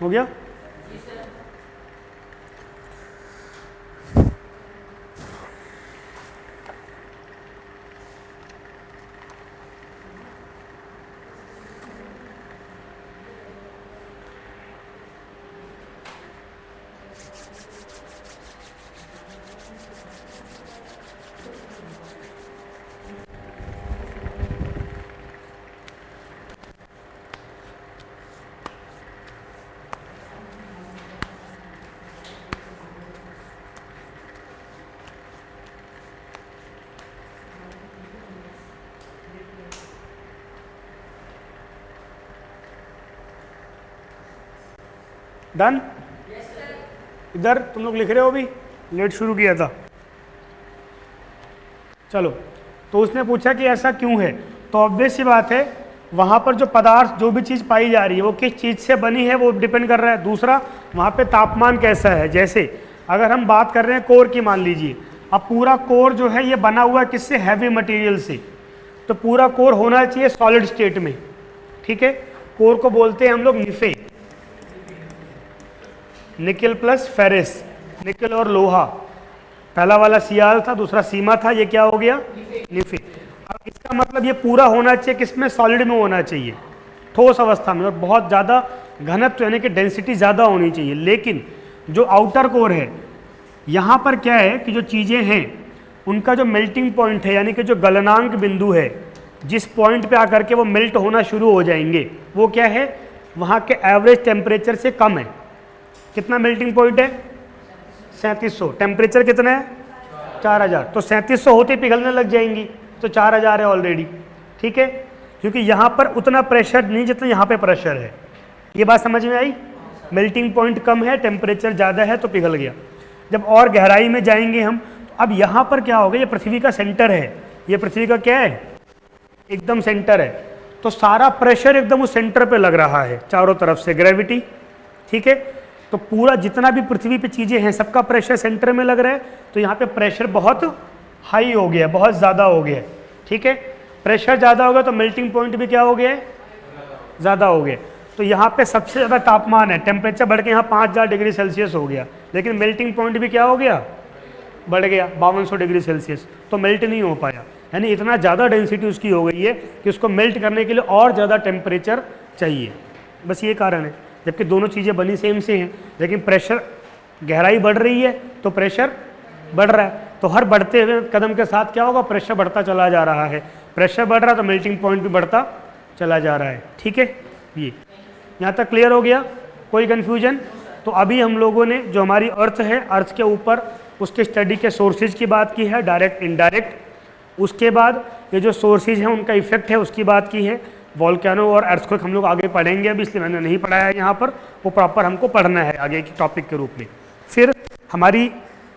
हो गया। डन। इधर तुम लोग लिख रहे हो, अभी लेट शुरू किया था। चलो, तो उसने पूछा कि ऐसा क्यों है, तो ऑब्वियस सी बात है, वहाँ पर जो पदार्थ, जो भी चीज़ पाई जा रही है वो किस चीज़ से बनी है वो डिपेंड कर रहा है। दूसरा, वहाँ पे तापमान कैसा है। जैसे अगर हम बात कर रहे हैं कोर की, मान लीजिए, अब पूरा कोर जो है ये बना हुआ है किससे, हैवी मटेरियल से, तो पूरा कोर होना चाहिए सॉलिड स्टेट में, ठीक है। कोर को बोलते हैं हम लोग निफे, निकल प्लस फेरिस, निकल और लोहा। पहला वाला सियाल था, दूसरा सीमा था, ये क्या हो गया, निफे। अब इसका मतलब ये पूरा होना चाहिए किसमें, सॉलिड में होना चाहिए, ठोस अवस्था में, और बहुत ज़्यादा घनत्व यानी कि डेंसिटी ज़्यादा होनी चाहिए। लेकिन जो आउटर कोर है, यहाँ पर क्या है कि जो चीज़ें हैं उनका जो मेल्टिंग पॉइंट है, यानी कि जो गलनांक बिंदु है, जिस पॉइंट पे आकर के वो मेल्ट होना शुरू हो जाएंगे, वो क्या है, वहाँ के एवरेज टेम्परेचर से कम है। कितना मेल्टिंग पॉइंट है, 3700। टेम्परेचर कितना है, 4000। तो 3700 होते पिघलने लग जाएंगी, तो 4000 है ऑलरेडी, ठीक है। क्योंकि यहाँ पर उतना प्रेशर नहीं जितना यहाँ पे प्रेशर है। ये बात समझ में आई, मेल्टिंग पॉइंट कम है, टेम्परेचर ज़्यादा है, तो पिघल गया। जब और गहराई में जाएंगे हम, अब यहाँ पर क्या होगा, ये पृथ्वी का सेंटर है, ये पृथ्वी का क्या है, एकदम सेंटर है, तो सारा प्रेशर एकदम उस सेंटर पे लग रहा है, चारों तरफ से ग्रेविटी, ठीक है। तो पूरा जितना भी पृथ्वी पे चीज़ें हैं, सबका प्रेशर सेंटर में लग रहा है, तो यहाँ पे प्रेशर बहुत हाई हो गया, बहुत ज़्यादा हो गया, ठीक है। प्रेशर ज़्यादा होगा तो मेल्टिंग पॉइंट भी क्या हो गया, ज़्यादा हो गया। तो यहाँ पे सबसे ज़्यादा तापमान है, टेम्परेचर बढ़ के यहाँ 5000 डिग्री सेल्सियस हो गया, लेकिन मेल्टिंग पॉइंट भी क्या हो गया, बढ़ गया 5200 डिग्री सेल्सियस, तो मेल्ट नहीं हो पाया। यानी इतना ज़्यादा डेंसिटी उसकी हो गई है कि उसको मेल्ट करने के लिए और ज़्यादा टेम्परेचर चाहिए, बस ये कारण है। जबकि दोनों चीज़ें बनी सेम से हैं, लेकिन प्रेशर, गहराई बढ़ रही है तो प्रेशर बढ़ रहा है, तो हर बढ़ते हुए कदम के साथ क्या होगा, प्रेशर बढ़ता चला जा रहा है। प्रेशर बढ़ रहा है तो मेल्टिंग पॉइंट भी बढ़ता चला जा रहा है, ठीक है। ये यहाँ तक क्लियर हो गया, कोई कन्फ्यूजन? तो अभी हम लोगों ने जो हमारी अर्थ है, अर्थ के ऊपर उसके स्टडी के सोर्सेज की बात की है, डायरेक्ट इनडायरेक्ट। उसके बाद ये जो सोर्सेज हैं उनका इफेक्ट है उसकी बात की है। वॉल्केनो और अर्थक्वेक हम लोग आगे पढ़ेंगे, अभी इसलिए मैंने नहीं पढ़ाया है यहाँ पर, वो प्रॉपर हमको पढ़ना है आगे के टॉपिक के रूप में। फिर हमारी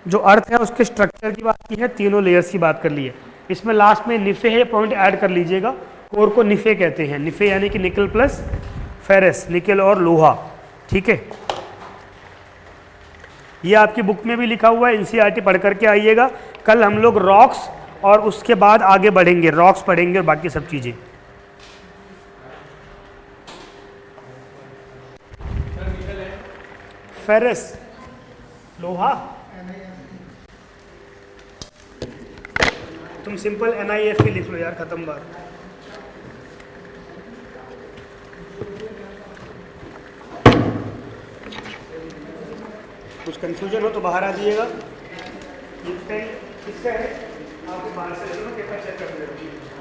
जो अर्थ है उसके स्ट्रक्चर की बात की है, तीनों लेयर्स की बात कर ली है। इसमें लास्ट में निफे है, पॉइंट ऐड कर लीजिएगा, कोर को निफे कहते हैं। निफे यानी कि निकल प्लस फेरस, निकल और लोहा, ठीक है। ये आपकी बुक में भी लिखा हुआ है, एनसीईआरटी पढ़ करके आइएगा। कल हम लोग रॉक्स और उसके बाद आगे बढ़ेंगे, रॉक्स पढ़ेंगे और बाकी सब चीज़ें। फेरस, लोहा, तुम सिंपल NIF ही लिख लो यार, खत्म बात। कुछ कंफ्यूजन हो तो बाहर आ जाइएगा। ये पेन किसका है, आप बाहर से ले लो, पेपर चेक कर लो।